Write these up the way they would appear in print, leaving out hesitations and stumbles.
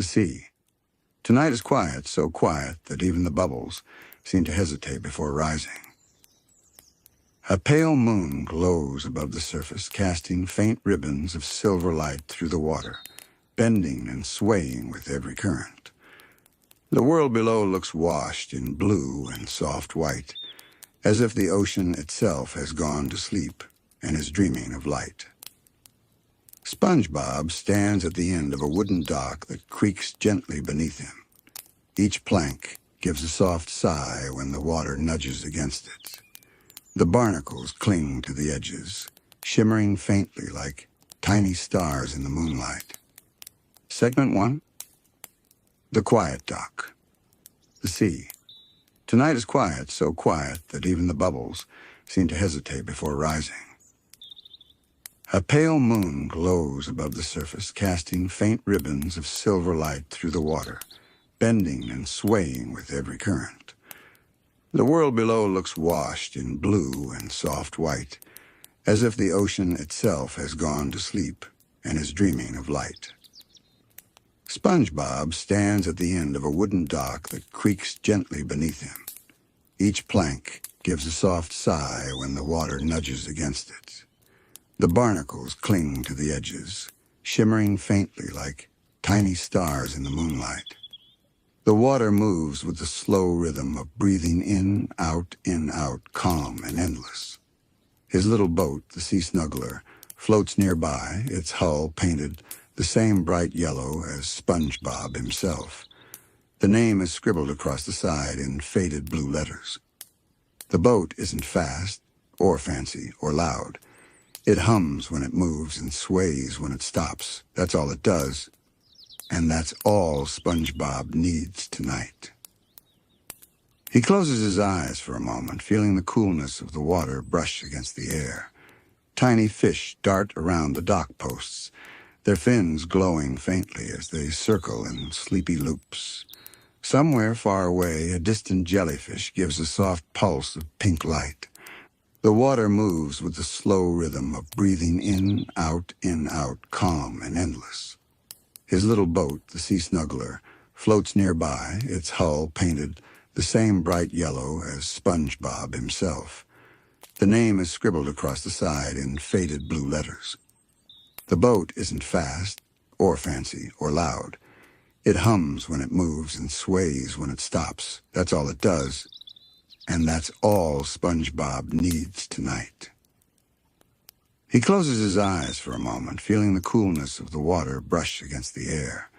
The sea. Tonight is quiet, so quiet that even the bubbles seem to hesitate before rising. A pale moon glows above the surface, casting faint ribbons of silver light through the water, bending and swaying with every current. The world below looks washed in blue and soft white, as if the ocean itself has gone to sleep and is dreaming of light. SpongeBob stands at the end of a wooden dock that creaks gently beneath him. Each plank gives a soft sigh when the water nudges against it. The barnacles cling to the edges, shimmering faintly like tiny stars in the moonlight. Segment 1. The quiet dock. The sea. Tonight is quiet, so quiet that even the bubbles seem to hesitate before rising. A pale moon glows above the surface, casting faint ribbons of silver light through the water, bending and swaying with every current. The world below looks washed in blue and soft white, as if the ocean itself has gone to sleep and is dreaming of light. SpongeBob stands at the end of a wooden dock that creaks gently beneath him. Each plank gives a soft sigh when the water nudges against it. The barnacles cling to the edges, shimmering faintly like tiny stars in the moonlight. The water moves with the slow rhythm of breathing in, out, calm and endless. His little boat, the Sea Snuggler, floats nearby, its hull painted the same bright yellow as SpongeBob himself. The name is scribbled across the side in faded blue letters. The boat isn't fast, or fancy, or loud. It hums when it moves and sways when it stops. That's all it does. And that's all SpongeBob needs tonight. He closes his eyes for a moment, feeling the coolness of the water brush against the air. Tiny fish dart around the dock posts, their fins glowing faintly as they circle in sleepy loops. Somewhere far away, a distant jellyfish gives a soft pulse of pink light. The water moves with the slow rhythm of breathing in, out, calm and endless. His little boat, the Sea Snuggler, floats nearby, its hull painted the same bright yellow as SpongeBob himself. The name is scribbled across the side in faded blue letters. The boat isn't fast, or fancy, or loud. It hums when it moves and sways when it stops. That's all it does. And that's all SpongeBob needs tonight. He closes his eyes for a moment, feeling the coolness of the water brush against the air.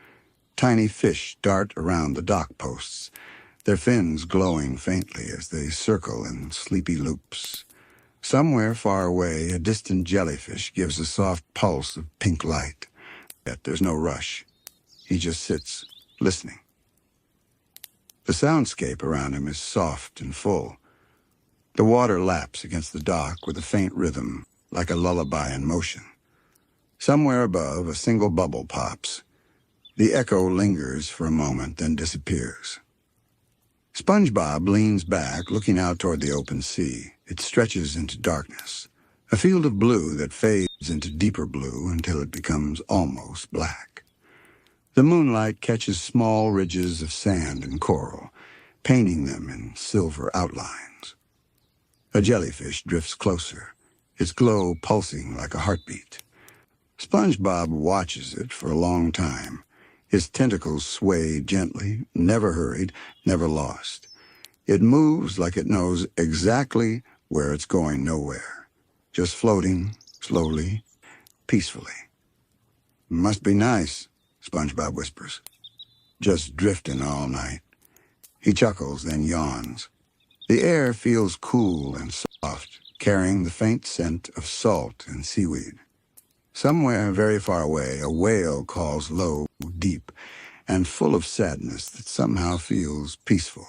Tiny fish dart around the dock posts, their fins glowing faintly as they circle in sleepy loops. Somewhere far away, a distant jellyfish gives a soft pulse of pink light. Yet there's no rush. He just sits, listening. The soundscape around him is soft and full. The water laps against the dock with a faint rhythm, like a lullaby in motion. Somewhere above, a single bubble pops. The echo lingers for a moment, then disappears. SpongeBob leans back, looking out toward the open sea. It stretches into darkness, a field of blue that fades into deeper blue until it becomes almost black. The moonlight catches small ridges of sand and coral, painting them in silver outlines. A jellyfish drifts closer, its glow pulsing like a heartbeat. SpongeBob watches it for a long time. His tentacles sway gently, never hurried, never lost. It moves like it knows exactly where it's going nowhere, just floating, slowly, peacefully. "Must be nice," SpongeBob whispers. "Just drifting all night." He chuckles, then yawns. The air feels cool and soft, carrying the faint scent of salt and seaweed. Somewhere very far away, a whale calls low, deep, and full of sadness that somehow feels peaceful.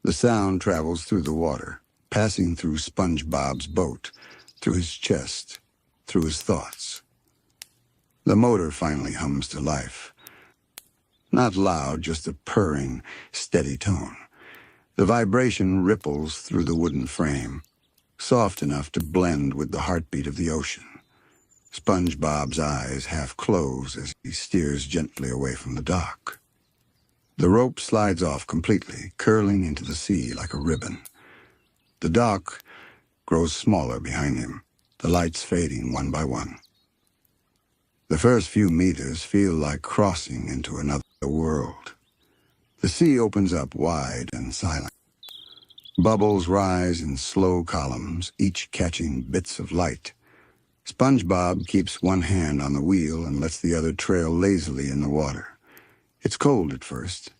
The sound travels through the water, passing through SpongeBob's boat, through his chest, through his thoughts. The motor finally hums to life. Not loud, just a purring, steady tone. The vibration ripples through the wooden frame, soft enough to blend with the heartbeat of the ocean. SpongeBob's eyes half close as he steers gently away from the dock. The rope slides off completely, curling into the sea like a ribbon. The dock grows smaller behind him, the lights fading one by one. The first few meters feel like crossing into another world. The sea opens up wide and silent. Bubbles rise in slow columns, each catching bits of light. SpongeBob keeps one hand on the wheel and lets the other trail lazily in the water. It's cold at first,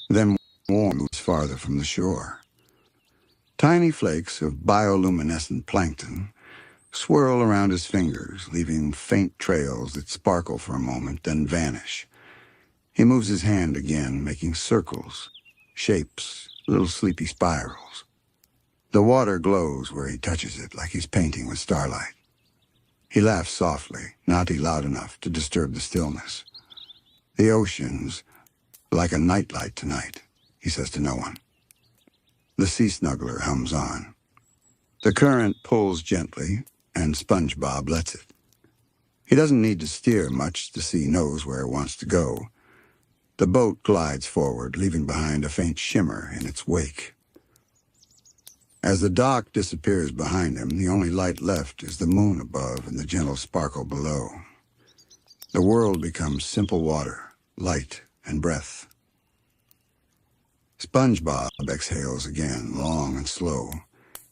then warm moves farther from the shore. Tiny flakes of bioluminescent plankton swirl around his fingers, leaving faint trails that sparkle for a moment, then vanish. He moves his hand again, making circles, shapes, little sleepy spirals. The water glows where he touches it, like he's painting with starlight. He laughs softly, not loud enough to disturb the stillness. The ocean's like a nightlight tonight, he says to no one. The sea snuggler hums on. The current pulls gently, and SpongeBob lets it. He doesn't need to steer much. The sea knows where it wants to go. The boat glides forward, leaving behind a faint shimmer in its wake. As the dock disappears behind him, the only light left is the moon above and the gentle sparkle below. The world becomes simple water, light, and breath. SpongeBob exhales again, long and slow.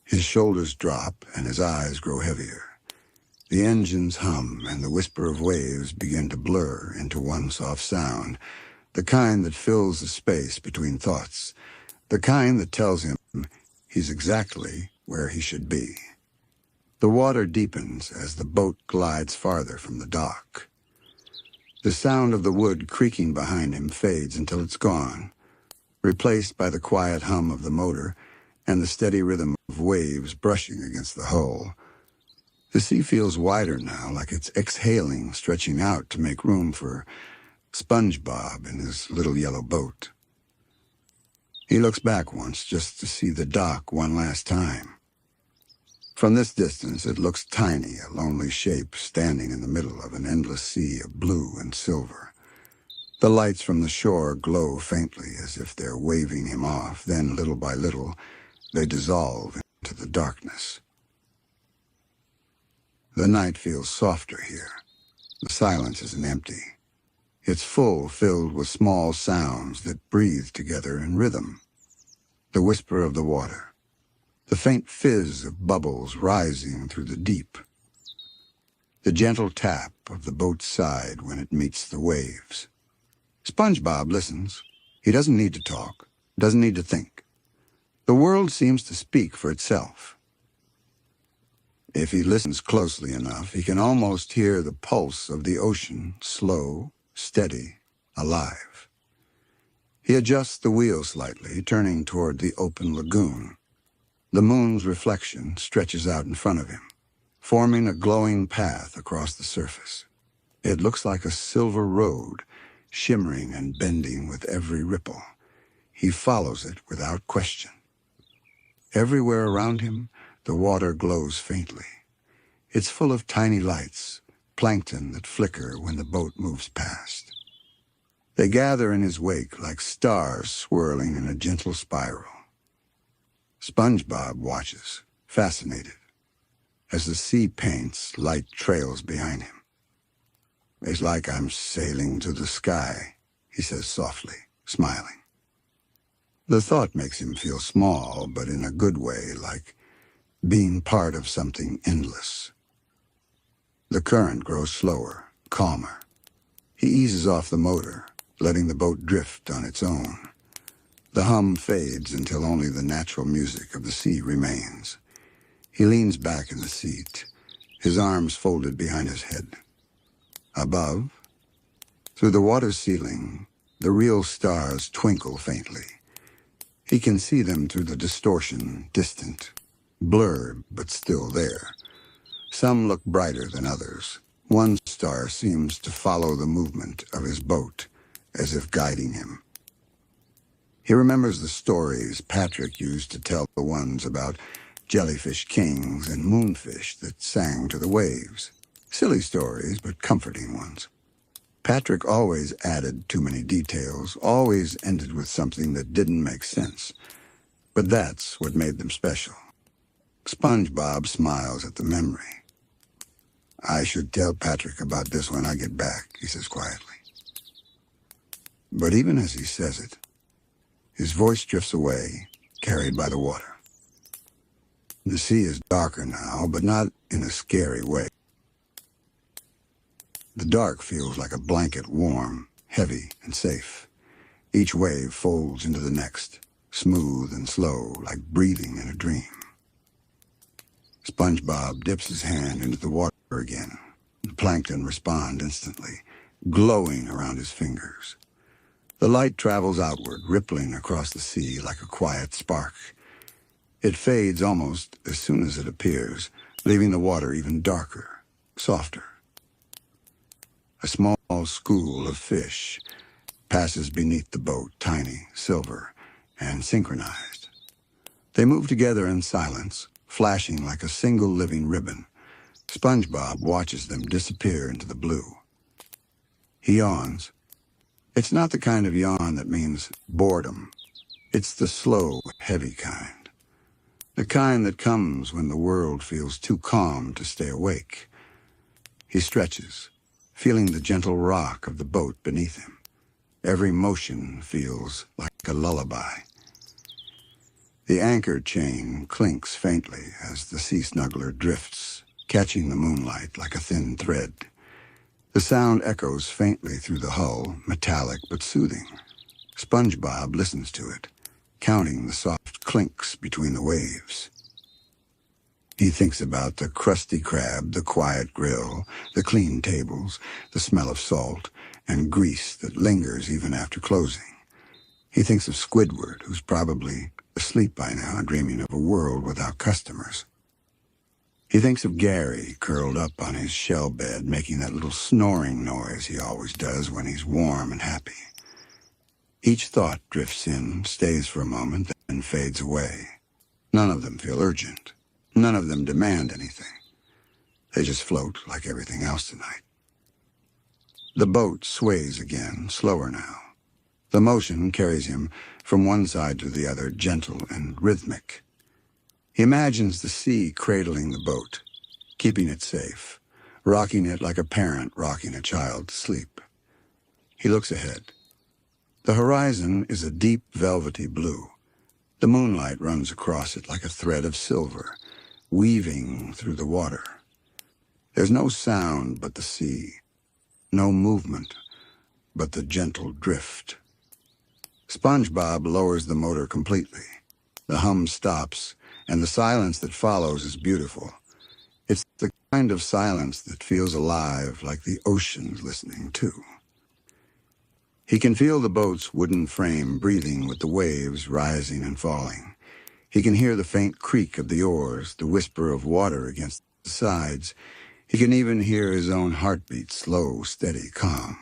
His shoulders drop and his eyes grow heavier. The engines hum and the whisper of waves begin to blur into one soft sound, the kind that fills the space between thoughts, the kind that tells him he's exactly where he should be. The water deepens as the boat glides farther from the dock. The sound of the wood creaking behind him fades until it's gone, replaced by the quiet hum of the motor and the steady rhythm of waves brushing against the hull. The sea feels wider now, like it's exhaling, stretching out to make room for SpongeBob in his little yellow boat. He looks back once just to see the dock one last time. From this distance, it looks tiny, a lonely shape standing in the middle of an endless sea of blue and silver. The lights from the shore glow faintly as if they're waving him off. Then, little by little, they dissolve into the darkness. The night feels softer here. The silence isn't empty. It's full, filled with small sounds that breathe together in rhythm. The whisper of the water, the faint fizz of bubbles rising through the deep, the gentle tap of the boat's side when it meets the waves. SpongeBob listens. He doesn't need to talk, doesn't need to think. The world seems to speak for itself. If he listens closely enough, he can almost hear the pulse of the ocean, slow, steady, alive. He adjusts the wheel slightly, turning toward the open lagoon. The moon's reflection stretches out in front of him, forming a glowing path across the surface. It looks like a silver road, shimmering and bending with every ripple. He follows it without question. Everywhere around him, the water glows faintly. It's full of tiny lights, plankton that flicker when the boat moves past. They gather in his wake like stars swirling in a gentle spiral. SpongeBob watches, fascinated, as the sea paints light trails behind him. "It's like I'm sailing to the sky," he says softly, smiling. The thought makes him feel small, but in a good way, like being part of something endless. The current grows slower, calmer. He eases off the motor, letting the boat drift on its own. The hum fades until only the natural music of the sea remains. He leans back in the seat, his arms folded behind his head. Above, through the water ceiling, the real stars twinkle faintly. He can see them through the distortion, distant, blurred but still there. Some look brighter than others. One star seems to follow the movement of his boat, as if guiding him. He remembers the stories Patrick used to tell the ones about jellyfish kings and moonfish that sang to the waves. Silly stories, but comforting ones. Patrick always added too many details, always ended with something that didn't make sense. But that's what made them special. SpongeBob smiles at the memory. "I should tell Patrick about this when I get back," he says quietly. But even as he says it, his voice drifts away, carried by the water. The sea is darker now, but not in a scary way. The dark feels like a blanket, warm, heavy, and safe. Each wave folds into the next, smooth and slow, like breathing in a dream. SpongeBob dips his hand into the water again. The plankton respond instantly, glowing around his fingers. The light travels outward, rippling across the sea like a quiet spark. It fades almost as soon as it appears, leaving the water even darker, softer. A small school of fish passes beneath the boat, tiny, silver, and synchronized. They move together in silence, flashing like a single living ribbon. SpongeBob watches them disappear into the blue. He yawns. It's not the kind of yawn that means boredom. It's the slow, heavy kind. The kind that comes when the world feels too calm to stay awake. He stretches, feeling the gentle rock of the boat beneath him. Every motion feels like a lullaby. The anchor chain clinks faintly as the sea snuggler drifts, catching the moonlight like a thin thread. The sound echoes faintly through the hull, metallic but soothing. SpongeBob listens to it, counting the soft clinks between the waves. He thinks about the crusty crab, the quiet grill, the clean tables, the smell of salt and grease that lingers even after closing. He thinks of Squidward, who's probably asleep by now, dreaming of a world without customers. He thinks of Gary, curled up on his shell bed, making that little snoring noise he always does when he's warm and happy. Each thought drifts in, stays for a moment, then fades away. None of them feel urgent. None of them demand anything. They just float like everything else tonight. The boat sways again, slower now. The motion carries him from one side to the other, gentle and rhythmic. He imagines the sea cradling the boat, keeping it safe, rocking it like a parent rocking a child to sleep. He looks ahead. The horizon is a deep, velvety blue. The moonlight runs across it like a thread of silver, weaving through the water. There's no sound but the sea, no movement but the gentle drift. SpongeBob lowers the motor completely. The hum stops, and the silence that follows is beautiful. It's the kind of silence that feels alive, like the ocean's listening too. He can feel the boat's wooden frame breathing with the waves rising and falling. He can hear the faint creak of the oars, the whisper of water against the sides. He can even hear his own heartbeat, slow, steady, calm.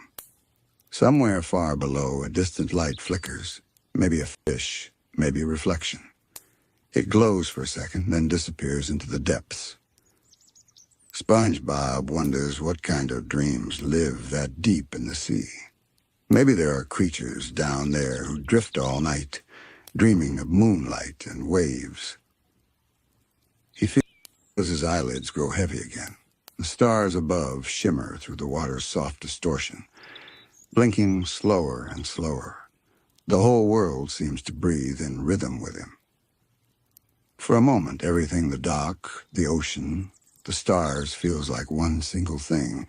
Somewhere far below, a distant light flickers, maybe a fish, maybe a reflection. It glows for a second, then disappears into the depths. SpongeBob wonders what kind of dreams live that deep in the sea. Maybe there are creatures down there who drift all night, dreaming of moonlight and waves. He feels his eyelids grow heavy again. The stars above shimmer through the water's soft distortion, blinking slower and slower. The whole world seems to breathe in rhythm with him. For a moment, everything, the dock, the ocean, the stars, feels like one single thing,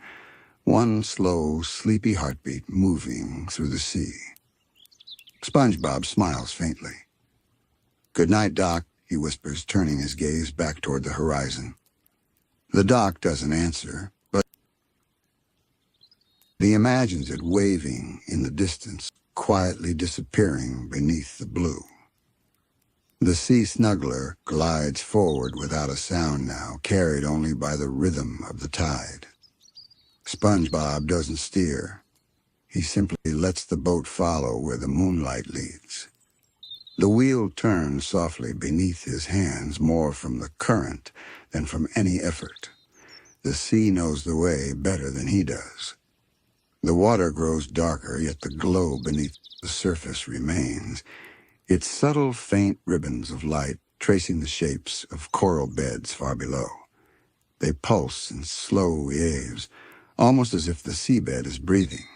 one slow, sleepy heartbeat moving through the sea. SpongeBob smiles faintly. "Good night, Doc," he whispers, turning his gaze back toward the horizon. The dock doesn't answer, but he imagines it waving in the distance, quietly disappearing beneath the blue. The sea snuggler glides forward without a sound now, carried only by the rhythm of the tide. SpongeBob doesn't steer. He simply lets the boat follow where the moonlight leads. The wheel turns softly beneath his hands, more from the current than from any effort. The sea knows the way better than he does. The water grows darker, yet the glow beneath the surface remains. Its subtle, faint ribbons of light tracing the shapes of coral beds far below. They pulse in slow waves, almost as if the seabed is breathing.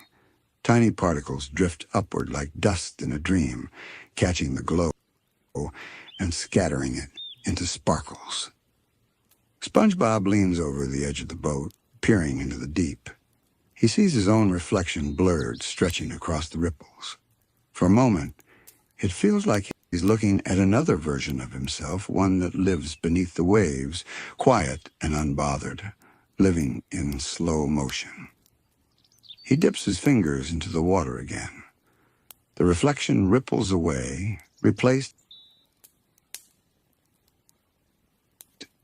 Tiny particles drift upward like dust in a dream, catching the glow and scattering it into sparkles. SpongeBob leans over the edge of the boat, peering into the deep. He sees his own reflection blurred, stretching across the ripples. For a moment, it feels like he's looking at another version of himself, one that lives beneath the waves, quiet and unbothered, living in slow motion. He dips his fingers into the water again. The reflection ripples away, replaced,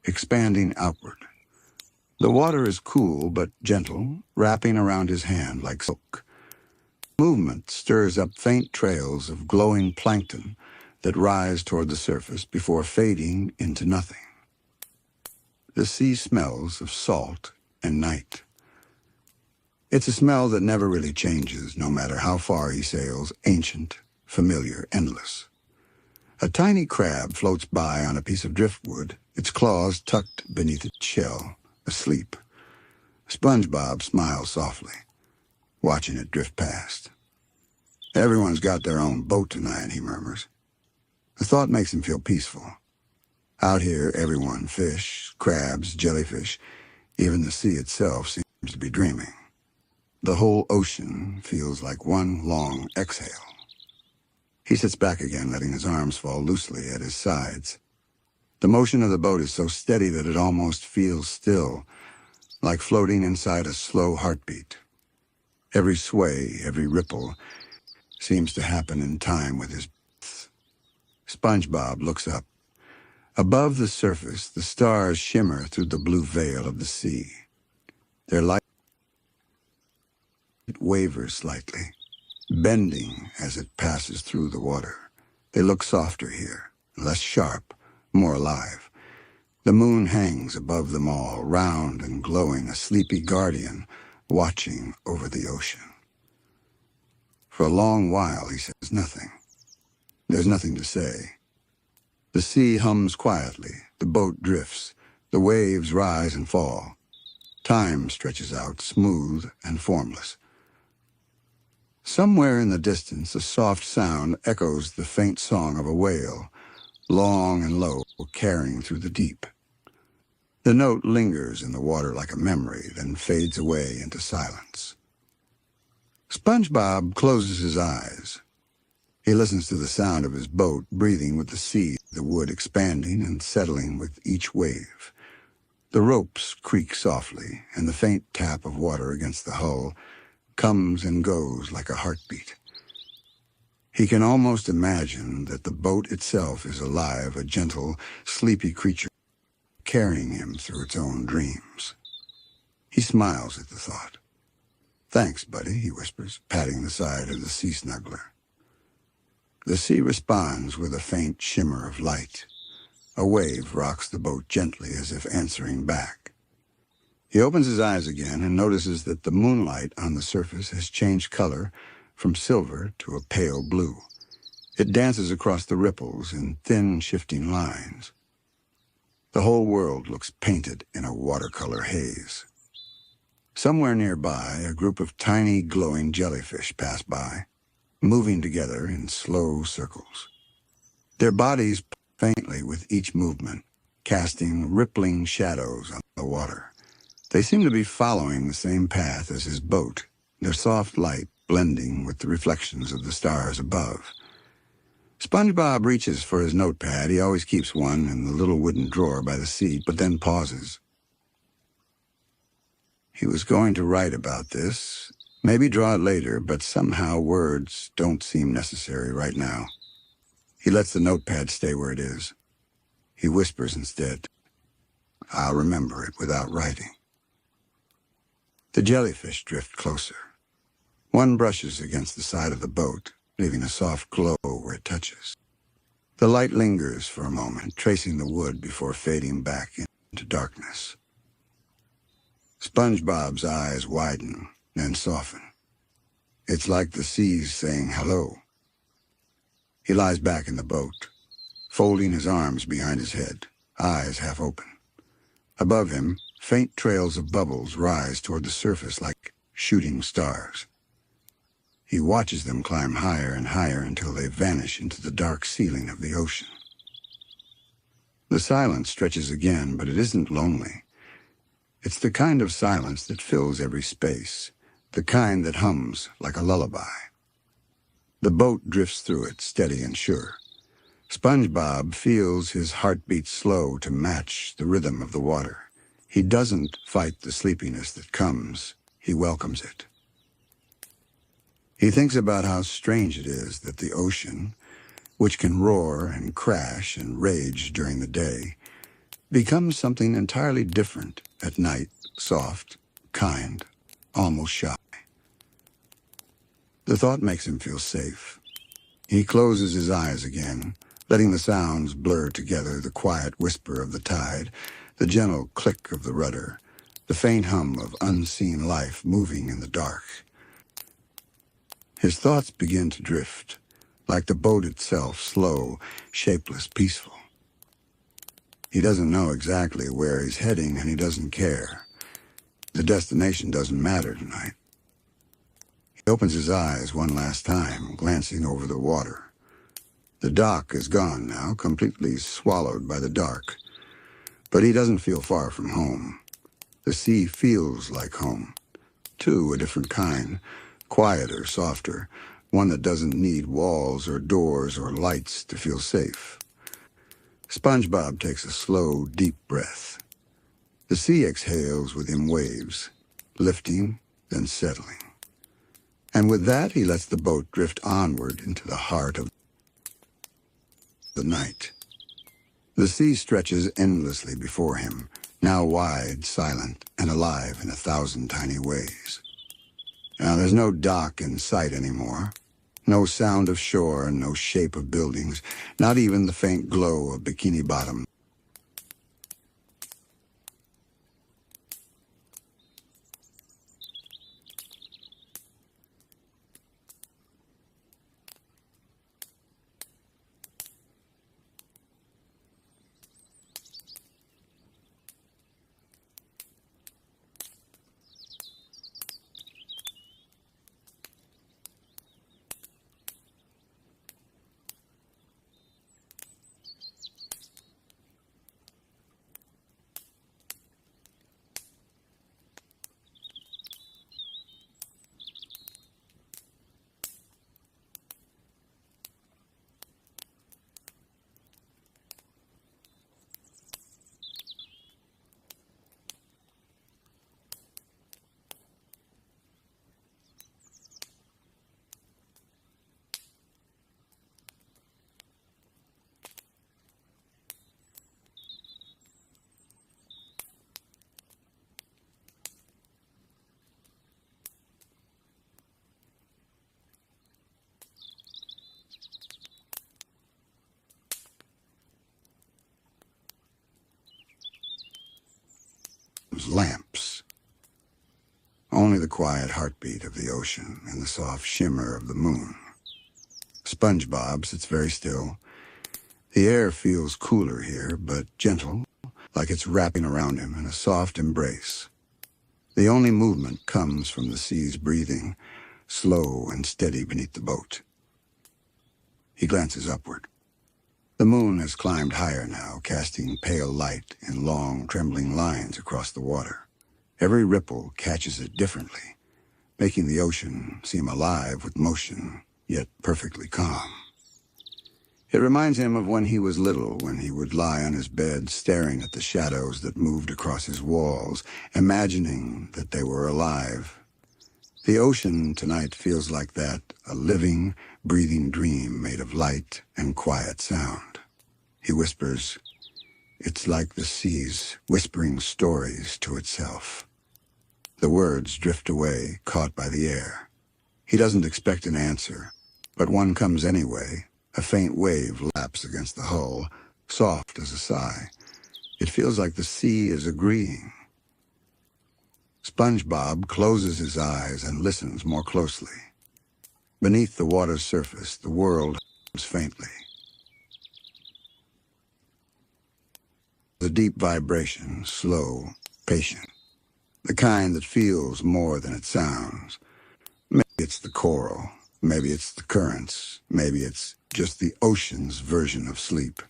expanding outward. The water is cool but gentle, wrapping around his hand like silk. Movement stirs up faint trails of glowing plankton that rise toward the surface before fading into nothing. The sea smells of salt and night. It's a smell that never really changes, no matter how far he sails, ancient, familiar, endless. A tiny crab floats by on a piece of driftwood, its claws tucked beneath its shell, asleep. SpongeBob smiles softly, watching it drift past. Everyone's got their own boat tonight, he murmurs. The thought makes him feel peaceful. Out here, everyone, fish, crabs, jellyfish, even the sea itself seems to be dreaming. The whole ocean feels like one long exhale. He sits back again, letting his arms fall loosely at his sides. The motion of the boat is so steady that it almost feels still, like floating inside a slow heartbeat. Every sway, every ripple, seems to happen in time with his breath. SpongeBob looks up. Above the surface, the stars shimmer through the blue veil of the sea. Their light wavers slightly, bending as it passes through the water. They look softer here, less sharp, more alive. The moon hangs above them all, round and glowing, a sleepy guardian watching over the ocean. For a long while, he says nothing. There's nothing to say. The sea hums quietly, the boat drifts, the waves rise and fall. Time stretches out, smooth and formless. Somewhere in the distance, a soft sound echoes the faint song of a whale, long and low, carrying through the deep. The note lingers in the water like a memory, then fades away into silence. SpongeBob closes his eyes. He listens to the sound of his boat breathing with the sea, the wood expanding and settling with each wave. The ropes creak softly, and the faint tap of water against the hull comes and goes like a heartbeat. He can almost imagine that the boat itself is alive, a gentle, sleepy creature carrying him through its own dreams. He smiles at the thought. "Thanks, buddy," he whispers, patting the side of the sea snuggler. The sea responds with a faint shimmer of light. A wave rocks the boat gently as if answering back. He opens his eyes again and notices that the moonlight on the surface has changed color from silver to a pale blue. It dances across the ripples in thin, shifting lines. The whole world looks painted in a watercolor haze. Somewhere nearby, a group of tiny, glowing jellyfish pass by, moving together in slow circles. Their bodies faintly with each movement, casting rippling shadows on the water. They seem to be following the same path as his boat, their soft light blending with the reflections of the stars above. SpongeBob reaches for his notepad. He always keeps one in the little wooden drawer by the seat, but then pauses. He was going to write about this, maybe draw it later, but somehow words don't seem necessary right now. He lets the notepad stay where it is. He whispers instead, "I'll remember it without writing." The jellyfish drift closer. One brushes against the side of the boat, leaving a soft glow where it touches. The light lingers for a moment, tracing the wood before fading back into darkness. SpongeBob's eyes widen, then soften. It's like the sea's saying hello. He lies back in the boat, folding his arms behind his head, eyes half open. Above him, faint trails of bubbles rise toward the surface like shooting stars. He watches them climb higher and higher until they vanish into the dark ceiling of the ocean. The silence stretches again, but it isn't lonely. It's the kind of silence that fills every space, the kind that hums like a lullaby. The boat drifts through it, steady and sure. SpongeBob feels his heartbeat slow to match the rhythm of the water. He doesn't fight the sleepiness that comes. He welcomes it. He thinks about how strange it is that the ocean, which can roar and crash and rage during the day, becomes something entirely different at night, soft, kind, almost shy. The thought makes him feel safe. He closes his eyes again, letting the sounds blur together, the quiet whisper of the tide, the gentle click of the rudder, the faint hum of unseen life moving in the dark. His thoughts begin to drift, like the boat itself, slow, shapeless, peaceful. He doesn't know exactly where he's heading, and he doesn't care. The destination doesn't matter tonight. He opens his eyes one last time, glancing over the water. The dock is gone now, completely swallowed by the dark. But he doesn't feel far from home. The sea feels like home, too, a different kind, quieter, softer, one that doesn't need walls or doors or lights to feel safe. SpongeBob takes a slow, deep breath. The sea exhales with him waves, lifting, then settling. And with that, he lets the boat drift onward into the heart of the night. The sea stretches endlessly before him, now wide, silent, and alive in 1,000 tiny ways. Now there's no dock in sight anymore. No sound of shore and no shape of buildings, not even the faint glow of Bikini Bottom. Lamps. Only the quiet heartbeat of the ocean and the soft shimmer of the moon. SpongeBob sits very still. The air feels cooler here, but gentle, like it's wrapping around him in a soft embrace. The only movement comes from the sea's breathing, slow and steady beneath the boat. He glances upward. The moon has climbed higher now, casting pale light in long, trembling lines across the water. Every ripple catches it differently, making the ocean seem alive with motion, yet perfectly calm. It reminds him of when he was little, when he would lie on his bed staring at the shadows that moved across his walls, imagining that they were alive. The ocean tonight feels like that, a living, breathing dream made of light and quiet sound. He whispers, "It's like the sea's whispering stories to itself." The words drift away, caught by the air. He doesn't expect an answer, but one comes anyway. A faint wave laps against the hull, soft as a sigh. It feels like the sea is agreeing. SpongeBob closes his eyes and listens more closely. Beneath the water's surface, the world hums faintly. The deep vibration, slow, patient, the kind that feels more than it sounds. Maybe it's the coral, maybe it's the currents, maybe it's just the ocean's version of sleep.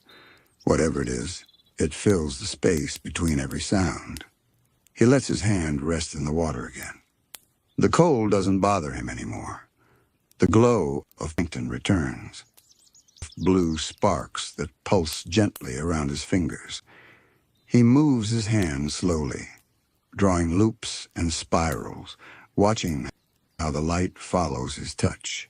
Whatever it is, it fills the space between every sound. He lets his hand rest in the water again. The cold doesn't bother him anymore. The glow of plankton returns. Blue sparks that pulse gently around his fingers. He moves his hand slowly, drawing loops and spirals, watching how the light follows his touch.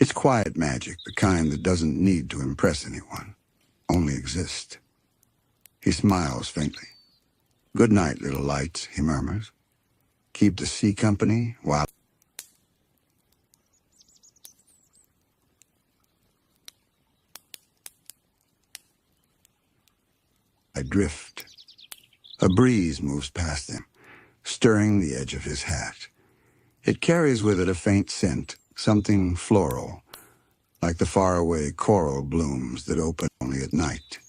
It's quiet magic, the kind that doesn't need to impress anyone, only exist. He smiles faintly. "Good night, little lights," he murmurs. "Keep the sea company while I drift." A breeze moves past him, stirring the edge of his hat. It carries with it a faint scent, something floral, like the faraway coral blooms that open only at night.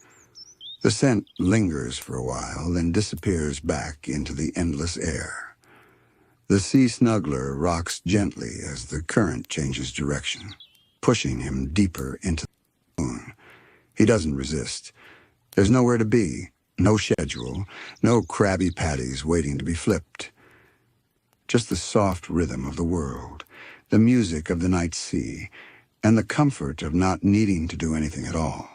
The scent lingers for a while, then disappears back into the endless air. The sea snuggler rocks gently as the current changes direction, pushing him deeper into the moon. He doesn't resist. There's nowhere to be, no schedule, no Krabby Patties waiting to be flipped. Just the soft rhythm of the world, the music of the night sea, and the comfort of not needing to do anything at all.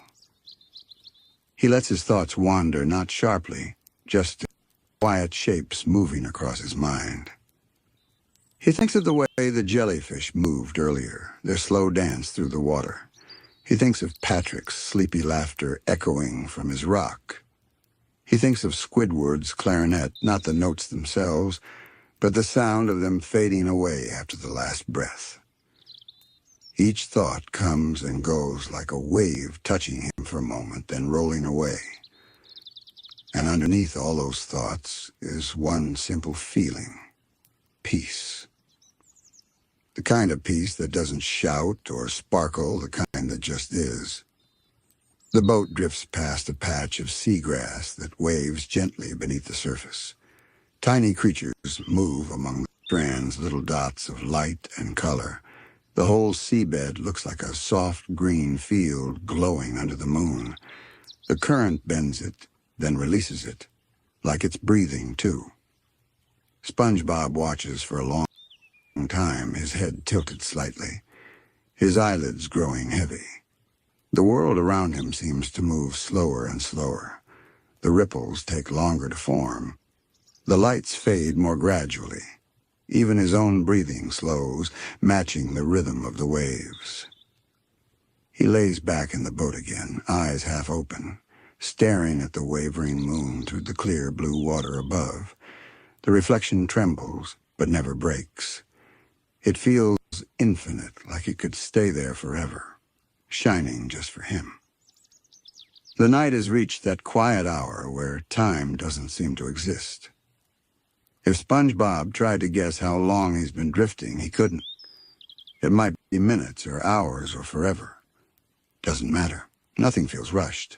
He lets his thoughts wander, not sharply, just quiet shapes moving across his mind. He thinks of the way the jellyfish moved earlier, their slow dance through the water. He thinks of Patrick's sleepy laughter echoing from his rock. He thinks of Squidward's clarinet, not the notes themselves, but the sound of them fading away after the last breath. Each thought comes and goes like a wave, touching him for a moment, then rolling away. And underneath all those thoughts is one simple feeling: peace. The kind of peace that doesn't shout or sparkle, the kind that just is. The boat drifts past a patch of seagrass that waves gently beneath the surface. Tiny creatures move among the strands, little dots of light and color. The whole seabed looks like a soft green field glowing under the moon. The current bends it, then releases it, like it's breathing too. SpongeBob watches for a long time, his head tilted slightly, his eyelids growing heavy. The world around him seems to move slower and slower. The ripples take longer to form. The lights fade more gradually. Even his own breathing slows, matching the rhythm of the waves. He lays back in the boat again, eyes half open, staring at the wavering moon through the clear blue water above. The reflection trembles, but never breaks. It feels infinite, like it could stay there forever, shining just for him. The night has reached that quiet hour where time doesn't seem to exist. If SpongeBob tried to guess how long he's been drifting, he couldn't. It might be minutes or hours or forever. Doesn't matter. Nothing feels rushed.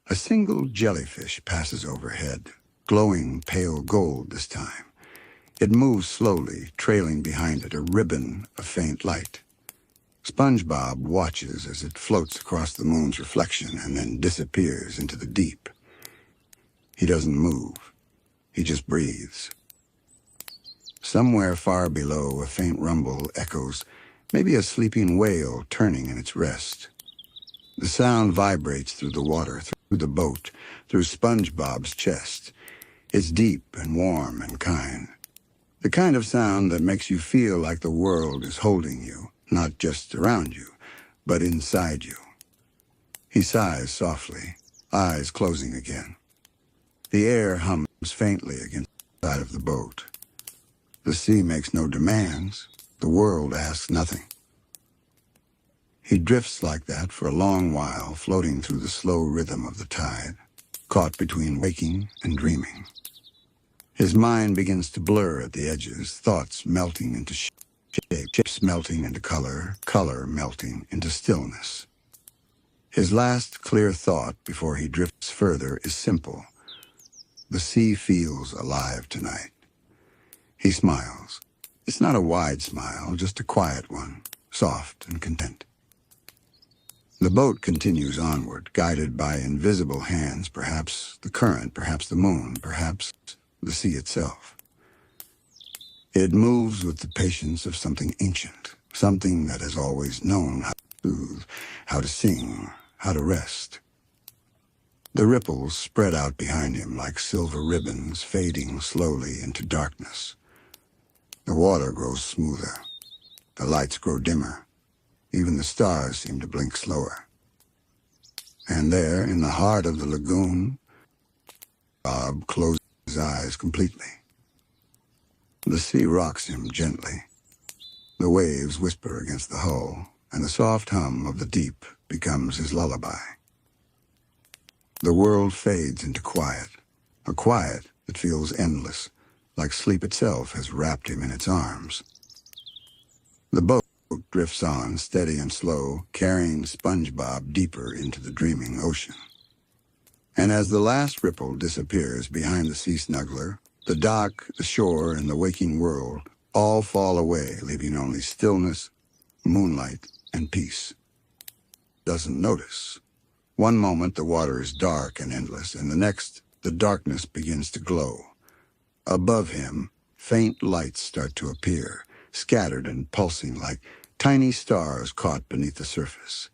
A single jellyfish passes overhead, glowing pale gold this time. It moves slowly, trailing behind it a ribbon of faint light. SpongeBob watches as it floats across the moon's reflection and then disappears into the deep. He doesn't move. He just breathes. Somewhere far below, a faint rumble echoes, maybe a sleeping whale turning in its rest. The sound vibrates through the water, through the boat, through SpongeBob's chest. It's deep and warm and kind. The kind of sound that makes you feel like the world is holding you, not just around you, but inside you. He sighs softly, eyes closing again. The air hums faintly against the side of the boat. The sea makes no demands. The world asks nothing. He drifts like that for a long while, floating through the slow rhythm of the tide, caught between waking and dreaming. His mind begins to blur at the edges, thoughts melting into shape, shapes melting into color, color melting into stillness. His last clear thought before he drifts further is simple. The sea feels alive tonight. He smiles. It's not a wide smile, just a quiet one, soft and content. The boat continues onward, guided by invisible hands, perhaps the current, perhaps the moon, perhaps the sea itself. It moves with the patience of something ancient, something that has always known how to soothe, how to sing, how to rest. The ripples spread out behind him like silver ribbons, fading slowly into darkness. The water grows smoother. The lights grow dimmer. Even the stars seem to blink slower. And there, in the heart of the lagoon, Bob closes his eyes completely. The sea rocks him gently. The waves whisper against the hull, and the soft hum of the deep becomes his lullaby. The world fades into quiet, a quiet that feels endless, like sleep itself has wrapped him in its arms. The boat drifts on, steady and slow, carrying SpongeBob deeper into the dreaming ocean. And as the last ripple disappears behind the sea snuggler, the dock, the shore, and the waking world all fall away, leaving only stillness, moonlight, and peace. Doesn't notice. One moment the water is dark and endless, and the next the darkness begins to glow. Above him, faint lights start to appear, scattered and pulsing like tiny stars caught beneath the surface.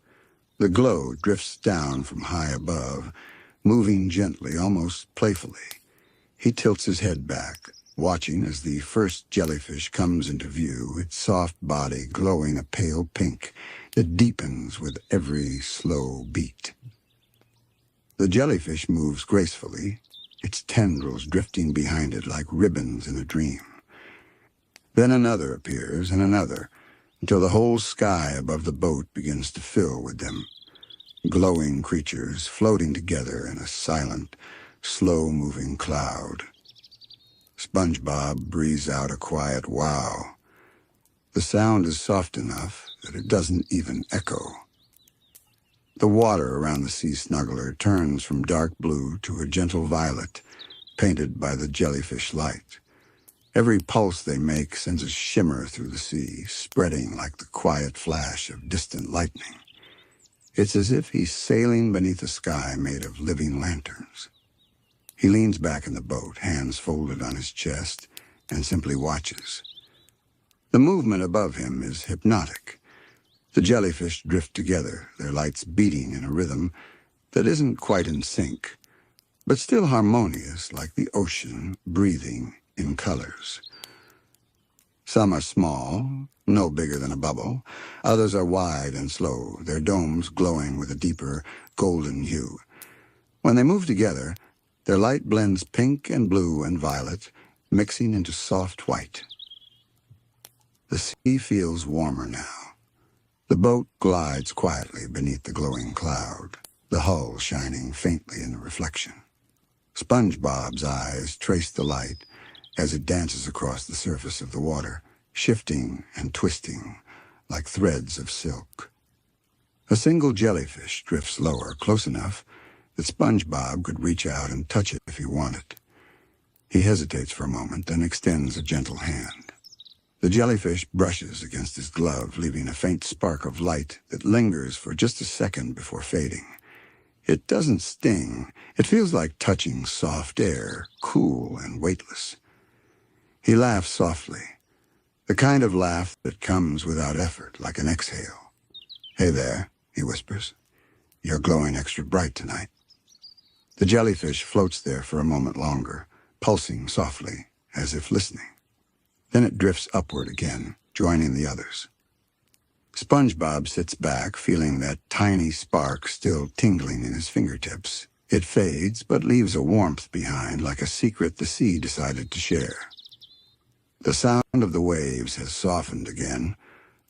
The glow drifts down from high above, moving gently, almost playfully. He tilts his head back, watching as the first jellyfish comes into view, its soft body glowing a pale pink that deepens with every slow beat. The jellyfish moves gracefully, its tendrils drifting behind it like ribbons in a dream. Then another appears, and another, until the whole sky above the boat begins to fill with them. Glowing creatures floating together in a silent, slow-moving cloud. SpongeBob breathes out a quiet wow. The sound is soft enough that it doesn't even echo. The water around the sea snuggler turns from dark blue to a gentle violet, painted by the jellyfish light. Every pulse they make sends a shimmer through the sea, spreading like the quiet flash of distant lightning. It's as if he's sailing beneath a sky made of living lanterns. He leans back in the boat, hands folded on his chest, and simply watches. The movement above him is hypnotic. The jellyfish drift together, their lights beating in a rhythm that isn't quite in sync, but still harmonious like the ocean breathing in colors. Some are small, no bigger than a bubble. Others are wide and slow, their domes glowing with a deeper golden hue. When they move together, their light blends pink and blue and violet, mixing into soft white. The sea feels warmer now. The boat glides quietly beneath the glowing cloud, the hull shining faintly in the reflection. SpongeBob's eyes trace the light as it dances across the surface of the water, shifting and twisting like threads of silk. A single jellyfish drifts lower, close enough that SpongeBob could reach out and touch it if he wanted. He hesitates for a moment, then extends a gentle hand. The jellyfish brushes against his glove, leaving a faint spark of light that lingers for just a second before fading. It doesn't sting. It feels like touching soft air, cool and weightless. He laughs softly, the kind of laugh that comes without effort, like an exhale. "Hey there," he whispers. "You're glowing extra bright tonight." The jellyfish floats there for a moment longer, pulsing softly, as if listening. Then it drifts upward again, joining the others. SpongeBob sits back, feeling that tiny spark still tingling in his fingertips. It fades, but leaves a warmth behind, like a secret the sea decided to share. The sound of the waves has softened again,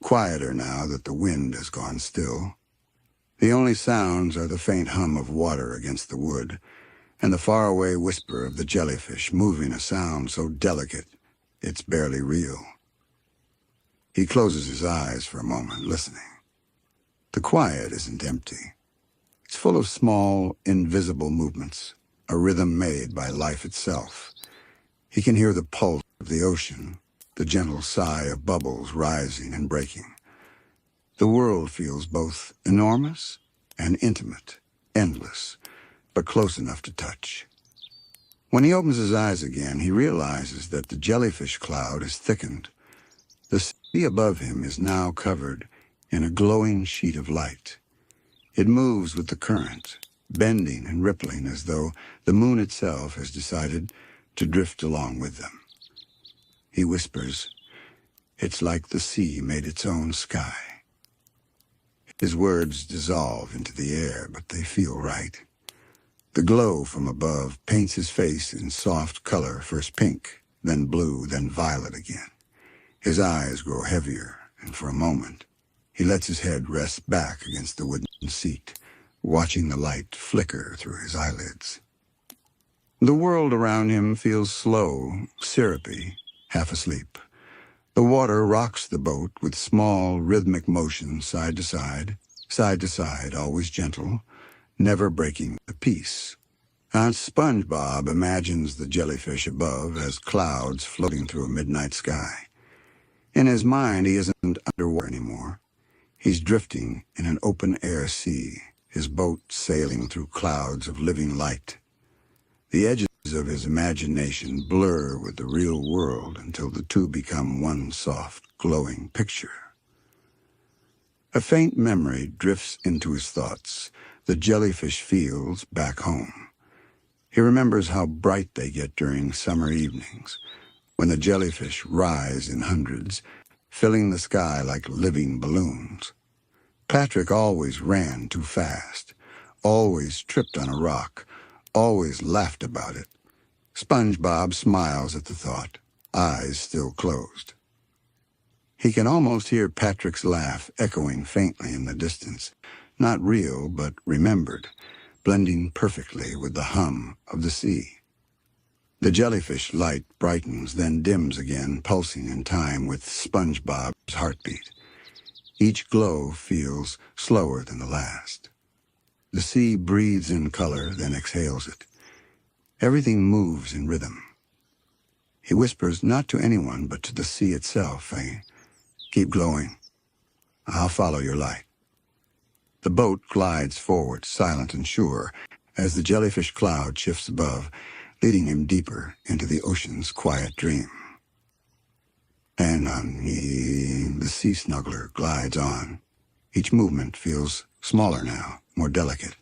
quieter now that the wind has gone still. The only sounds are the faint hum of water against the wood, and the faraway whisper of the jellyfish moving a sound so delicate it's barely real. He closes his eyes for a moment, listening. The quiet isn't empty. It's full of small, invisible movements, a rhythm made by life itself. He can hear the pulse of the ocean, the gentle sigh of bubbles rising and breaking. The world feels both enormous and intimate, endless, but close enough to touch. When he opens his eyes again, he realizes that the jellyfish cloud is thickened. The sea above him is now covered in a glowing sheet of light. It moves with the current, bending and rippling as though the moon itself has decided to drift along with them. He whispers, "It's like the sea made its own sky." His words dissolve into the air, but they feel right. The glow from above paints his face in soft color, first pink, then blue, then violet again. His eyes grow heavier, and for a moment, he lets his head rest back against the wooden seat, watching the light flicker through his eyelids. The world around him feels slow, syrupy, half asleep. The water rocks the boat with small, rhythmic motions side to side, always gentle, never breaking the peace. Aunt SpongeBob imagines the jellyfish above as clouds floating through a midnight sky. In his mind, he isn't underwater anymore. He's drifting in an open-air sea, his boat sailing through clouds of living light. The edges of his imagination blur with the real world until the two become one soft, glowing picture. A faint memory drifts into his thoughts, the jellyfish fields back home. He remembers how bright they get during summer evenings, when the jellyfish rise in hundreds, filling the sky like living balloons. Patrick always ran too fast, always tripped on a rock, always laughed about it. SpongeBob smiles at the thought, eyes still closed. He can almost hear Patrick's laugh echoing faintly in the distance, not real but remembered, blending perfectly with the hum of the sea. The jellyfish light brightens, then dims again, pulsing in time with SpongeBob's heartbeat. Each glow feels slower than the last. The sea breathes in color, then exhales it. Everything moves in rhythm. He whispers not to anyone but to the sea itself, "Keep glowing. I'll follow your light." The boat glides forward, silent and sure, as the jellyfish cloud shifts above, leading him deeper into the ocean's quiet dream. And the sea snuggler glides on. Each movement feels smaller now, more delicate,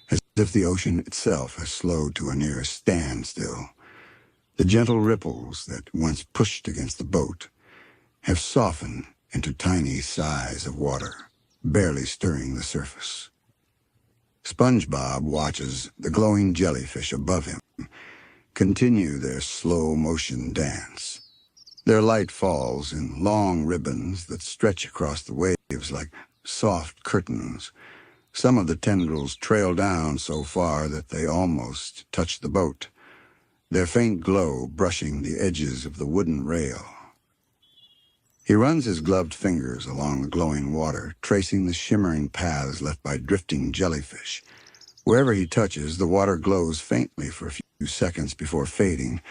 as if the ocean itself has slowed to a near standstill. The gentle ripples that once pushed against the boat have softened into tiny sighs of water, barely stirring the surface. SpongeBob watches the glowing jellyfish above him continue their slow-motion dance. Their light falls in long ribbons that stretch across the waves like soft curtains. Some of the tendrils trail down so far that they almost touch the boat, their faint glow brushing the edges of the wooden rail. He runs his gloved fingers along the glowing water, tracing the shimmering paths left by drifting jellyfish. Wherever he touches, the water glows faintly for a few seconds before fading,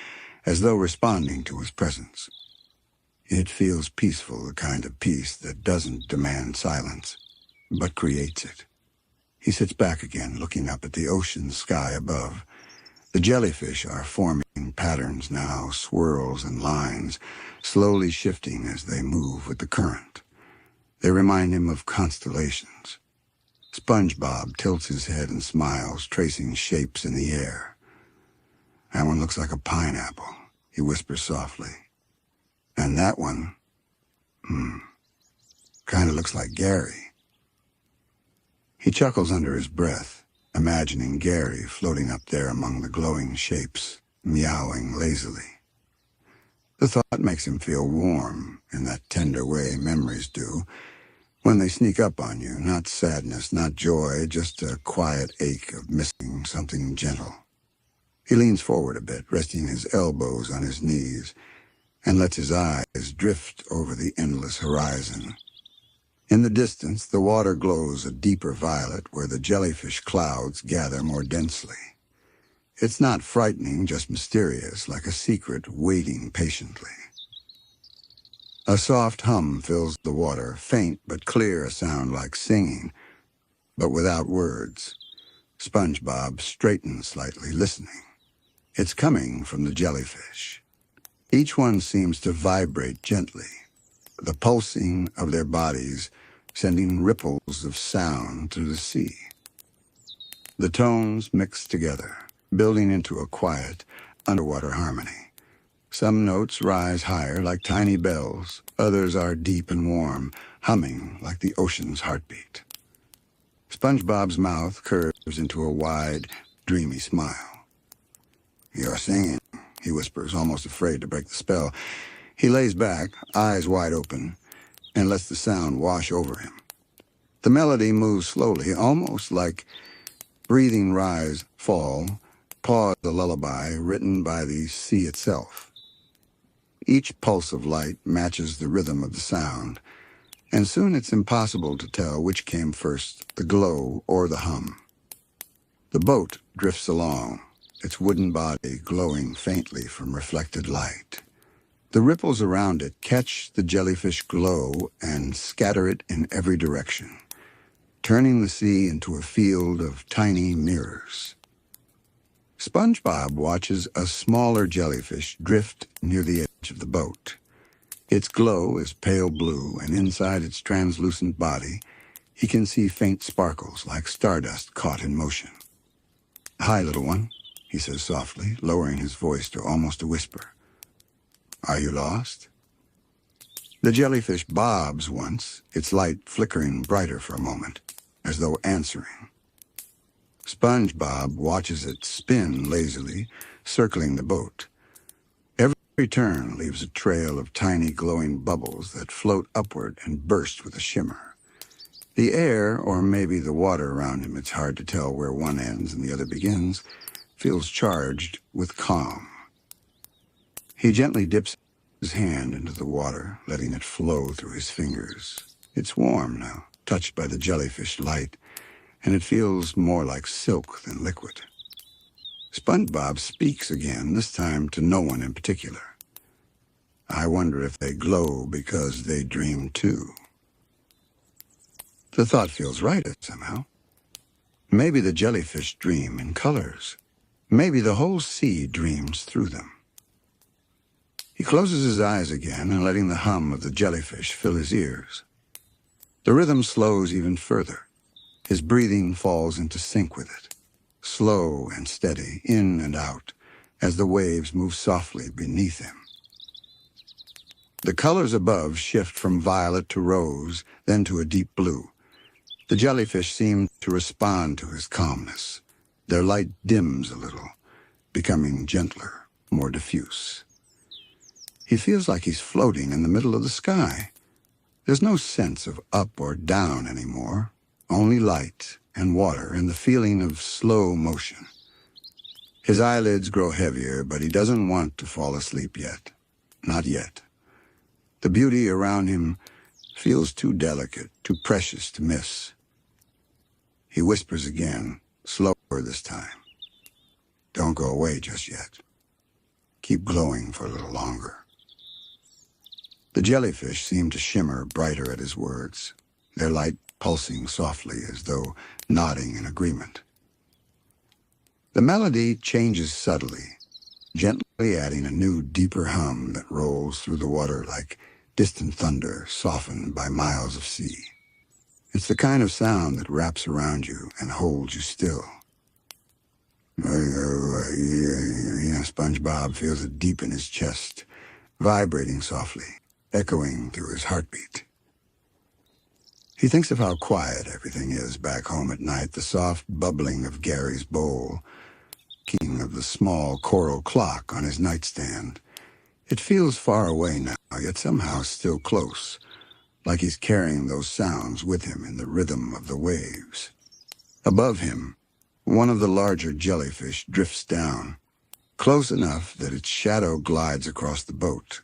as though responding to his presence. It feels peaceful, the kind of peace that doesn't demand silence, but creates it. He sits back again, looking up at the ocean sky above. The jellyfish are forming patterns now, swirls and lines, slowly shifting as they move with the current. They remind him of constellations. SpongeBob tilts his head and smiles, tracing shapes in the air. "That one looks like a pineapple," he whispers softly. "And that one, kind of looks like Gary." He chuckles under his breath, imagining Gary floating up there among the glowing shapes, meowing lazily. The thought makes him feel warm in that tender way memories do, when they sneak up on you, not sadness, not joy, just a quiet ache of missing something gentle. He leans forward a bit, resting his elbows on his knees, and lets his eyes drift over the endless horizon. In the distance, the water glows a deeper violet where the jellyfish clouds gather more densely. It's not frightening, just mysterious, like a secret waiting patiently. A soft hum fills the water, faint but clear, a sound like singing, but without words. SpongeBob straightens slightly, listening. It's coming from the jellyfish. Each one seems to vibrate gently, the pulsing of their bodies sending ripples of sound through the sea. The tones mix together, building into a quiet, underwater harmony. Some notes rise higher like tiny bells, others are deep and warm, humming like the ocean's heartbeat. SpongeBob's mouth curves into a wide, dreamy smile. "You're singing," he whispers, almost afraid to break the spell. He lays back, eyes wide open, and lets the sound wash over him. The melody moves slowly, almost like breathing rise, fall, pause, a lullaby written by the sea itself. Each pulse of light matches the rhythm of the sound, and soon it's impossible to tell which came first, the glow or the hum. The boat drifts along, its wooden body glowing faintly from reflected light. The ripples around it catch the jellyfish glow and scatter it in every direction, turning the sea into a field of tiny mirrors. SpongeBob watches a smaller jellyfish drift near the edge of the boat. Its glow is pale blue, and inside its translucent body, he can see faint sparkles like stardust caught in motion. "Hi, little one," he says softly, lowering his voice to almost a whisper. "Are you lost?" The jellyfish bobs once, its light flickering brighter for a moment, as though answering. SpongeBob watches it spin lazily, circling the boat. Every turn leaves a trail of tiny glowing bubbles that float upward and burst with a shimmer. The air, or maybe the water around him, it's hard to tell where one ends and the other begins, feels charged with calm. He gently dips his hand into the water, letting it flow through his fingers. It's warm now, touched by the jellyfish light, and it feels more like silk than liquid. SpongeBob speaks again, this time to no one in particular. "I wonder if they glow because they dream too." The thought feels right somehow. Maybe the jellyfish dream in colors. Maybe the whole sea dreams through them. He closes his eyes again and letting the hum of the jellyfish fill his ears. The rhythm slows even further. His breathing falls into sync with it, slow and steady, in and out, as the waves move softly beneath him. The colors above shift from violet to rose, then to a deep blue. The jellyfish seem to respond to his calmness. Their light dims a little, becoming gentler, more diffuse. He feels like he's floating in the middle of the sky. There's no sense of up or down anymore, only light and water and the feeling of slow motion. His eyelids grow heavier, but he doesn't want to fall asleep yet. Not yet. The beauty around him feels too delicate, too precious to miss. He whispers again, slower this time. "Don't go away just yet." keep glowing for a little longer. The jellyfish seemed to shimmer brighter at his words, their light pulsing softly as though nodding in agreement. The melody changes subtly, gently adding a new, deeper hum that rolls through the water like distant thunder softened by miles of sea. It's the kind of sound that wraps around you and holds you still. SpongeBob feels it deep in his chest, vibrating softly, echoing through his heartbeat. He thinks of how quiet everything is back home at night, the soft bubbling of Gary's bowl, king of the small coral clock on his nightstand. It feels far away now, yet somehow still close, like he's carrying those sounds with him in the rhythm of the waves. Above him, one of the larger jellyfish drifts down, close enough that its shadow glides across the boat.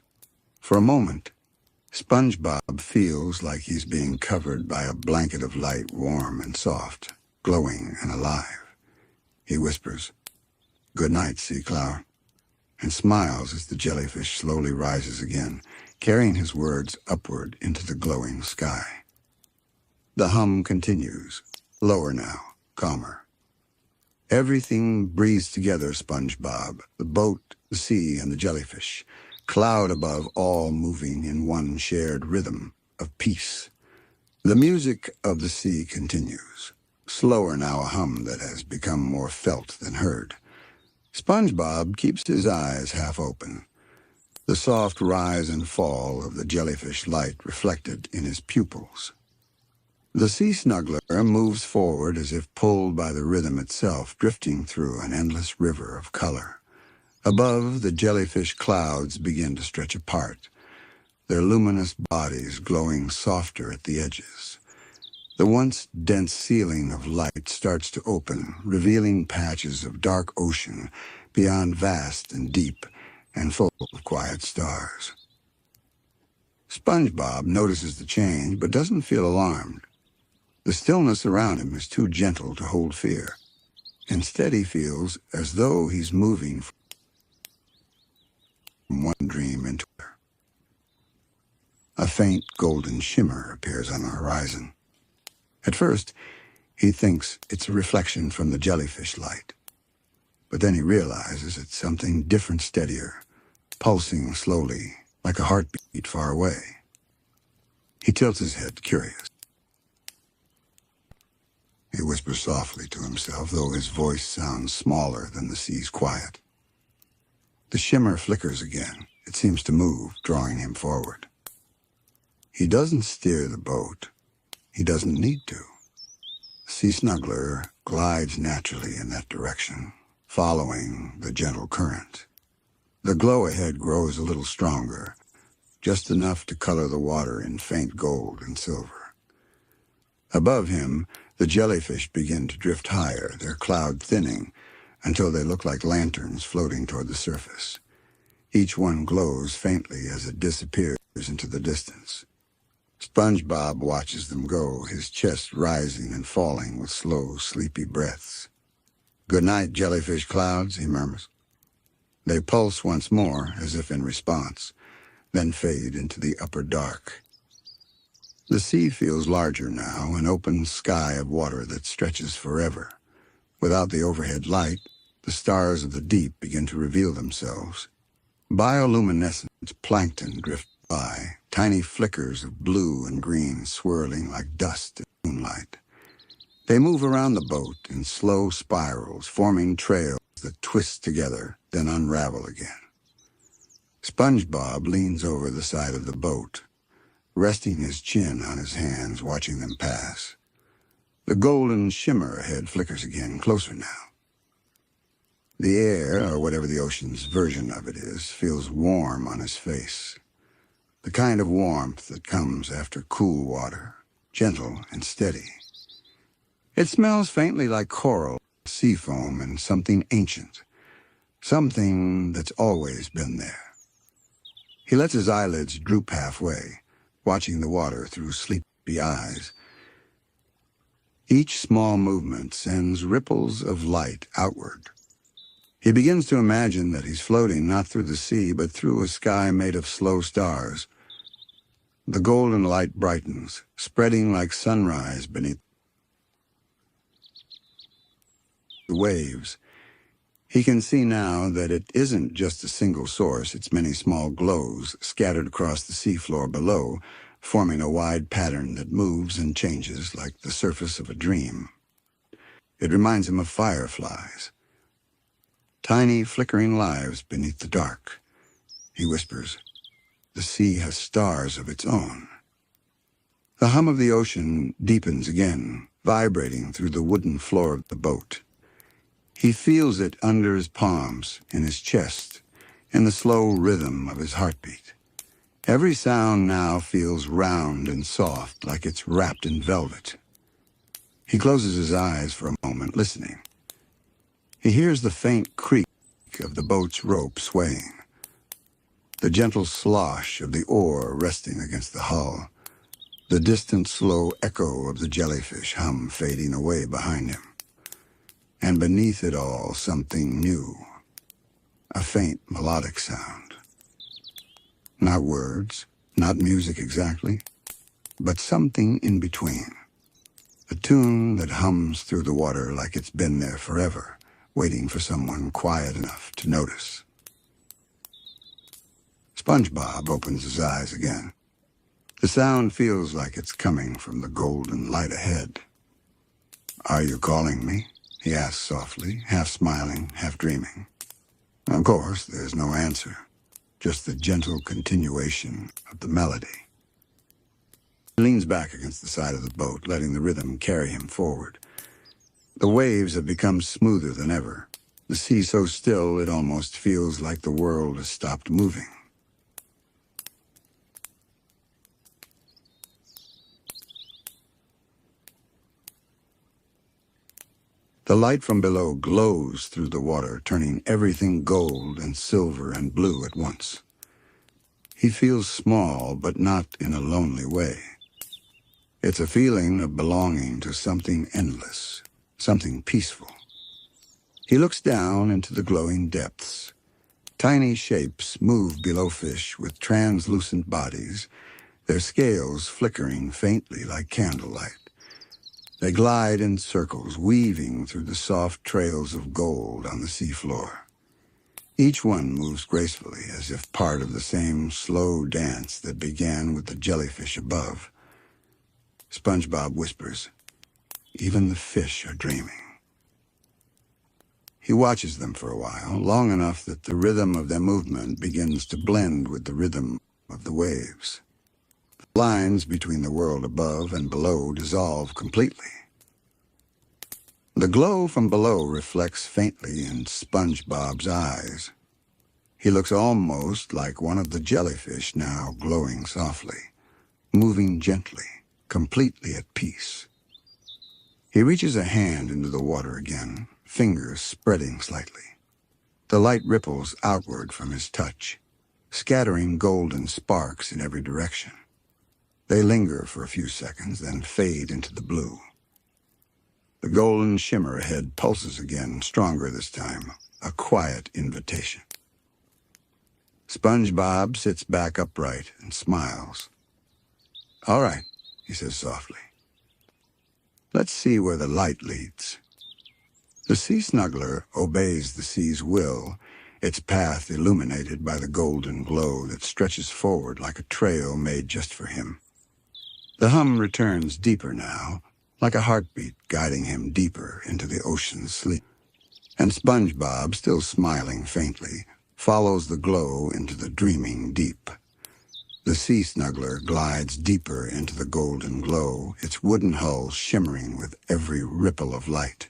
For a moment, SpongeBob feels like he's being covered by a blanket of light, warm and soft, glowing and alive. He whispers, "Good night, sea cloud," and smiles as the jellyfish slowly rises again, carrying his words upward into the glowing sky. The hum continues, lower now, calmer. Everything breathes together, SpongeBob, the boat, the sea, and the jellyfish, cloud above, all moving in one shared rhythm of peace. The music of the sea continues, slower now, a hum that has become more felt than heard. SpongeBob keeps his eyes half open, the soft rise and fall of the jellyfish light reflected in his pupils. The sea snuggler moves forward as if pulled by the rhythm itself, drifting through an endless river of color. Above, the jellyfish clouds begin to stretch apart, their luminous bodies glowing softer at the edges. The once dense ceiling of light starts to open, revealing patches of dark ocean beyond vast and deep and full of quiet stars. SpongeBob notices the change but doesn't feel alarmed. The stillness around him is too gentle to hold fear. Instead, he feels as though he's moving from one dream into another. A faint golden shimmer appears on the horizon. At first, he thinks it's a reflection from the jellyfish light. But then he realizes it's something different, steadier, pulsing slowly, like a heartbeat far away. He tilts his head, curious. He whispers softly to himself, though his voice sounds smaller than the sea's quiet. The shimmer flickers again. It seems to move, drawing him forward. He doesn't steer the boat. He doesn't need to. The sea snuggler glides naturally in that direction, following the gentle current. The glow ahead grows a little stronger, just enough to color the water in faint gold and silver. Above him, the jellyfish begin to drift higher, their cloud thinning until they look like lanterns floating toward the surface. Each one glows faintly as it disappears into the distance. SpongeBob watches them go, his chest rising and falling with slow, sleepy breaths. "Good night, jellyfish clouds," he murmurs. They pulse once more, as if in response, then fade into the upper dark. The sea feels larger now, an open sky of water that stretches forever. Without the overhead light, the stars of the deep begin to reveal themselves. Bioluminescent plankton drift by, tiny flickers of blue and green swirling like dust in moonlight. They move around the boat in slow spirals, forming trails that twist together, then unravel again. SpongeBob leans over the side of the boat, resting his chin on his hands, watching them pass. The golden shimmer ahead flickers again, closer now. The air, or whatever the ocean's version of it is, feels warm on his face. The kind of warmth that comes after cool water, gentle and steady. It smells faintly like coral, sea foam, and something ancient, something that's always been there. He lets his eyelids droop halfway, watching the water through sleepy eyes. Each small movement sends ripples of light outward. He begins to imagine that he's floating not through the sea, but through a sky made of slow stars. The golden light brightens, spreading like sunrise beneath the waves. He can see now that it isn't just a single source, it's many small glows scattered across the seafloor below, forming a wide pattern that moves and changes like the surface of a dream. It reminds him of fireflies, tiny flickering lives beneath the dark. He whispers, "The sea has stars of its own." The hum of the ocean deepens again, vibrating through the wooden floor of the boat. He feels it under his palms, in his chest, in the slow rhythm of his heartbeat. Every sound now feels round and soft, like it's wrapped in velvet. He closes his eyes for a moment, listening. He hears the faint creak of the boat's rope swaying, the gentle slosh of the oar resting against the hull, the distant slow echo of the jellyfish hum fading away behind him. And beneath it all, something new, a faint melodic sound. Not words, not music exactly, but something in between. A tune that hums through the water like it's been there forever, waiting for someone quiet enough to notice. SpongeBob opens his eyes again. The sound feels like it's coming from the golden light ahead. "Are you calling me?" he asks softly, half smiling, half dreaming. Of course, there's no answer, just the gentle continuation of the melody. He leans back against the side of the boat, letting the rhythm carry him forward. The waves have become smoother than ever, the sea so still it almost feels like the world has stopped moving. The light from below glows through the water, turning everything gold and silver and blue at once. He feels small, but not in a lonely way. It's a feeling of belonging to something endless, something peaceful. He looks down into the glowing depths. Tiny shapes move below fish with translucent bodies, their scales flickering faintly like candlelight. They glide in circles, weaving through the soft trails of gold on the seafloor. Each one moves gracefully, as if part of the same slow dance that began with the jellyfish above. SpongeBob whispers, "Even the fish are dreaming." He watches them for a while, long enough that the rhythm of their movement begins to blend with the rhythm of the waves. The lines between the world above and below dissolve completely. The glow from below reflects faintly in SpongeBob's eyes. He looks almost like one of the jellyfish now glowing softly, moving gently, completely at peace. He reaches a hand into the water again, fingers spreading slightly. The light ripples outward from his touch, scattering golden sparks in every direction. They linger for a few seconds, then fade into the blue. The golden shimmer ahead pulses again, stronger this time, a quiet invitation. SpongeBob sits back upright and smiles. "All right," he says softly. "Let's see where the light leads." The sea snuggler obeys the sea's will, its path illuminated by the golden glow that stretches forward like a trail made just for him. The hum returns deeper now, like a heartbeat guiding him deeper into the ocean's sleep. And SpongeBob, still smiling faintly, follows the glow into the dreaming deep. The sea snuggler glides deeper into the golden glow, its wooden hull shimmering with every ripple of light.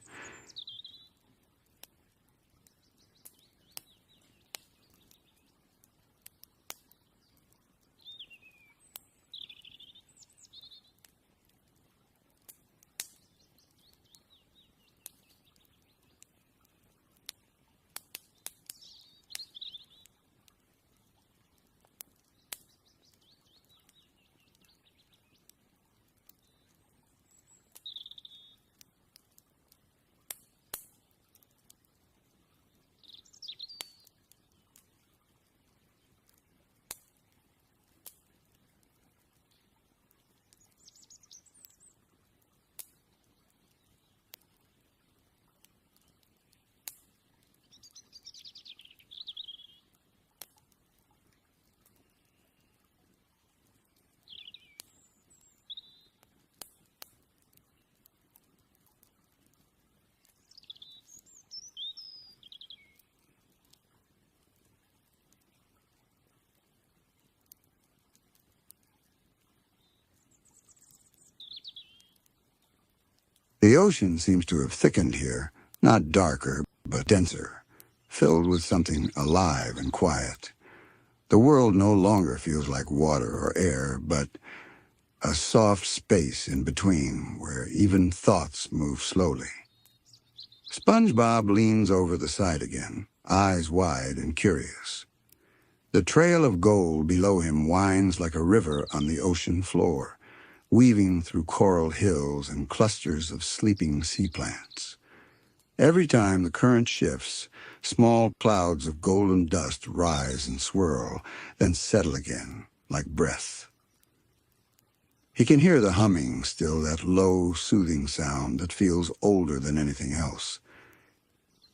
The ocean seems to have thickened here, not darker, but denser, filled with something alive and quiet. The world no longer feels like water or air, but a soft space in between where even thoughts move slowly. SpongeBob leans over the side again, eyes wide and curious. The trail of gold below him winds like a river on the ocean floor, weaving through coral hills and clusters of sleeping sea plants. Every time the current shifts, small clouds of golden dust rise and swirl, then settle again, like breath. He can hear the humming still, that low, soothing sound that feels older than anything else.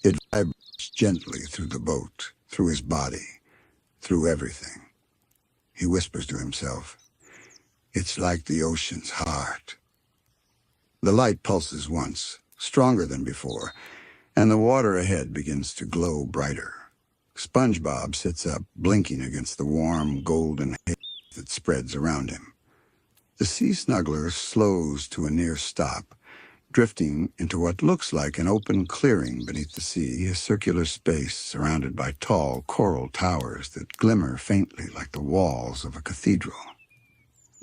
It vibrates gently through the boat, through his body, through everything. He whispers to himself, "It's like the ocean's heart." The light pulses once, stronger than before, and the water ahead begins to glow brighter. SpongeBob sits up, blinking against the warm, golden haze that spreads around him. The sea snuggler slows to a near stop, drifting into what looks like an open clearing beneath the sea, a circular space surrounded by tall coral towers that glimmer faintly like the walls of a cathedral.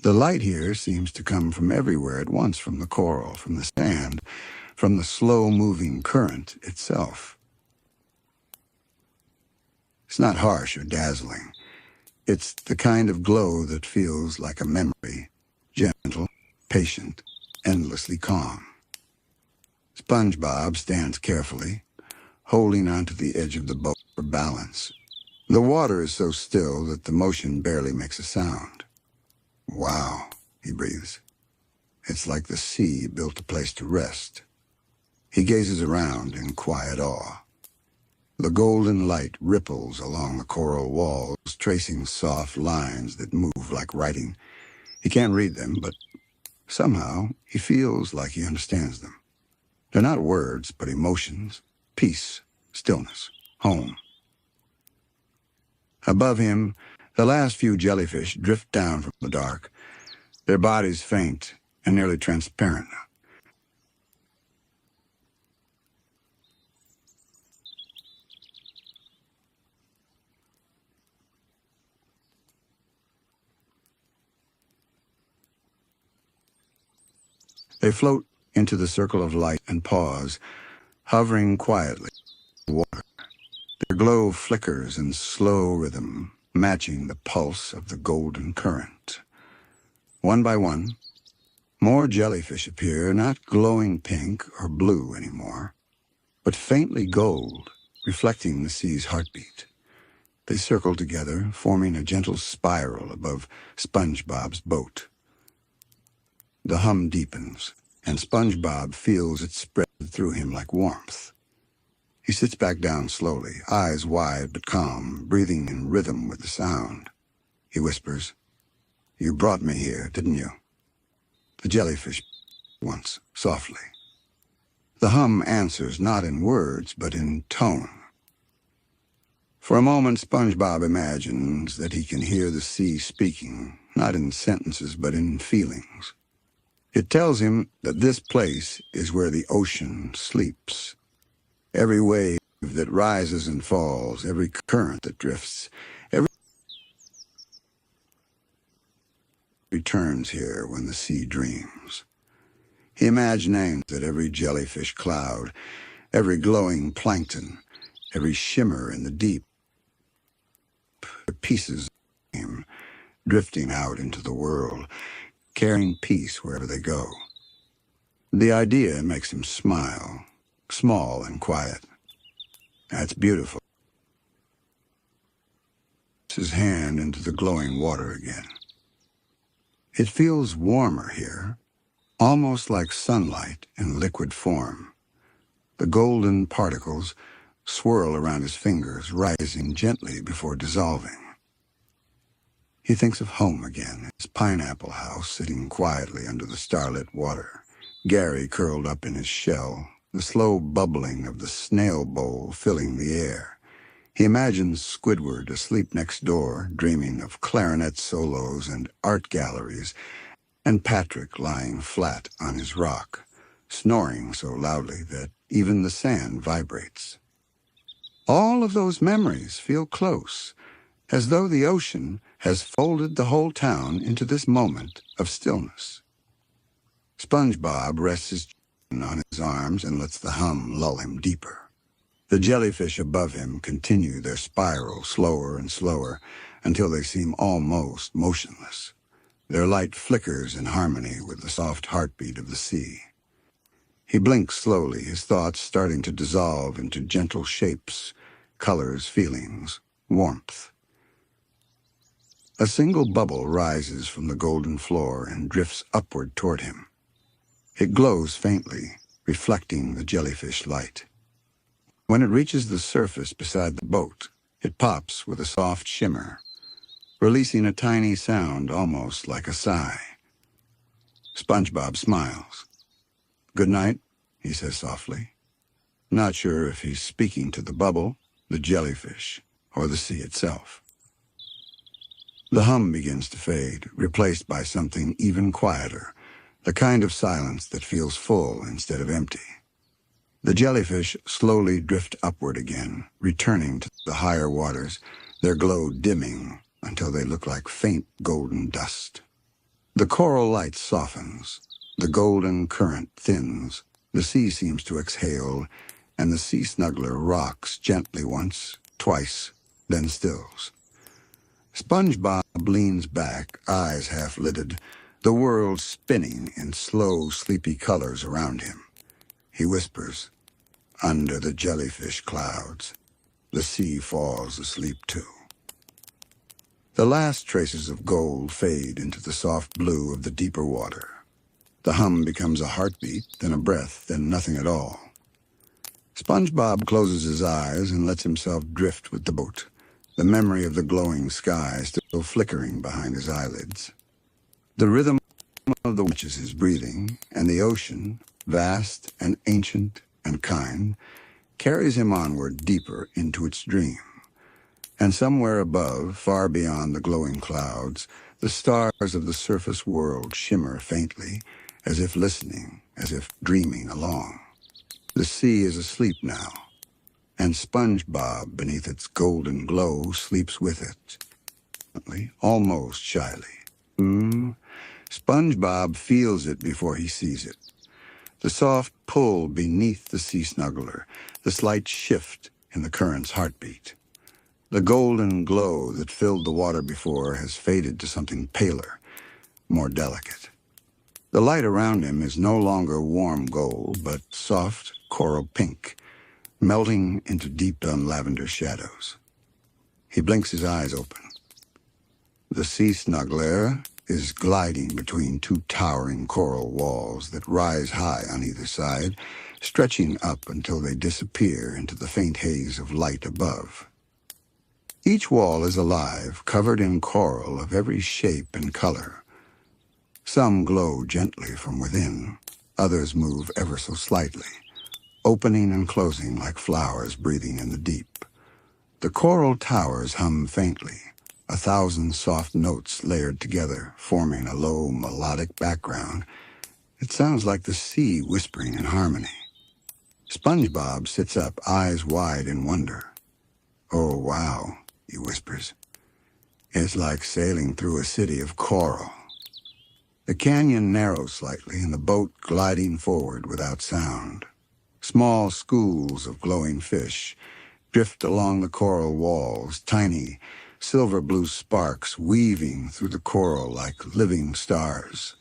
The light here seems to come from everywhere at once, from the coral, from the sand, from the slow-moving current itself. It's not harsh or dazzling. It's the kind of glow that feels like a memory, gentle, patient, endlessly calm. SpongeBob stands carefully, holding onto the edge of the boat for balance. The water is so still that the motion barely makes a sound. "Wow," he breathes. "It's like the sea built a place to rest." He gazes around in quiet awe. The golden light ripples along the coral walls, tracing soft lines that move like writing. He can't read them, but somehow he feels like he understands them. They're not words, but emotions, peace, stillness, home. Above him, the last few jellyfish drift down from the dark, their bodies faint and nearly transparent now. They float into the circle of light and pause, hovering quietly in the water. Their glow flickers in slow rhythm, matching the pulse of the golden current. One by one, more jellyfish appear, not glowing pink or blue anymore, but faintly gold, reflecting the sea's heartbeat. They circle together, forming a gentle spiral above SpongeBob's boat. The hum deepens, and SpongeBob feels it spread through him like warmth. He sits back down slowly, eyes wide but calm, breathing in rhythm with the sound. He whispers, "You brought me here, didn't you?" The jellyfish once, softly. The hum answers not in words, but in tone. For a moment, SpongeBob imagines that he can hear the sea speaking, not in sentences, but in feelings. It tells him that this place is where the ocean sleeps. Every wave that rises and falls, every current that drifts, every returns here when the sea dreams. He imagines that every jellyfish cloud, every glowing plankton, every shimmer in the deep, are pieces of him, drifting out into the world, carrying peace wherever they go. The idea makes him smile, small and quiet. That's beautiful. He puts his hand into the glowing water again. It feels warmer here, almost like sunlight in liquid form. The golden particles swirl around his fingers, rising gently before dissolving. He thinks of home again, his pineapple house sitting quietly under the starlit water, Gary curled up in his shell, the slow bubbling of the snail bowl filling the air. He imagines Squidward asleep next door, dreaming of clarinet solos and art galleries, and Patrick lying flat on his rock, snoring so loudly that even the sand vibrates. All of those memories feel close, as though the ocean has folded the whole town into this moment of stillness. SpongeBob rests his chin on his arms and lets the hum lull him deeper. The jellyfish above him continue their spiral slower and slower until they seem almost motionless. Their light flickers in harmony with the soft heartbeat of the sea. He blinks slowly, his thoughts starting to dissolve into gentle shapes, colors, feelings, warmth. A single bubble rises from the golden floor and drifts upward toward him. It glows faintly, reflecting the jellyfish light. When it reaches the surface beside the boat, it pops with a soft shimmer, releasing a tiny sound almost like a sigh. SpongeBob smiles. "Good night," he says softly, not sure if he's speaking to the bubble, the jellyfish, or the sea itself. The hum begins to fade, replaced by something even quieter, the kind of silence that feels full instead of empty. The jellyfish slowly drift upward again, returning to the higher waters, their glow dimming until they look like faint golden dust. The coral light softens, the golden current thins, the sea seems to exhale, and the sea snuggler rocks gently once, twice, then stills. SpongeBob leans back, eyes half-lidded, the world spinning in slow, sleepy colors around him. He whispers, "Under the jellyfish clouds, the sea falls asleep too." The last traces of gold fade into the soft blue of the deeper water. The hum becomes a heartbeat, then a breath, then nothing at all. SpongeBob closes his eyes and lets himself drift with the boat, the memory of the glowing sky still flickering behind his eyelids. The rhythm of the watches his breathing, and the ocean, vast and ancient and kind, carries him onward deeper into its dream. And somewhere above, far beyond the glowing clouds, the stars of the surface world shimmer faintly, as if listening, as if dreaming along. The sea is asleep now, and SpongeBob, beneath its golden glow, sleeps with it, almost shyly. SpongeBob feels it before he sees it. The soft pull beneath the sea snuggler, the slight shift in the current's heartbeat. The golden glow that filled the water before has faded to something paler, more delicate. The light around him is no longer warm gold, but soft coral pink, melting into deep lavender shadows. He blinks his eyes open. The sea snuggler is gliding between two towering coral walls that rise high on either side, stretching up until they disappear into the faint haze of light above. Each wall is alive, covered in coral of every shape and color. Some glow gently from within, others move ever so slightly, opening and closing like flowers breathing in the deep. The coral towers hum faintly, 1,000 soft notes layered together, forming a low melodic background. It sounds like the sea whispering in harmony. SpongeBob sits up, eyes wide in wonder. "Oh, wow," he whispers. "It's like sailing through a city of coral." The canyon narrows slightly, and the boat gliding forward without sound. Small schools of glowing fish drift along the coral walls, tiny, silver-blue sparks weaving through the coral like living stars.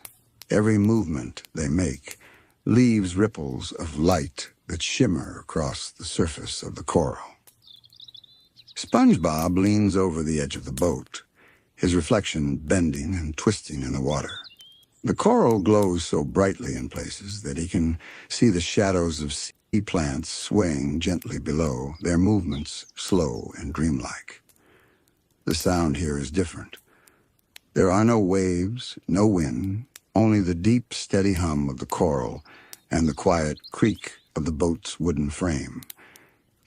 Every movement they make leaves ripples of light that shimmer across the surface of the coral. SpongeBob leans over the edge of the boat, his reflection bending and twisting in the water. The coral glows so brightly in places that he can see the shadows of sea plants swaying gently below, their movements slow and dreamlike. The sound here is different. There are no waves, no wind, only the deep, steady hum of the coral and the quiet creak of the boat's wooden frame.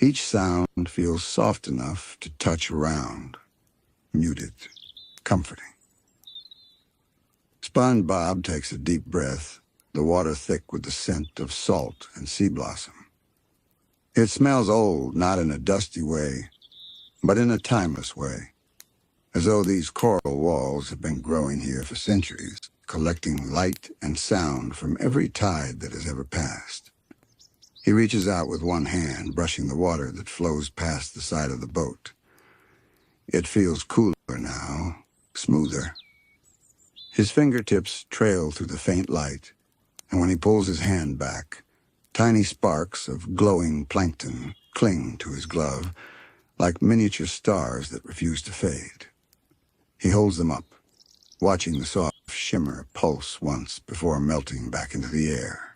Each sound feels soft enough to touch around, muted, comforting. SpongeBob takes a deep breath, the water thick with the scent of salt and sea blossom. It smells old, not in a dusty way, but in a timeless way, as though these coral walls have been growing here for centuries, collecting light and sound from every tide that has ever passed. He reaches out with one hand, brushing the water that flows past the side of the boat. It feels cooler now, smoother. His fingertips trail through the faint light, and when he pulls his hand back, tiny sparks of glowing plankton cling to his glove, like miniature stars that refuse to fade. He holds them up, watching the soft shimmer pulse once before melting back into the air.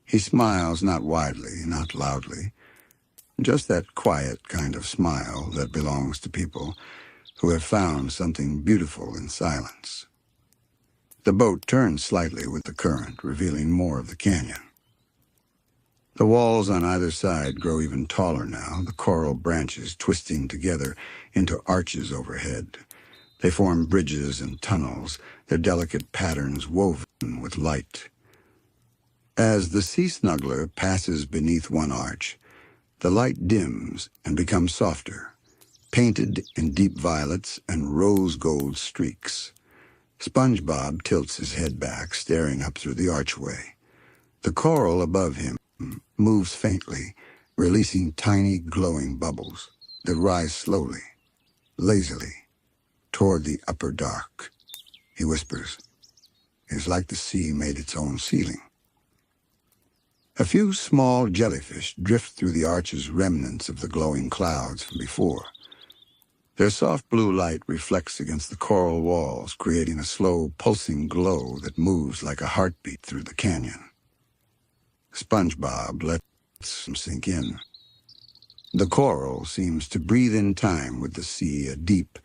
He smiles, not widely, not loudly, just that quiet kind of smile that belongs to people who have found something beautiful in silence. The boat turns slightly with the current, revealing more of the canyon. The walls on either side grow even taller now, the coral branches twisting together into arches overhead. They form bridges and tunnels, their delicate patterns woven with light. As the sea snuggler passes beneath one arch, the light dims and becomes softer, painted in deep violets and rose gold streaks. SpongeBob tilts his head back, staring up through the archway. The coral above him moves faintly, releasing tiny glowing bubbles that rise slowly, lazily, toward the upper dark. He whispers, "It's like the sea made its own ceiling." A few small jellyfish drift through the arch's remnants of the glowing clouds from before. Their soft blue light reflects against the coral walls, creating a slow, pulsing glow that moves like a heartbeat through the canyon. SpongeBob lets him sink in. The coral seems to breathe in time with the sea, a deep,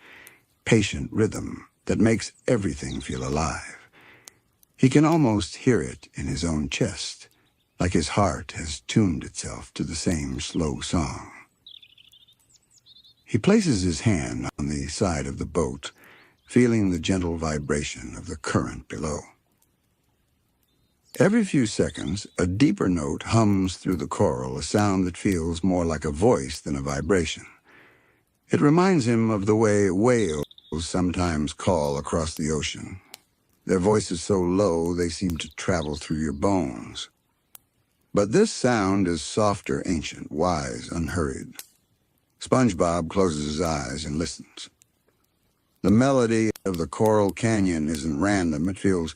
patient rhythm that makes everything feel alive. He can almost hear it in his own chest, like his heart has tuned itself to the same slow song. He places his hand on the side of the boat, feeling the gentle vibration of the current below. Every few seconds, a deeper note hums through the coral, a sound that feels more like a voice than a vibration. It reminds him of the way whales sometimes call across the ocean. Their voices so low they seem to travel through your bones. But this sound is softer, ancient, wise, unhurried. SpongeBob closes his eyes and listens. The melody of the coral canyon isn't random, it feels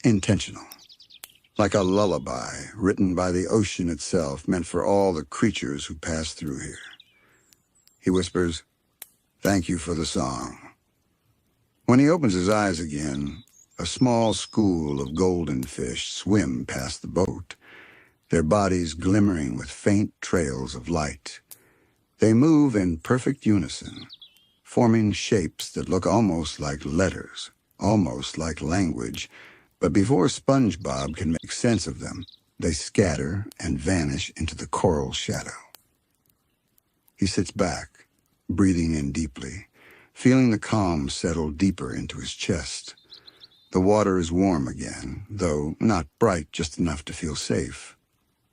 intentional. Like a lullaby written by the ocean itself, meant for all the creatures who pass through here. He whispers, "Thank you for the song." When he opens his eyes again, a small school of golden fish swim past the boat, their bodies glimmering with faint trails of light. They move in perfect unison, forming shapes that look almost like letters, almost like language, but before SpongeBob can make sense of them, they scatter and vanish into the coral shadow. He sits back, breathing in deeply, feeling the calm settle deeper into his chest. The water is warm again, though not bright, just enough to feel safe,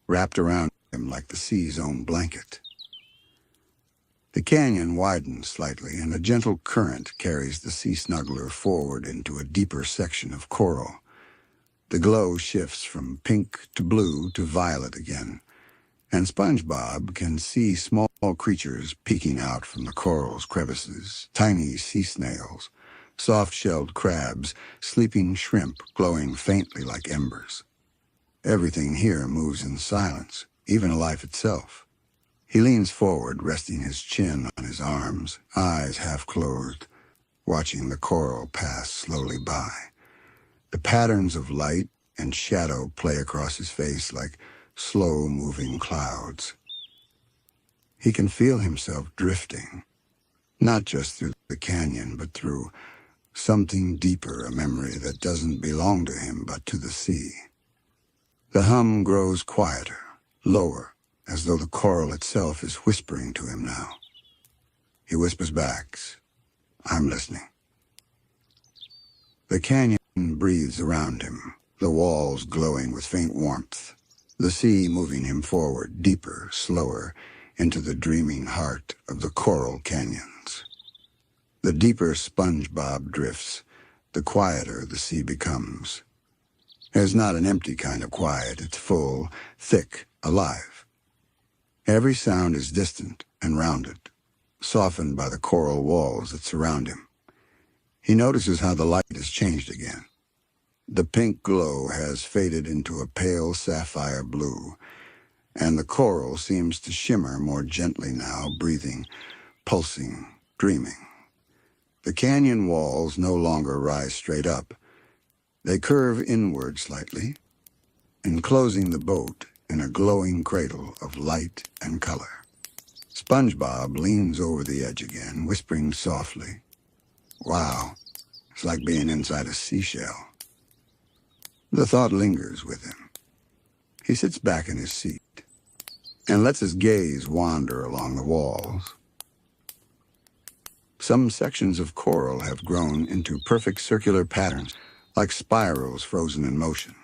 wrapped around him like the sea's own blanket. The canyon widens slightly, and a gentle current carries the sea snuggler forward into a deeper section of coral. The glow shifts from pink to blue to violet again, and SpongeBob can see small creatures peeking out from the coral's crevices, tiny sea snails, soft-shelled crabs, sleeping shrimp glowing faintly like embers. Everything here moves in silence, even life itself. He leans forward, resting his chin on his arms, eyes half closed, watching the coral pass slowly by. The patterns of light and shadow play across his face like slow-moving clouds. He can feel himself drifting, not just through the canyon, but through something deeper, a memory that doesn't belong to him but to the sea. The hum grows quieter, lower, as though the coral itself is whispering to him now. He whispers back, "I'm listening." The canyon breathes around him, the walls glowing with faint warmth, the sea moving him forward, deeper, slower, into the dreaming heart of the coral canyons. The deeper SpongeBob drifts, the quieter the sea becomes. There's not an empty kind of quiet. It's full, thick, alive. Every sound is distant and rounded, softened by the coral walls that surround him. He notices how the light has changed again. The pink glow has faded into a pale sapphire blue, and the coral seems to shimmer more gently now, breathing, pulsing, dreaming. The canyon walls no longer rise straight up. They curve inward slightly, enclosing the boat in a glowing cradle of light and color. SpongeBob leans over the edge again, whispering softly, "Wow, it's like being inside a seashell." The thought lingers with him. He sits back in his seat and lets his gaze wander along the walls. Some sections of coral have grown into perfect circular patterns, like spirals frozen in motion.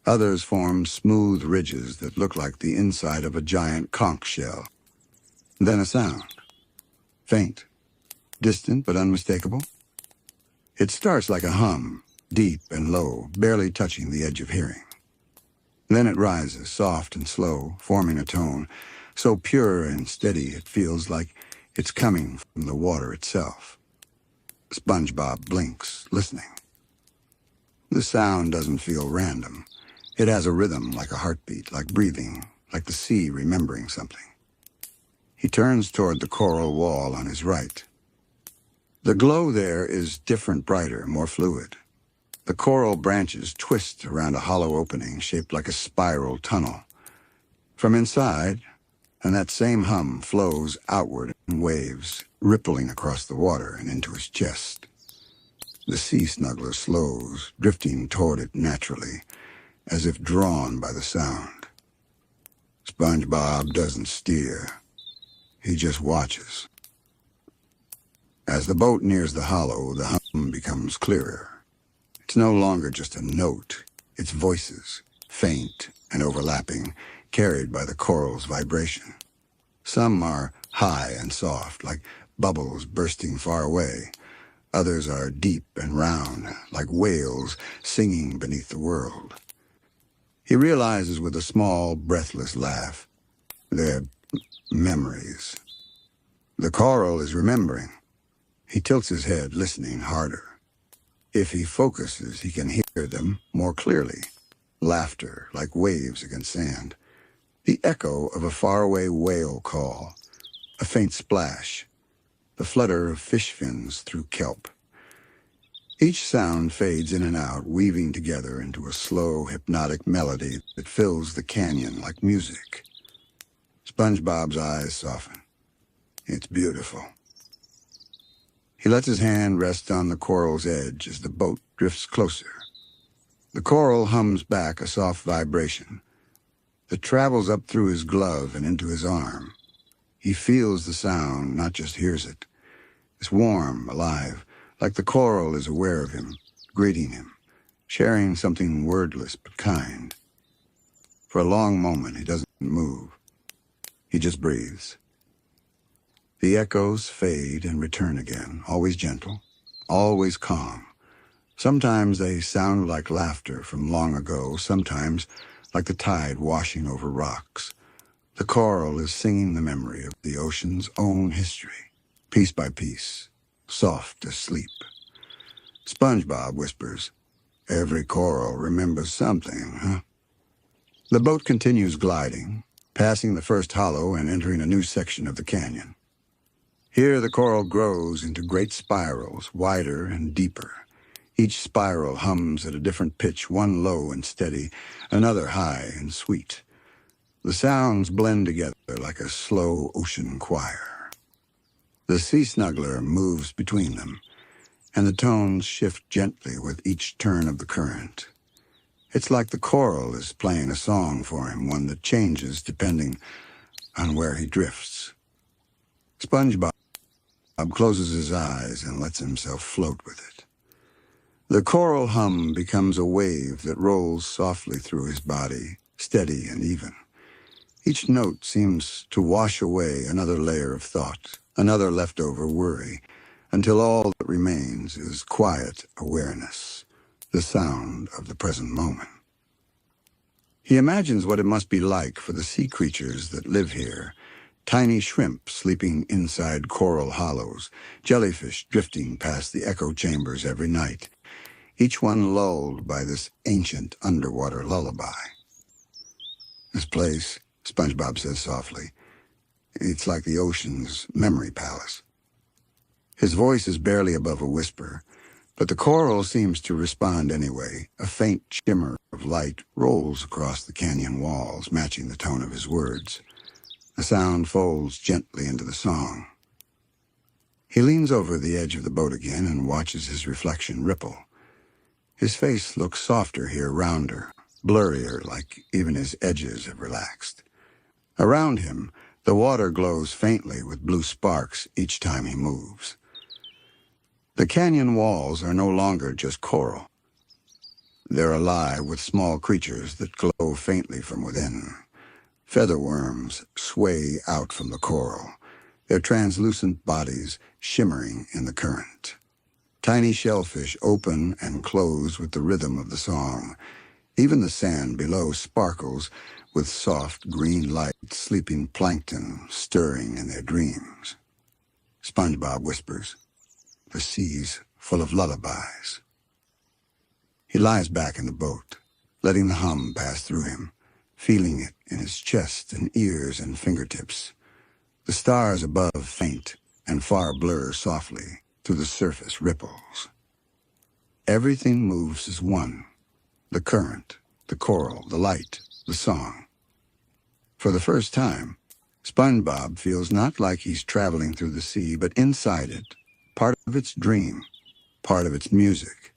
Others form smooth ridges that look like the inside of a giant conch shell. Then a sound. Faint, distant but unmistakable. It starts like a hum, deep and low, barely touching the edge of hearing. Then it rises, soft and slow, forming a tone, so pure and steady it feels like it's coming from the water itself. SpongeBob blinks, listening. The sound doesn't feel random. It has a rhythm like a heartbeat, like breathing, like the sea remembering something. He turns toward the coral wall on his right. The glow there is different, brighter, more fluid. The coral branches twist around a hollow opening shaped like a spiral tunnel. From inside, and that same hum flows outward in waves, rippling across the water and into his chest. The sea snuggler slows, drifting toward it naturally, as if drawn by the sound. SpongeBob doesn't steer. He just watches. As the boat nears the hollow, the hum becomes clearer. It's no longer just a note. It's voices, faint and overlapping, carried by the coral's vibration. Some are high and soft, like bubbles bursting far away. Others are deep and round, like whales singing beneath the world. He realizes with a small, breathless laugh, they're memories. The coral is remembering. He tilts his head, listening harder. If he focuses, he can hear them more clearly. Laughter, like waves against sand. The echo of a faraway whale call. A faint splash. The flutter of fish fins through kelp. Each sound fades in and out, weaving together into a slow, hypnotic melody that fills the canyon like music. SpongeBob's eyes soften. It's beautiful. He lets his hand rest on the coral's edge as the boat drifts closer. The coral hums back a soft vibration that travels up through his glove and into his arm. He feels the sound, not just hears it. It's warm, alive, like the coral is aware of him, greeting him, sharing something wordless but kind. For a long moment, he doesn't move. He just breathes. The echoes fade and return again, always gentle, always calm. Sometimes they sound like laughter from long ago, sometimes like the tide washing over rocks. The coral is singing the memory of the ocean's own history, piece by piece, soft as sleep. SpongeBob whispers, "Every coral remembers something, huh?" The boat continues gliding, passing the first hollow and entering a new section of the canyon. Here the coral grows into great spirals, wider and deeper. Each spiral hums at a different pitch, one low and steady, another high and sweet. The sounds blend together like a slow ocean choir. The sea snuggler moves between them, and the tones shift gently with each turn of the current. It's like the coral is playing a song for him, one that changes depending on where he drifts. SpongeBob closes his eyes and lets himself float with it. The choral hum becomes a wave that rolls softly through his body, steady and even. Each note seems to wash away another layer of thought, another leftover worry, until all that remains is quiet awareness, the sound of the present moment. He imagines what it must be like for the sea creatures that live here, tiny shrimp sleeping inside coral hollows, jellyfish drifting past the echo chambers every night, each one lulled by this ancient underwater lullaby. This place, SpongeBob says softly, it's like the ocean's memory palace. His voice is barely above a whisper, but the coral seems to respond anyway. A faint shimmer of light rolls across the canyon walls, matching the tone of his words. The sound folds gently into the song. He leans over the edge of the boat again and watches his reflection ripple. His face looks softer here, rounder, blurrier, like even his edges have relaxed. Around him, the water glows faintly with blue sparks each time he moves. The canyon walls are no longer just coral. They're alive with small creatures that glow faintly from within. Featherworms sway out from the coral, their translucent bodies shimmering in the current. Tiny shellfish open and close with the rhythm of the song. Even the sand below sparkles with soft green light, sleeping plankton stirring in their dreams. SpongeBob whispers, "The sea's full of lullabies." He lies back in the boat, letting the hum pass through him, feeling it in his chest and ears and fingertips. The stars above faint and far blur softly through the surface ripples. Everything moves as one. The current, the coral, the light, the song. For the first time, SpongeBob feels not like he's traveling through the sea, but inside it, part of its dream, part of its music.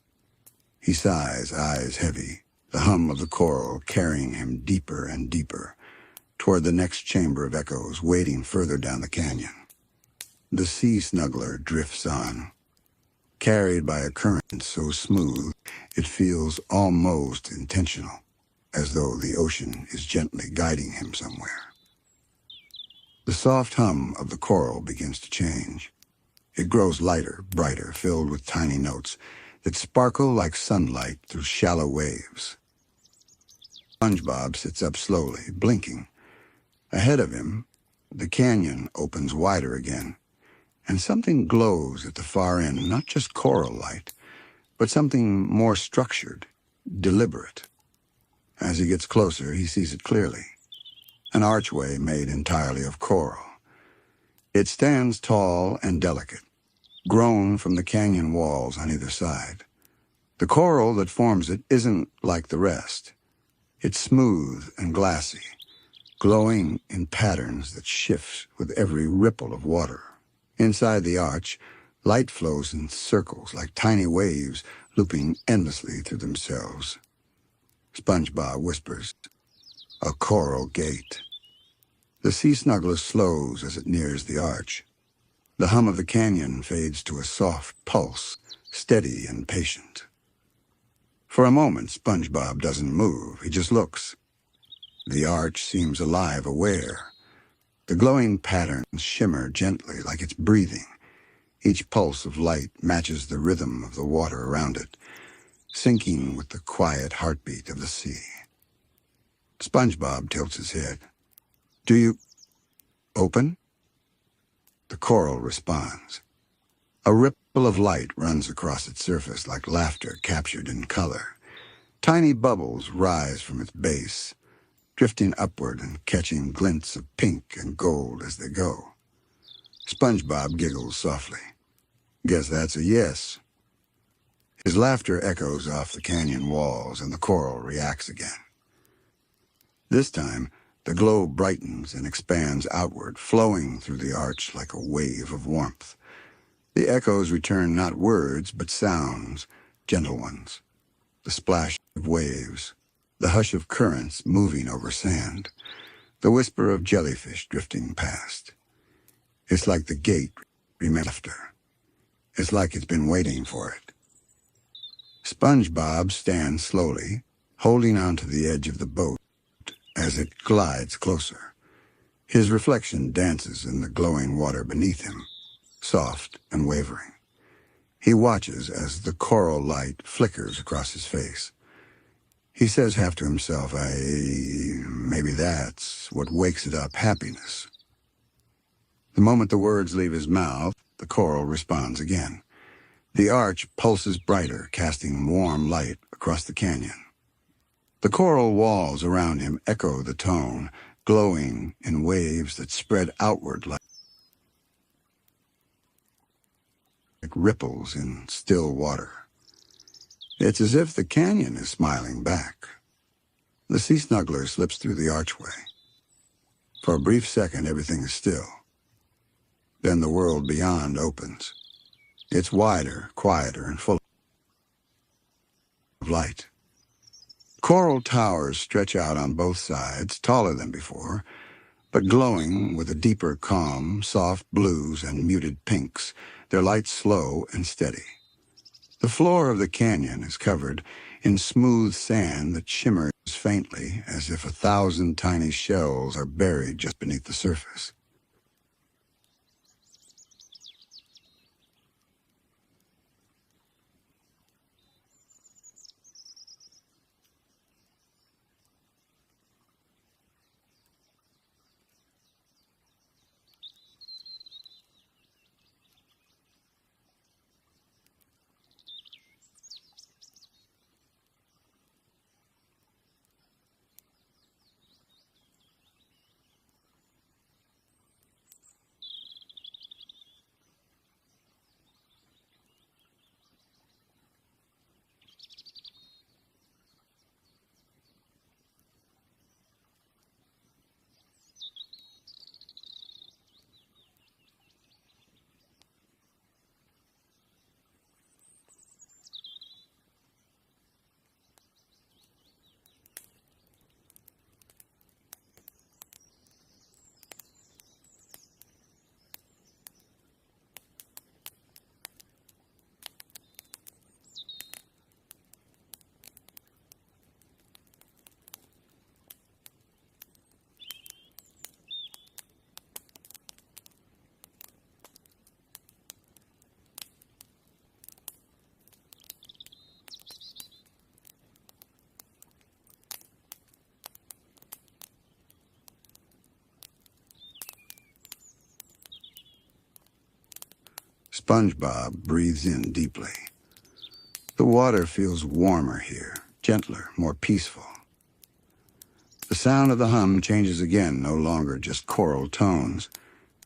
He sighs, eyes heavy, the hum of the coral carrying him deeper and deeper, toward the next chamber of echoes waiting further down the canyon. The sea snuggler drifts on, carried by a current so smooth it feels almost intentional, as though the ocean is gently guiding him somewhere. The soft hum of the coral begins to change. It grows lighter, brighter, filled with tiny notes that sparkle like sunlight through shallow waves. SpongeBob sits up slowly, blinking. Ahead of him, the canyon opens wider again, and something glows at the far end, not just coral light, but something more structured, deliberate. As he gets closer, he sees it clearly. An archway made entirely of coral. It stands tall and delicate, grown from the canyon walls on either side. The coral that forms it isn't like the rest. It's smooth and glassy, glowing in patterns that shift with every ripple of water. Inside the arch, light flows in circles like tiny waves looping endlessly through themselves. SpongeBob whispers, "A coral gate." The sea snuggler slows as it nears the arch. The hum of the canyon fades to a soft pulse, steady and patient. For a moment, SpongeBob doesn't move. He just looks. The arch seems alive, aware. The glowing patterns shimmer gently like it's breathing. Each pulse of light matches the rhythm of the water around it, syncing with the quiet heartbeat of the sea. SpongeBob tilts his head. "Do you open?" The coral responds. A ripple of light runs across its surface like laughter captured in color. Tiny bubbles rise from its base, drifting upward and catching glints of pink and gold as they go. SpongeBob giggles softly. "Guess that's a yes." His laughter echoes off the canyon walls, and the coral reacts again. This time, the glow brightens and expands outward, flowing through the arch like a wave of warmth. The echoes return not words, but sounds, gentle ones. The splash of waves, the hush of currents moving over sand, the whisper of jellyfish drifting past. It's like the gate remembers laughter. It's like it's been waiting for it. SpongeBob stands slowly, holding onto the edge of the boat as it glides closer. His reflection dances in the glowing water beneath him, soft and wavering. He watches as the coral light flickers across his face. He says half to himself, maybe that's what wakes it up, happiness. The moment the words leave his mouth, the coral responds again. The arch pulses brighter, casting warm light across the canyon. The coral walls around him echo the tone, glowing in waves that spread outward like ripples in still water. It's as if the canyon is smiling back. The sea snuggler slips through the archway. For a brief second, everything is still. Then the world beyond opens. It's wider, quieter, and full of light. Coral towers stretch out on both sides, taller than before, but glowing with a deeper calm, soft blues and muted pinks, their light slow and steady. The floor of the canyon is covered in smooth sand that shimmers faintly as if 1,000 tiny shells are buried just beneath the surface. SpongeBob breathes in deeply. The water feels warmer here, gentler, more peaceful. The sound of the hum changes again, no longer just choral tones.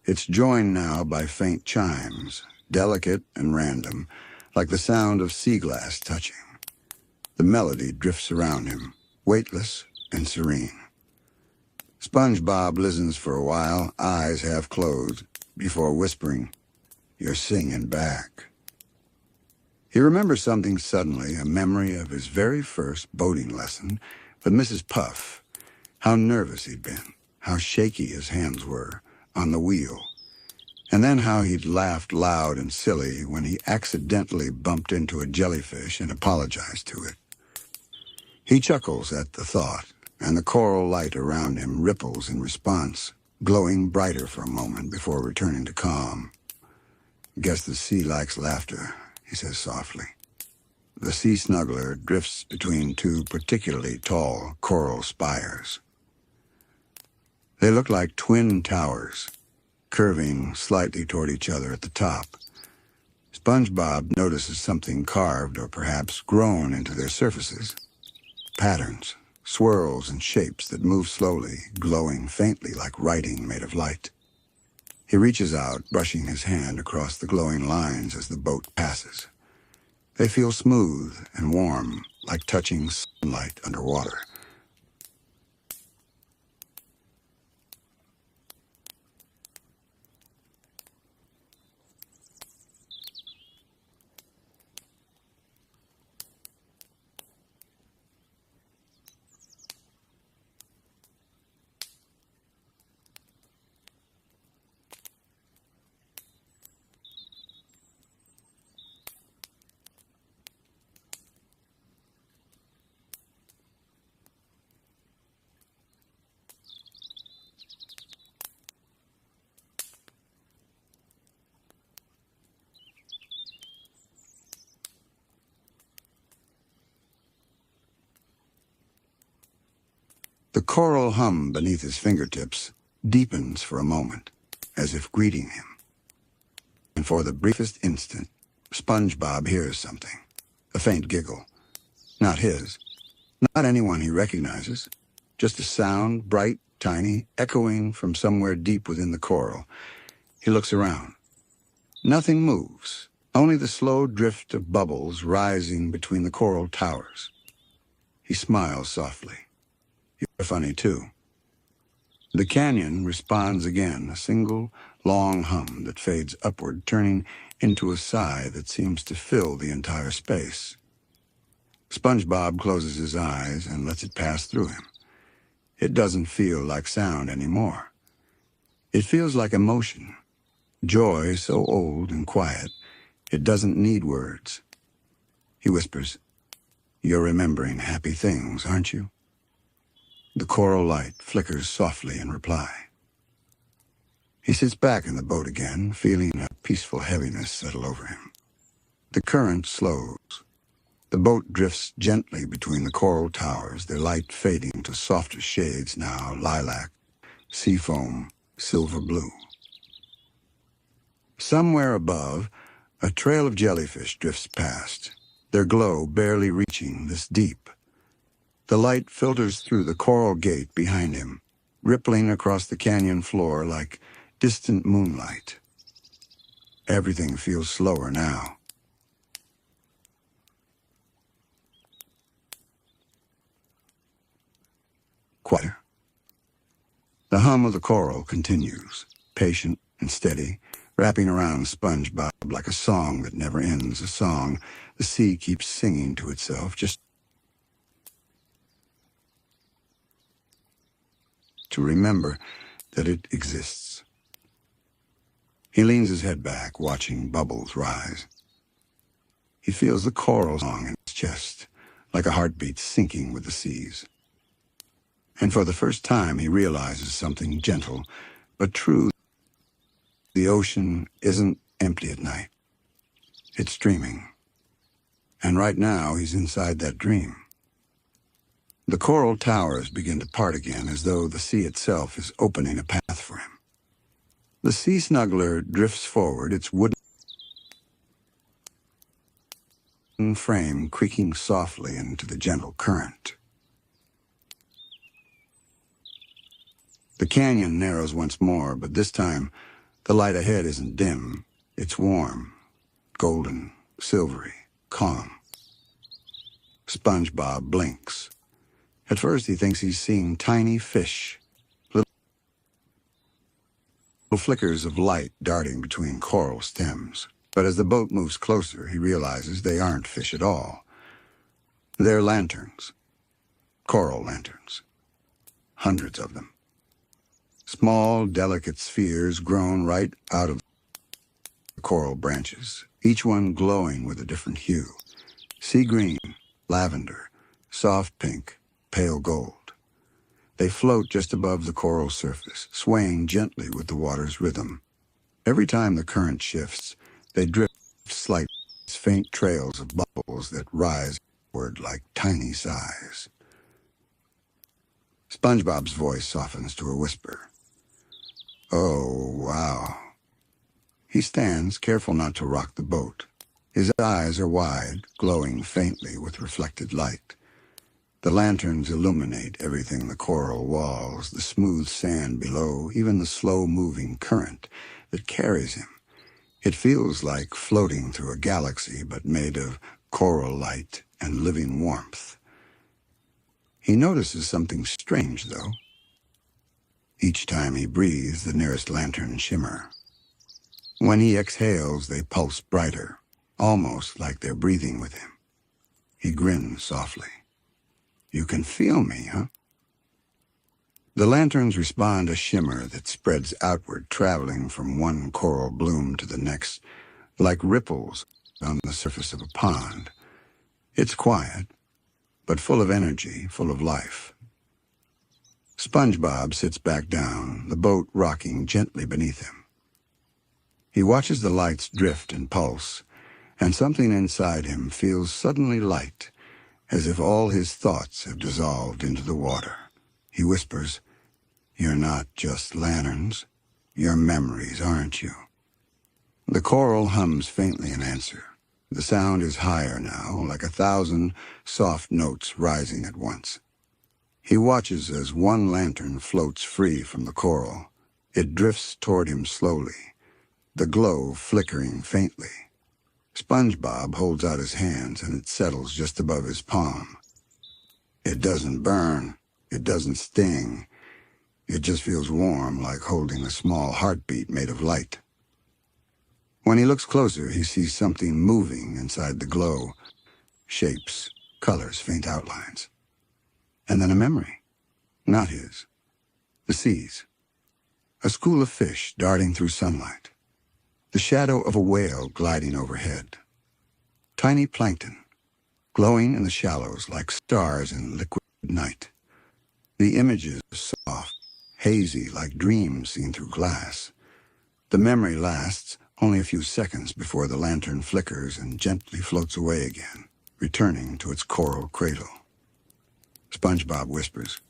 It's joined now by faint chimes, delicate and random, like the sound of sea glass touching. The melody drifts around him, weightless and serene. SpongeBob listens for a while, eyes half closed, before whispering, "You're singing back." He remembers something suddenly, a memory of his very first boating lesson with Mrs. Puff. How nervous he'd been, how shaky his hands were on the wheel, and then how he'd laughed loud and silly when he accidentally bumped into a jellyfish and apologized to it. He chuckles at the thought, and the coral light around him ripples in response, glowing brighter for a moment before returning to calm. "Guess the sea likes laughter," he says softly. The sea snuggler drifts between two particularly tall coral spires. They look like twin towers, curving slightly toward each other at the top. SpongeBob notices something carved or perhaps grown into their surfaces. Patterns, swirls, and shapes that move slowly, glowing faintly like writing made of light. He reaches out, brushing his hand across the glowing lines as the boat passes. They feel smooth and warm, like touching sunlight underwater. choral hum beneath his fingertips deepens for a moment, as if greeting him. And for the briefest instant, SpongeBob hears something. A faint giggle. Not his. Not anyone he recognizes. Just a sound, bright, tiny, echoing from somewhere deep within the coral. He looks around. Nothing moves. Only the slow drift of bubbles rising between the coral towers. He smiles softly. You're funny, too. The canyon responds again, a single, long hum that fades upward, turning into a sigh that seems to fill the entire space. SpongeBob closes his eyes and lets it pass through him. It doesn't feel like sound anymore. It feels like emotion. Joy so old and quiet, it doesn't need words. He whispers, "You're remembering happy things, aren't you?" The coral light flickers softly in reply. He sits back in the boat again, feeling a peaceful heaviness settle over him. The current slows. The boat drifts gently between the coral towers, their light fading to softer shades now, lilac, seafoam, silver blue. Somewhere above, a trail of jellyfish drifts past, their glow barely reaching this deep. The light filters through the coral gate behind him, rippling across the canyon floor like distant moonlight. Everything feels slower now. Quieter. The hum of the coral continues, patient and steady, wrapping around SpongeBob like a song that never ends, a song the sea keeps singing to itself, just to remember that it exists. He leans his head back, watching bubbles rise. He feels the coral song in his chest, like a heartbeat sinking with the seas. And for the first time, he realizes something gentle but true. The ocean isn't empty at night. It's dreaming. And right now, he's inside that dream. The coral towers begin to part again, as though the sea itself is opening a path for him. The sea snuggler drifts forward, its wooden frame creaking softly into the gentle current. The canyon narrows once more, but this time, the light ahead isn't dim. It's warm, golden, silvery, calm. SpongeBob blinks. At first, he thinks he's seeing tiny fish, little flickers of light darting between coral stems. But as the boat moves closer, he realizes they aren't fish at all. They're lanterns, coral lanterns, hundreds of them. Small, delicate spheres grown right out of the coral branches, each one glowing with a different hue. Sea green, lavender, soft pink, pale gold. They float just above the coral surface, swaying gently with the water's rhythm. Every time the current shifts, they drift slight, faint trails of bubbles that rise upward like tiny sighs. SpongeBob's voice softens to a whisper. Oh, wow. He stands, careful not to rock the boat. His eyes are wide, glowing faintly with reflected light. The lanterns illuminate everything: the coral walls, the smooth sand below, even the slow-moving current that carries him. It feels like floating through a galaxy, but made of coral light and living warmth. He notices something strange, though. Each time he breathes, the nearest lanterns shimmer. When he exhales, they pulse brighter, almost like they're breathing with him. He grins softly. You can feel me, huh? The lanterns respond a shimmer that spreads outward, traveling from one coral bloom to the next, like ripples on the surface of a pond. It's quiet, but full of energy, full of life. SpongeBob sits back down, the boat rocking gently beneath him. He watches the lights drift and pulse, and something inside him feels suddenly light, as if all his thoughts have dissolved into the water. He whispers, "You're not just lanterns. You're memories, aren't you?" The coral hums faintly in answer. The sound is higher now, like 1,000 soft notes rising at once. He watches as one lantern floats free from the coral. It drifts toward him slowly, the glow flickering faintly. SpongeBob holds out his hands and it settles just above his palm. It doesn't burn. It doesn't sting. It just feels warm, like holding a small heartbeat made of light. When he looks closer, he sees something moving inside the glow. Shapes, colors, faint outlines. And then a memory. Not his. The sea's. A school of fish darting through sunlight. The shadow of a whale gliding overhead. Tiny plankton, glowing in the shallows like stars in liquid night. The images soft, hazy like dreams seen through glass. The memory lasts only a few seconds before the lantern flickers and gently floats away again, returning to its coral cradle. SpongeBob whispers,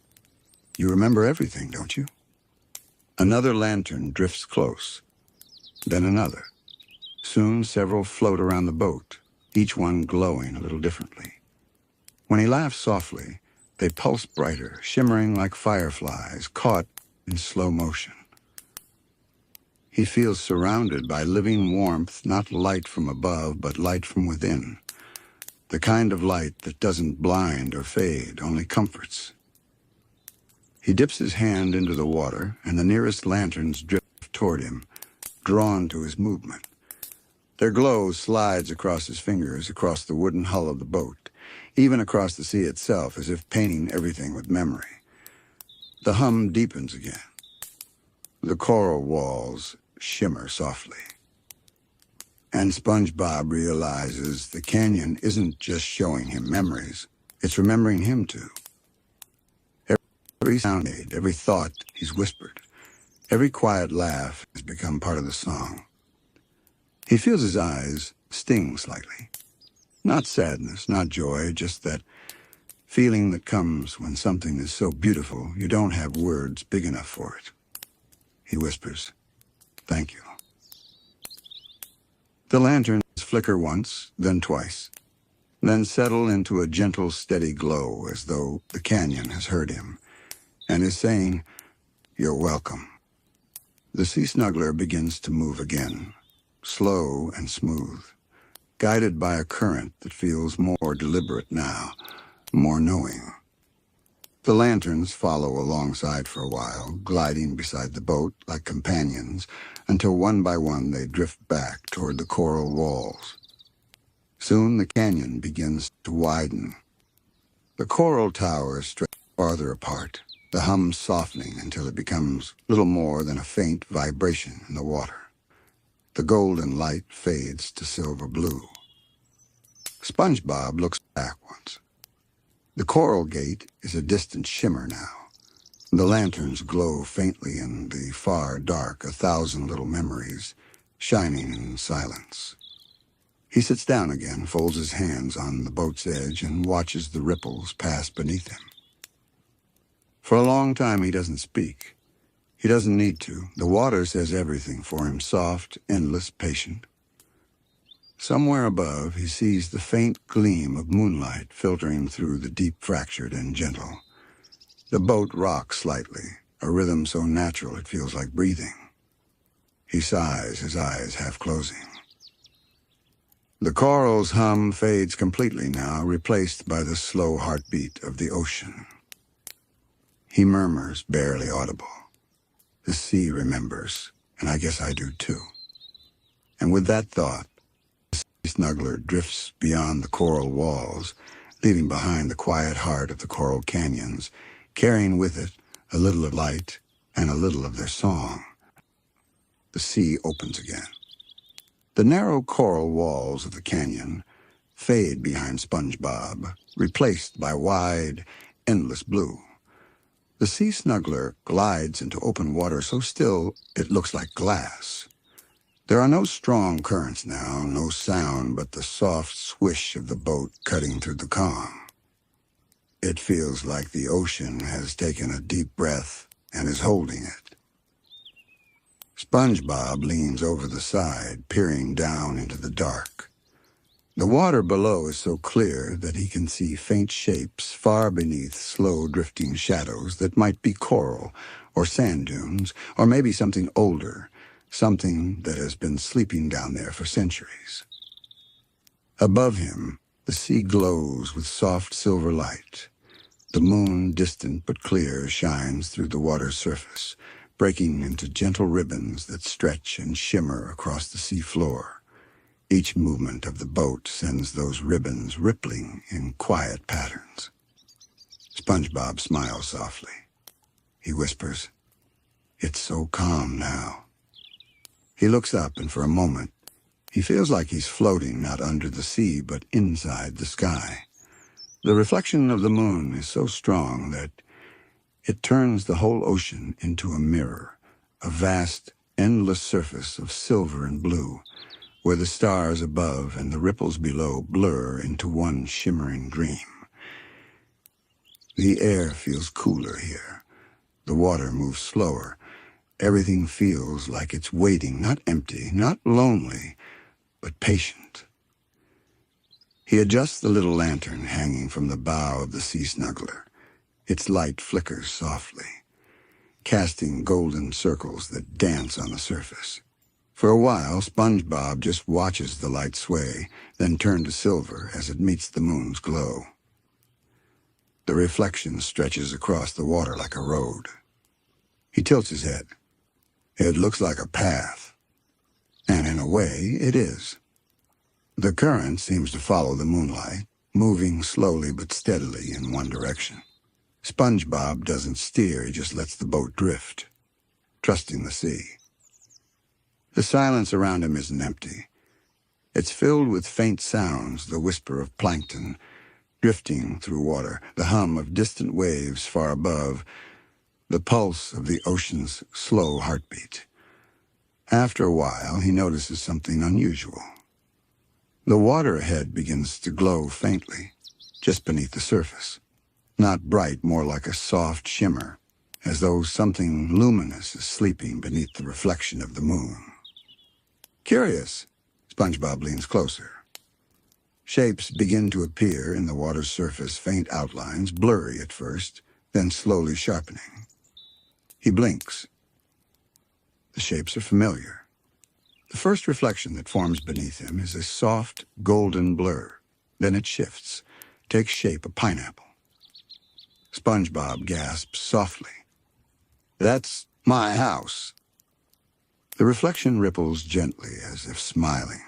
"You remember everything, don't you?" Another lantern drifts close, then another. Soon several float around the boat, each one glowing a little differently. When he laughs softly, they pulse brighter, shimmering like fireflies caught in slow motion. He feels surrounded by living warmth, not light from above, but light from within. The kind of light that doesn't blind or fade, only comforts. He dips his hand into the water, and the nearest lanterns drift toward him, drawn to his movement. Their glow slides across his fingers, across the wooden hull of the boat, even across the sea itself, as if painting everything with memory. The hum deepens again. The coral walls shimmer softly. And SpongeBob realizes the canyon isn't just showing him memories, it's remembering him too. Every sound made, every thought he's whispered, every quiet laugh has become part of the song. He feels his eyes sting slightly. Not sadness, not joy, just that feeling that comes when something is so beautiful you don't have words big enough for it. He whispers, "Thank you." The lanterns flicker once, then twice, then settle into a gentle, steady glow as though the canyon has heard him and is saying, "You're welcome." The sea snuggler begins to move again, slow and smooth, guided by a current that feels more deliberate now, more knowing. The lanterns follow alongside for a while, gliding beside the boat like companions, until one by one they drift back toward the coral walls. Soon the canyon begins to widen. The coral towers stretch farther apart, the hum softening until it becomes little more than a faint vibration in the water. The golden light fades to silver blue. SpongeBob looks back once. The coral gate is a distant shimmer now. The lanterns glow faintly in the far dark, 1,000 little memories, shining in silence. He sits down again, folds his hands on the boat's edge, and watches the ripples pass beneath him. For a long time he doesn't speak. He doesn't need to. The water says everything for him, soft, endless, patient. Somewhere above, he sees the faint gleam of moonlight filtering through the deep fractured and gentle. The boat rocks slightly, a rhythm so natural it feels like breathing. He sighs, his eyes half closing. The coral's hum fades completely now, replaced by the slow heartbeat of the ocean. He murmurs, barely audible. The sea remembers, and I guess I do too. And with that thought, the snuggler drifts beyond the coral walls, leaving behind the quiet heart of the coral canyons, carrying with it a little of light and a little of their song. The sea opens again. The narrow coral walls of the canyon fade behind SpongeBob, replaced by wide, endless blue. The sea snuggler glides into open water so still it looks like glass. There are no strong currents now, no sound but the soft swish of the boat cutting through the calm. It feels like the ocean has taken a deep breath and is holding it. SpongeBob leans over the side, peering down into the dark. The water below is so clear that he can see faint shapes far beneath slow drifting shadows that might be coral or sand dunes, or maybe something older, something that has been sleeping down there for centuries. Above him, the sea glows with soft silver light. The moon, distant but clear, shines through the water's surface, breaking into gentle ribbons that stretch and shimmer across the sea floor. Each movement of the boat sends those ribbons rippling in quiet patterns. SpongeBob smiles softly. He whispers, "It's so calm now." He looks up, and for a moment, he feels like he's floating not under the sea but inside the sky. The reflection of the moon is so strong that it turns the whole ocean into a mirror, a vast, endless surface of silver and blue, where the stars above and the ripples below blur into one shimmering dream. The air feels cooler here. The water moves slower. Everything feels like it's waiting, not empty, not lonely, but patient. He adjusts the little lantern hanging from the bow of the sea snuggler. Its light flickers softly, casting golden circles that dance on the surface. For a while, SpongeBob just watches the light sway, then turn to silver as it meets the moon's glow. The reflection stretches across the water like a road. He tilts his head. It looks like a path, and in a way, it is. The current seems to follow the moonlight, moving slowly but steadily in one direction. SpongeBob doesn't steer, he just lets the boat drift, trusting the sea. The silence around him isn't empty. It's filled with faint sounds, the whisper of plankton drifting through water, the hum of distant waves far above, the pulse of the ocean's slow heartbeat. After a while, he notices something unusual. The water ahead begins to glow faintly, just beneath the surface. Not bright, more like a soft shimmer, as though something luminous is sleeping beneath the reflection of the moon. Curious, SpongeBob leans closer. Shapes begin to appear in the water's surface, faint outlines, blurry at first, then slowly sharpening. He blinks. The shapes are familiar. The first reflection that forms beneath him is a soft, golden blur. Then it shifts, takes shape a pineapple. SpongeBob gasps softly. "That's my house." The reflection ripples gently as if smiling.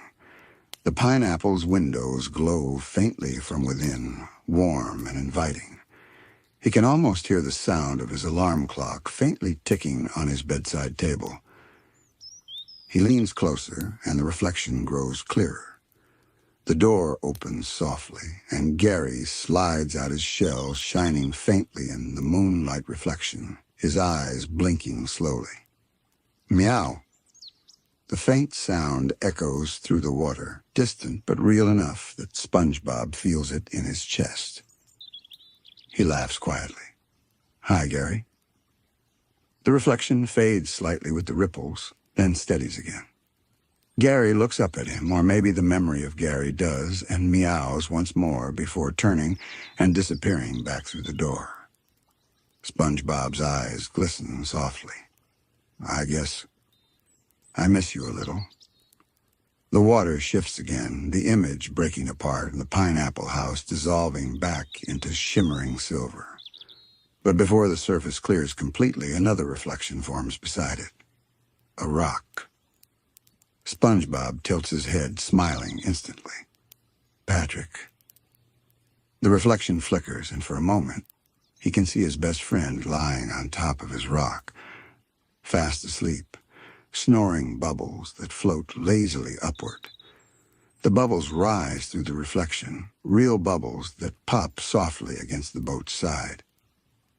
The pineapple's windows glow faintly from within, warm and inviting. He can almost hear the sound of his alarm clock faintly ticking on his bedside table. He leans closer, and the reflection grows clearer. The door opens softly, and Gary slides out his shell, shining faintly in the moonlight reflection, his eyes blinking slowly. Meow. The faint sound echoes through the water, distant but real enough that SpongeBob feels it in his chest. He laughs quietly. "Hi, Gary." The reflection fades slightly with the ripples, then steadies again. Gary looks up at him, or maybe the memory of Gary does, and meows once more before turning and disappearing back through the door. SpongeBob's eyes glisten softly. "I guess I miss you a little." The water shifts again, the image breaking apart and the pineapple house dissolving back into shimmering silver. But before the surface clears completely, another reflection forms beside it. A rock. SpongeBob tilts his head, smiling instantly. "Patrick." The reflection flickers, and for a moment, he can see his best friend lying on top of his rock, fast asleep, snoring bubbles that float lazily upward. The bubbles rise through the reflection, real bubbles that pop softly against the boat's side.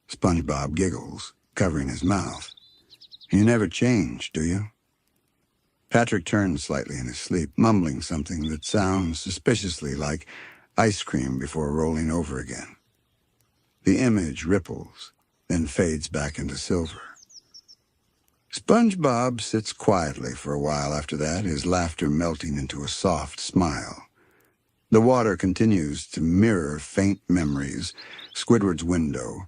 SpongeBob giggles, covering his mouth. "You never change, do you?" Patrick turns slightly in his sleep, mumbling something that sounds suspiciously like ice cream before rolling over again. The image ripples, then fades back into silver. SpongeBob sits quietly for a while after that, his laughter melting into a soft smile. The water continues to mirror faint memories, Squidward's window,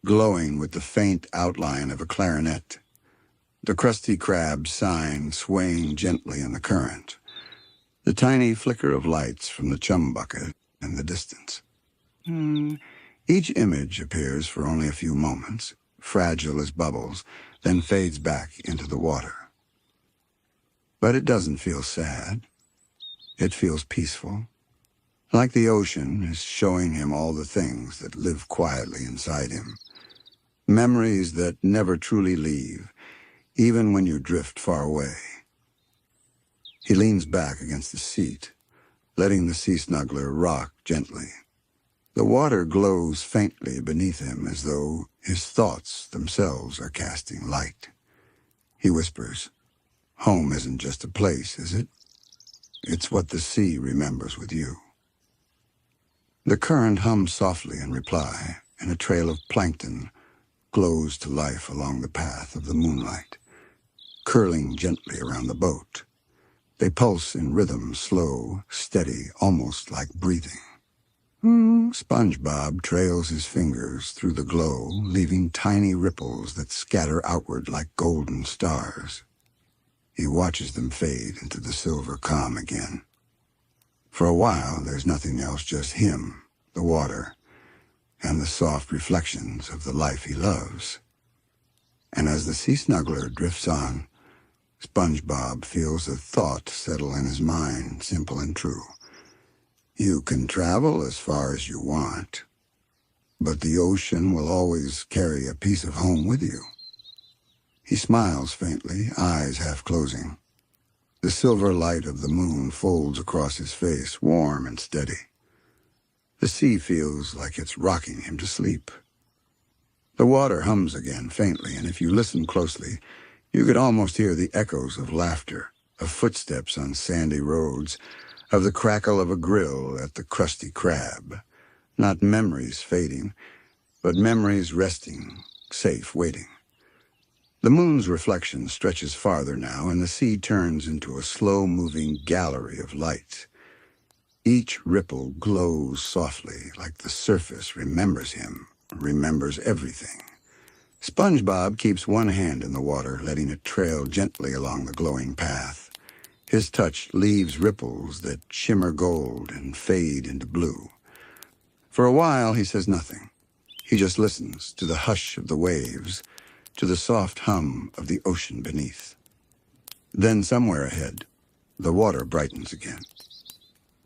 glowing with the faint outline of a clarinet. The Krusty Krab's sign swaying gently in the current. The tiny flicker of lights from the chum bucket in the distance. Each image appears for only a few moments, fragile as bubbles, then fades back into the water. But it doesn't feel sad. It feels peaceful. Like the ocean is showing him all the things that live quietly inside him. Memories that never truly leave, even when you drift far away. He leans back against the seat, letting the sea snuggler rock gently. The water glows faintly beneath him as though his thoughts themselves are casting light. He whispers, "Home isn't just a place, is it? It's what the sea remembers with you." The current hums softly in reply, and a trail of plankton glows to life along the path of the moonlight, curling gently around the boat. They pulse in rhythm, slow, steady, almost like breathing. SpongeBob trails his fingers through the glow, leaving tiny ripples that scatter outward like golden stars. He watches them fade into the silver calm again. For a while, there's nothing else, just him, the water, and the soft reflections of the life he loves. And as the sea snuggler drifts on, SpongeBob feels a thought settle in his mind, simple and true. You can travel as far as you want, but the ocean will always carry a piece of home with you. He smiles faintly, eyes half closing. The silver light of the moon folds across his face, warm and steady. The sea feels like it's rocking him to sleep. The water hums again faintly, and if you listen closely, you could almost hear the echoes of laughter, of footsteps on sandy roads, of the crackle of a grill at the Krusty Krab. Not memories fading, but memories resting, safe, waiting. The moon's reflection stretches farther now, and the sea turns into a slow-moving gallery of light. Each ripple glows softly, like the surface remembers him, remembers everything. SpongeBob keeps one hand in the water, letting it trail gently along the glowing path. His touch leaves ripples that shimmer gold and fade into blue. For a while, he says nothing. He just listens to the hush of the waves, to the soft hum of the ocean beneath. Then somewhere ahead, the water brightens again.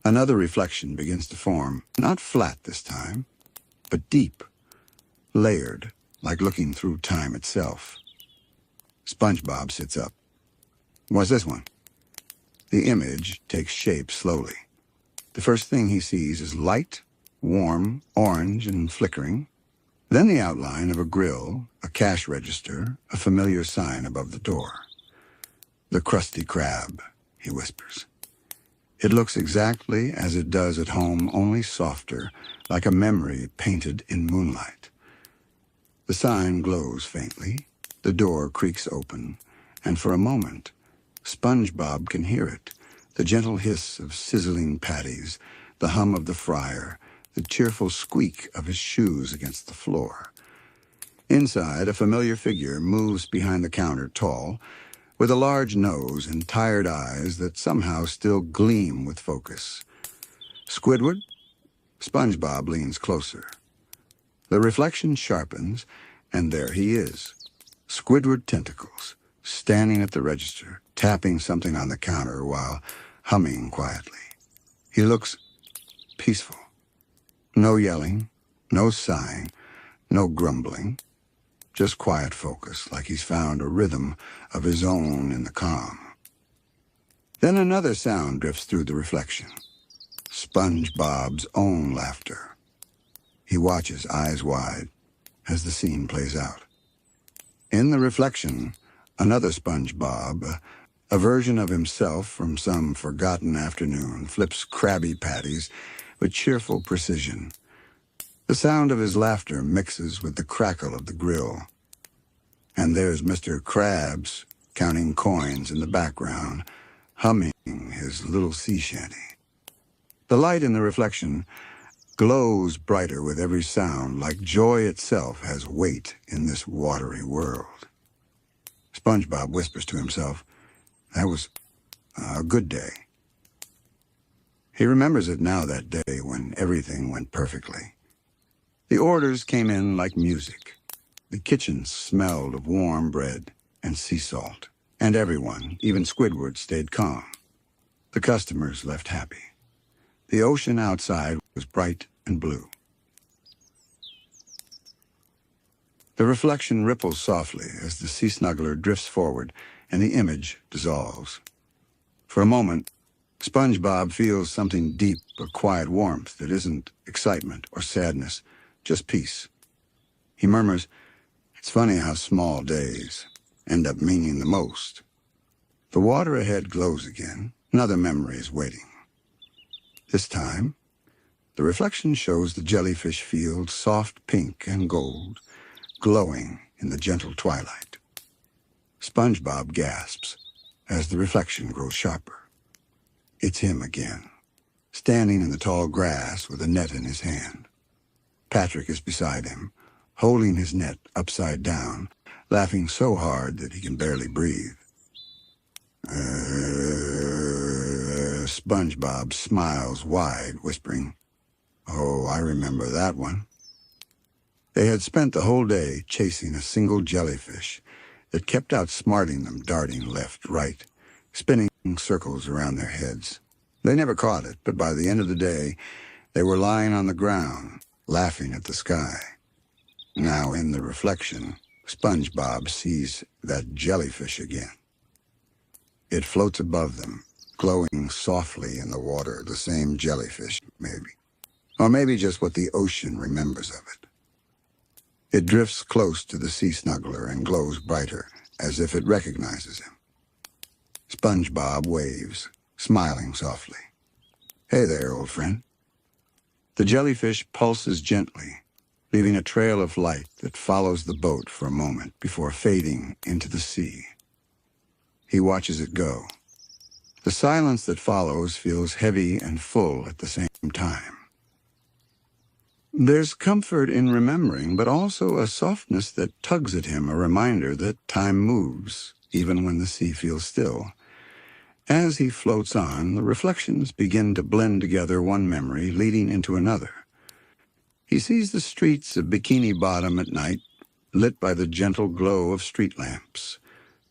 Another reflection begins to form, not flat this time, but deep, layered, like looking through time itself. SpongeBob sits up. What's this one? The image takes shape slowly. The first thing he sees is light, warm, orange, and flickering. Then the outline of a grill, a cash register, a familiar sign above the door. The Krusty Krab, he whispers. It looks exactly as it does at home, only softer, like a memory painted in moonlight. The sign glows faintly, the door creaks open, and for a moment, SpongeBob can hear it, the gentle hiss of sizzling patties, the hum of the fryer, the cheerful squeak of his shoes against the floor. Inside, a familiar figure moves behind the counter, tall, with a large nose and tired eyes that somehow still gleam with focus. Squidward? SpongeBob leans closer. The reflection sharpens, and there he is. Squidward tentacles, standing at the register, tapping something on the counter while humming quietly. He looks peaceful. No yelling, no sighing, no grumbling. Just quiet focus, like he's found a rhythm of his own in the calm. Then another sound drifts through the reflection. SpongeBob's own laughter. He watches, eyes wide, as the scene plays out. In the reflection, another SpongeBob, a version of himself from some forgotten afternoon, flips Krabby Patties with cheerful precision. The sound of his laughter mixes with the crackle of the grill. And there's Mr. Krabs, counting coins in the background, humming his little sea shanty. The light in the reflection glows brighter with every sound, like joy itself has weight in this watery world. SpongeBob whispers to himself, "That was a good day." He remembers it now, that day when everything went perfectly. The orders came in like music. The kitchen smelled of warm bread and sea salt, and everyone, even Squidward, stayed calm. The customers left happy. The ocean outside was bright and blue. The reflection ripples softly as the sea snuggler drifts forward and the image dissolves. For a moment, SpongeBob feels something deep, a quiet warmth that isn't excitement or sadness, just peace. He murmurs, "It's funny how small days end up meaning the most." The water ahead glows again. Another memory is waiting. This time, the reflection shows the jellyfish field soft pink and gold, glowing in the gentle twilight. SpongeBob gasps as the reflection grows sharper. It's him again, standing in the tall grass with a net in his hand. Patrick is beside him, holding his net upside down, laughing so hard that he can barely breathe. SpongeBob smiles wide, whispering, "Oh, I remember that one." They had spent the whole day chasing a single jellyfish that kept outsmarting them, darting left, right, spinning circles around their heads. They never caught it, but by the end of the day, they were lying on the ground, laughing at the sky. Now, in the reflection, SpongeBob sees that jellyfish again. It floats above them, glowing softly in the water, the same jellyfish, maybe. Or maybe just what the ocean remembers of it. It drifts close to the sea snuggler and glows brighter, as if it recognizes him. SpongeBob waves, smiling softly. "Hey there, old friend." The jellyfish pulses gently, leaving a trail of light that follows the boat for a moment before fading into the sea. He watches it go. The silence that follows feels heavy and full at the same time. There's comfort in remembering, but also a softness that tugs at him, a reminder that time moves, even when the sea feels still. As he floats on, the reflections begin to blend together, one memory leading into another. He sees the streets of Bikini Bottom at night, lit by the gentle glow of street lamps.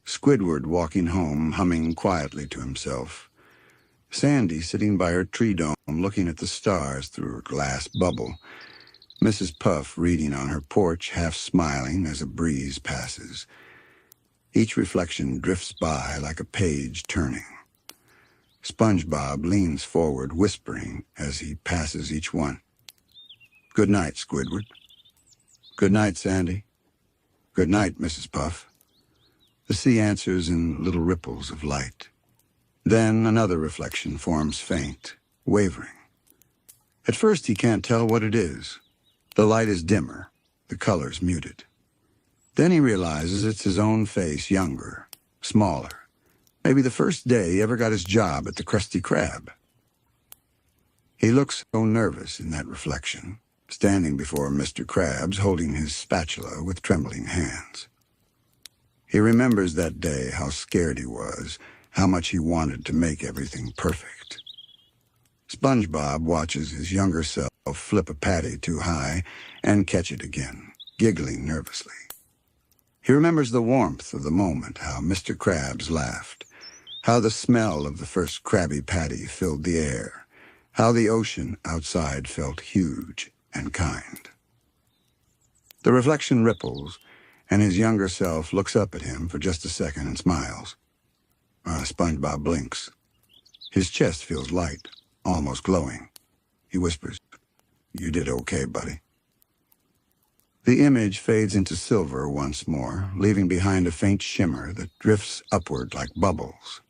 Squidward walking home, humming quietly to himself. Sandy sitting by her tree dome, looking at the stars through her glass bubble. Mrs. Puff reading on her porch, half smiling as a breeze passes. Each reflection drifts by like a page turning. SpongeBob leans forward, whispering as he passes each one. "Good night, Squidward." "Good night, Sandy." "Good night, Mrs. Puff." The sea answers in little ripples of light. Then another reflection forms faint, wavering. At first he can't tell what it is. The light is dimmer, the colors muted. Then he realizes it's his own face, younger, smaller. Maybe the first day he ever got his job at the Krusty Krab. He looks so nervous in that reflection, standing before Mr. Krabs, holding his spatula with trembling hands. He remembers that day, how scared he was, how much he wanted to make everything perfect. SpongeBob watches his younger self flip a patty too high and catch it again, giggling nervously. He remembers the warmth of the moment, how Mr. Krabs laughed, how the smell of the first Krabby Patty filled the air, how the ocean outside felt huge and kind. The reflection ripples, and his younger self looks up at him for just a second and smiles. SpongeBob blinks. His chest feels light, almost glowing. He whispers, "You did okay, buddy." The image fades into silver once more, leaving behind a faint shimmer that drifts upward like bubbles.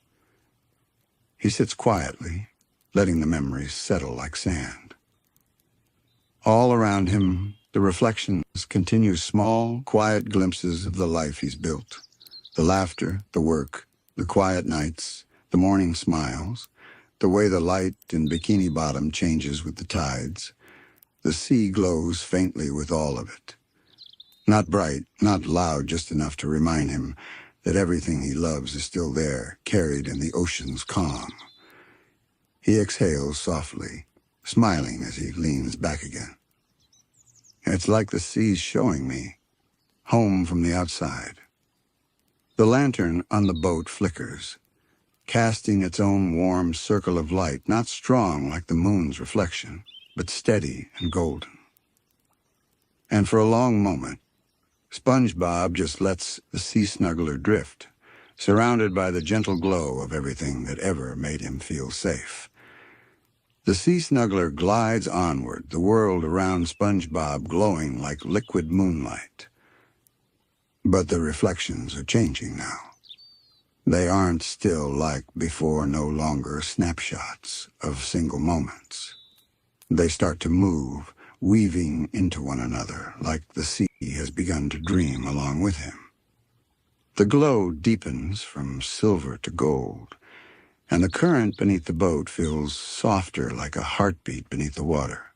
He sits quietly, letting the memories settle like sand. All around him, the reflections continue small, quiet glimpses of the life he's built. The laughter, the work, the quiet nights, the morning smiles, the way the light in Bikini Bottom changes with the tides. The sea glows faintly with all of it. Not bright, not loud, just enough to remind him that everything he loves is still there, carried in the ocean's calm. He exhales softly, smiling as he leans back again. It's like the sea's showing me, home from the outside. The lantern on the boat flickers, casting its own warm circle of light, not strong like the moon's reflection, but steady and golden. And for a long moment, SpongeBob just lets the sea snuggler drift, surrounded by the gentle glow of everything that ever made him feel safe. The sea snuggler glides onward, the world around SpongeBob glowing like liquid moonlight. But the reflections are changing now. They aren't still like before, no longer snapshots of single moments. They start to move, weaving into one another, like the sea has begun to dream along with him. The glow deepens from silver to gold, and the current beneath the boat feels softer, like a heartbeat beneath the water.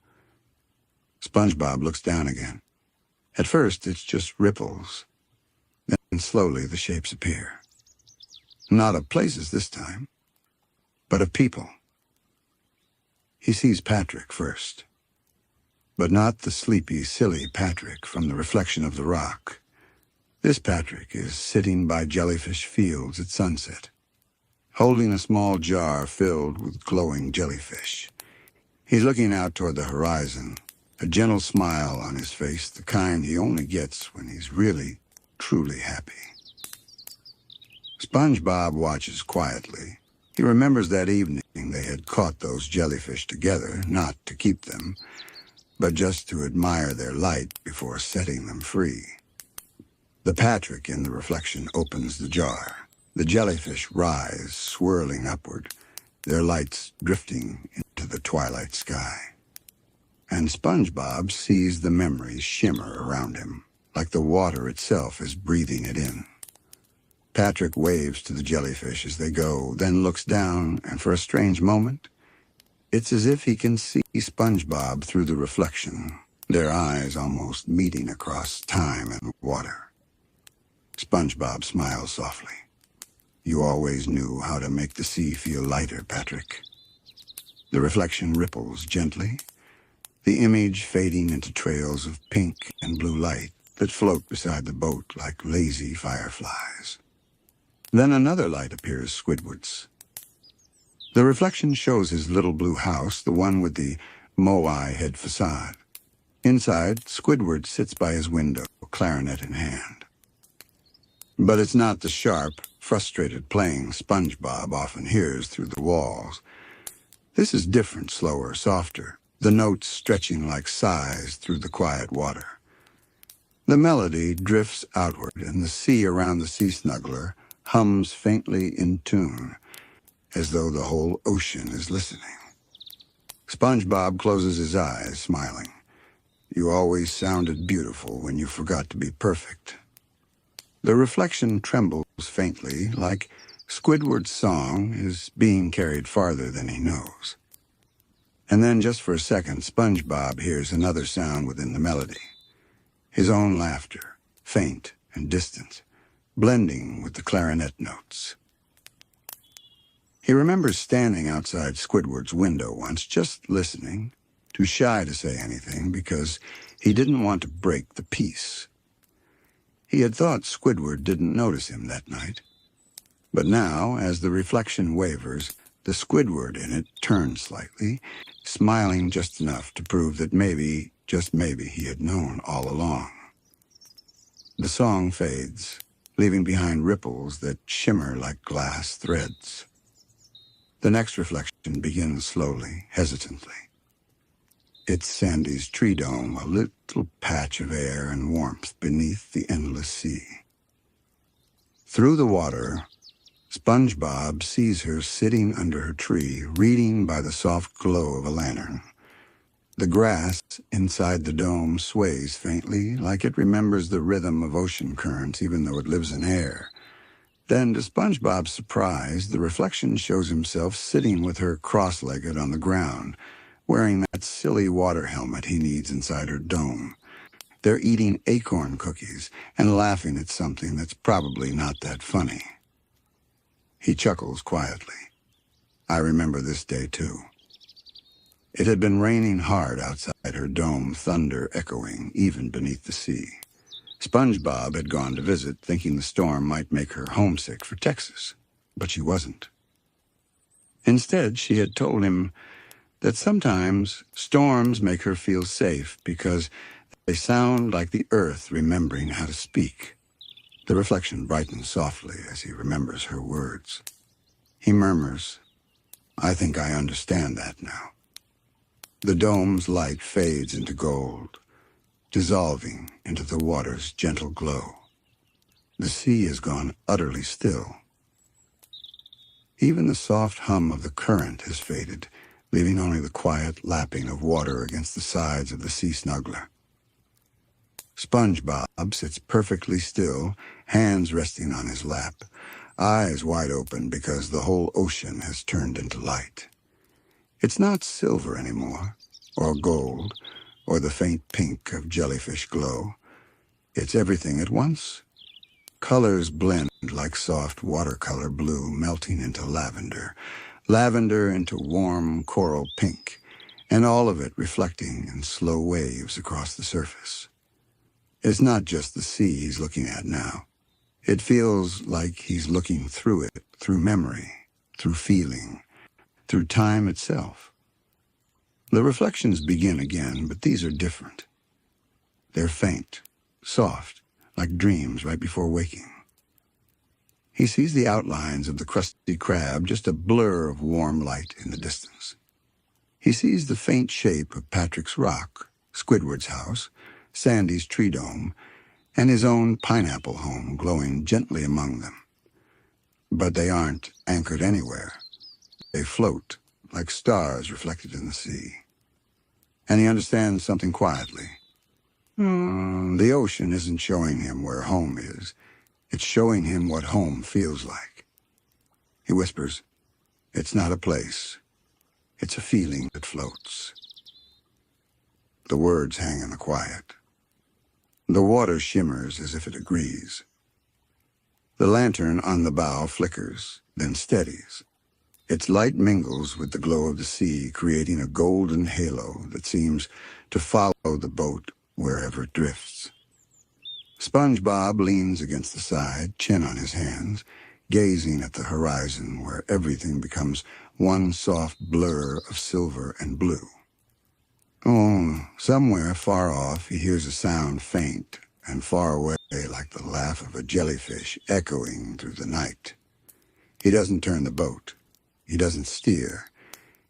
SpongeBob looks down again. At first, it's just ripples. Then slowly the shapes appear. Not of places this time, but of people. He sees Patrick first, but not the sleepy, silly Patrick from the reflection of the rock. This Patrick is sitting by Jellyfish fields at sunset, holding a small jar filled with glowing jellyfish. He's looking out toward the horizon, a gentle smile on his face, the kind he only gets when he's really, truly happy. SpongeBob watches quietly. He remembers that evening they had caught those jellyfish together, not to keep them, but just to admire their light before setting them free. The Patrick in the reflection opens the jar. The jellyfish rise, swirling upward, their lights drifting into the twilight sky. And SpongeBob sees the memories shimmer around him, like the water itself is breathing it in. Patrick waves to the jellyfish as they go, then looks down, and for a strange moment, it's as if he can see SpongeBob through the reflection, their eyes almost meeting across time and water. SpongeBob smiles softly. You always knew how to make the sea feel lighter, Patrick. The reflection ripples gently, the image fading into trails of pink and blue light that float beside the boat like lazy fireflies. Then another light appears squidwards. The reflection shows his little blue house, the one with the moai head facade. Inside, Squidward sits by his window, clarinet in hand. But it's not the sharp, frustrated playing SpongeBob often hears through the walls. This is different, slower, softer, the notes stretching like sighs through the quiet water. The melody drifts outward, and the sea around the sea snuggler hums faintly in tune, as though the whole ocean is listening. SpongeBob closes his eyes, smiling. You always sounded beautiful when you forgot to be perfect. The reflection trembles faintly, like Squidward's song is being carried farther than he knows. And then, just for a second, SpongeBob hears another sound within the melody. His own laughter, faint and distant, blending with the clarinet notes. He remembers standing outside Squidward's window once, just listening, too shy to say anything because he didn't want to break the peace. He had thought Squidward didn't notice him that night. But now, as the reflection wavers, the Squidward in it turns slightly, smiling just enough to prove that maybe, just maybe, he had known all along. The song fades, leaving behind ripples that shimmer like glass threads. The next reflection begins slowly, hesitantly. It's Sandy's tree dome, a little patch of air and warmth beneath the endless sea. Through the water, SpongeBob sees her sitting under her tree, reading by the soft glow of a lantern. The grass inside the dome sways faintly, like it remembers the rhythm of ocean currents even though it lives in air. Then, to SpongeBob's surprise, the reflection shows himself sitting with her cross-legged on the ground, wearing that silly water helmet he needs inside her dome. They're eating acorn cookies and laughing at something that's probably not that funny. He chuckles quietly. I remember this day, too. It had been raining hard outside her dome, thunder echoing even beneath the sea. SpongeBob had gone to visit, thinking the storm might make her homesick for Texas, but she wasn't. Instead, she had told him that sometimes storms make her feel safe because they sound like the earth remembering how to speak. The reflection brightens softly as he remembers her words. He murmurs, I think I understand that now. The dome's light fades into gold, dissolving into the water's gentle glow. The sea has gone utterly still. Even the soft hum of the current has faded, leaving only the quiet lapping of water against the sides of the sea snuggler. SpongeBob sits perfectly still, hands resting on his lap, eyes wide open because the whole ocean has turned into light. It's not silver anymore, or gold, or the faint pink of jellyfish glow. It's everything at once. Colors blend like soft watercolor blue melting into lavender, lavender into warm coral pink, and all of it reflecting in slow waves across the surface. It's not just the sea he's looking at now. It feels like he's looking through it, through memory, through feeling, through time itself. The reflections begin again, but these are different. They're faint, soft, like dreams right before waking. He sees the outlines of the crusty crab, just a blur of warm light in the distance. He sees the faint shape of Patrick's rock, Squidward's house, Sandy's tree dome, and his own pineapple home glowing gently among them. But they aren't anchored anywhere. They float, like stars reflected in the sea. And he understands something quietly. The ocean isn't showing him where home is. It's showing him what home feels like. He whispers, it's not a place. It's a feeling that floats. The words hang in the quiet. The water shimmers as if it agrees. The lantern on the bow flickers, then steadies. Its light mingles with the glow of the sea, creating a golden halo that seems to follow the boat wherever it drifts. SpongeBob leans against the side, chin on his hands, gazing at the horizon where everything becomes one soft blur of silver and blue. Oh, somewhere far off he hears a sound faint and far away like the laugh of a jellyfish echoing through the night. He doesn't turn the boat. He doesn't steer.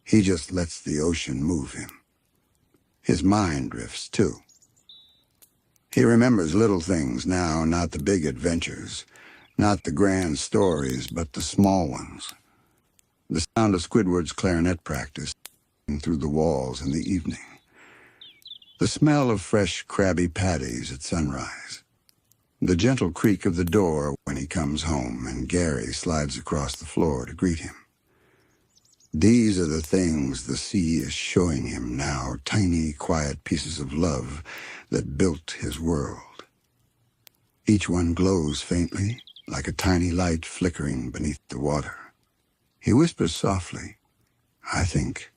He just lets the ocean move him. His mind drifts, too. He remembers little things now, not the big adventures, not the grand stories, but the small ones. The sound of Squidward's clarinet practice through the walls in the evening. The smell of fresh Krabby Patties at sunrise. The gentle creak of the door when he comes home and Gary slides across the floor to greet him. These are the things the sea is showing him now, tiny, quiet pieces of love that built his world. Each one glows faintly, like a tiny light flickering beneath the water. He whispers softly, I think,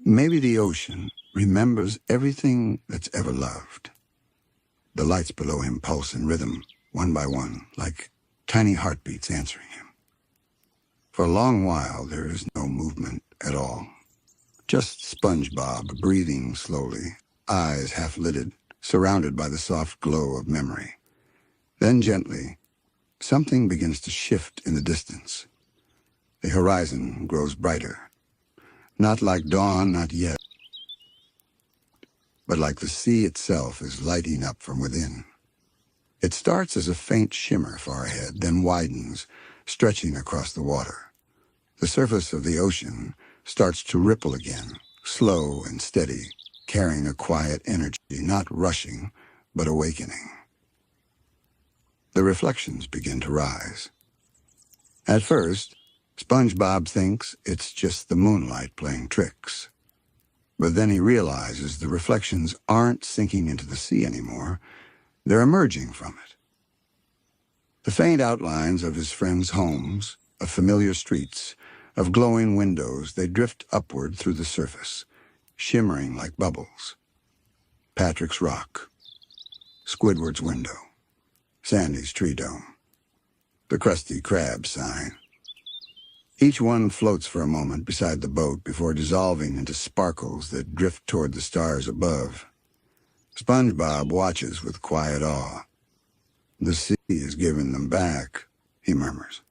maybe the ocean remembers everything that's ever loved. The lights below him pulse in rhythm, one by one, like tiny heartbeats answering him. For a long while, there is no movement at all. Just SpongeBob breathing slowly, eyes half-lidded, surrounded by the soft glow of memory. Then gently, something begins to shift in the distance. The horizon grows brighter. Not like dawn, not yet, but like the sea itself is lighting up from within. It starts as a faint shimmer far ahead, then widens, stretching across the water. The surface of the ocean starts to ripple again, slow and steady, carrying a quiet energy, not rushing, but awakening. The reflections begin to rise. At first, SpongeBob thinks it's just the moonlight playing tricks. But then he realizes the reflections aren't sinking into the sea anymore. They're emerging from it. The faint outlines of his friends' homes, of familiar streets, of glowing windows, they drift upward through the surface, shimmering like bubbles. Patrick's Rock, Squidward's window, Sandy's tree dome, the Krusty Krab sign. Each one floats for a moment beside the boat before dissolving into sparkles that drift toward the stars above. SpongeBob watches with quiet awe. The sea is giving them back, he murmurs.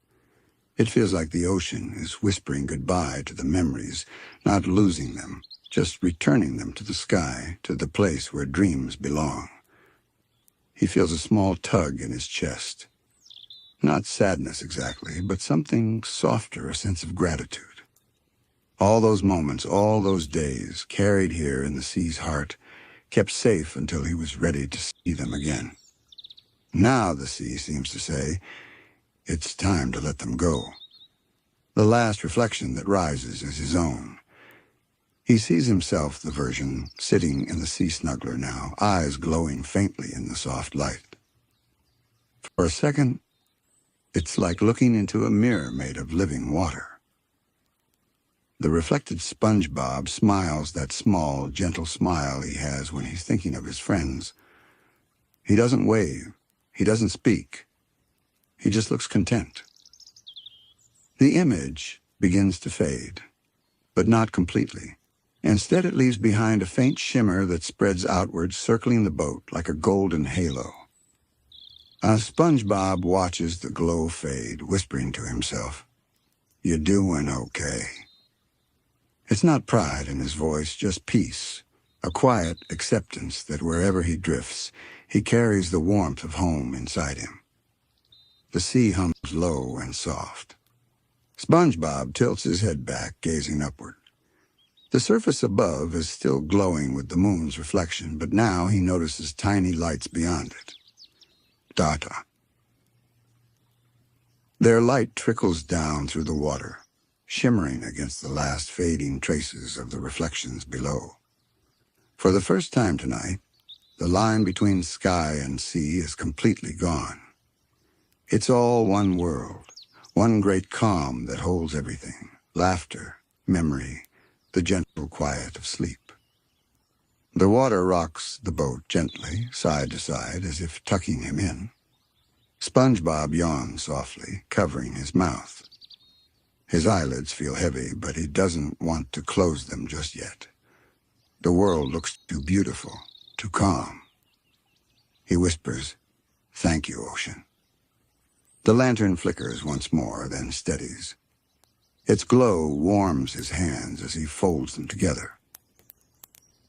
It feels like the ocean is whispering goodbye to the memories, not losing them, just returning them to the sky, to the place where dreams belong. He feels a small tug in his chest. Not sadness exactly, but something softer, a sense of gratitude. All those moments, all those days, carried here in the sea's heart, kept safe until he was ready to see them again. Now the sea seems to say, it's time to let them go. The last reflection that rises is his own. He sees himself, the version, sitting in the sea snuggler now, eyes glowing faintly in the soft light. For a second, it's like looking into a mirror made of living water. The reflected SpongeBob smiles that small, gentle smile he has when he's thinking of his friends. He doesn't wave. He doesn't speak. He just looks content. The image begins to fade, but not completely. Instead, it leaves behind a faint shimmer that spreads outward, circling the boat like a golden halo. SpongeBob watches the glow fade, whispering to himself, "You're doing okay." It's not pride in his voice, just peace, a quiet acceptance that wherever he drifts, he carries the warmth of home inside him. The sea hums low and soft. SpongeBob tilts his head back, gazing upward. The surface above is still glowing with the moon's reflection, but now he notices tiny lights beyond it. Data. Their light trickles down through the water, shimmering against the last fading traces of the reflections below. For the first time tonight, the line between sky and sea is completely gone. It's all one world, one great calm that holds everything, laughter, memory, the gentle quiet of sleep. The water rocks the boat gently, side to side, as if tucking him in. SpongeBob yawns softly, covering his mouth. His eyelids feel heavy, but he doesn't want to close them just yet. The world looks too beautiful, too calm. He whispers, "Thank you, ocean." The lantern flickers once more, then steadies. Its glow warms his hands as he folds them together.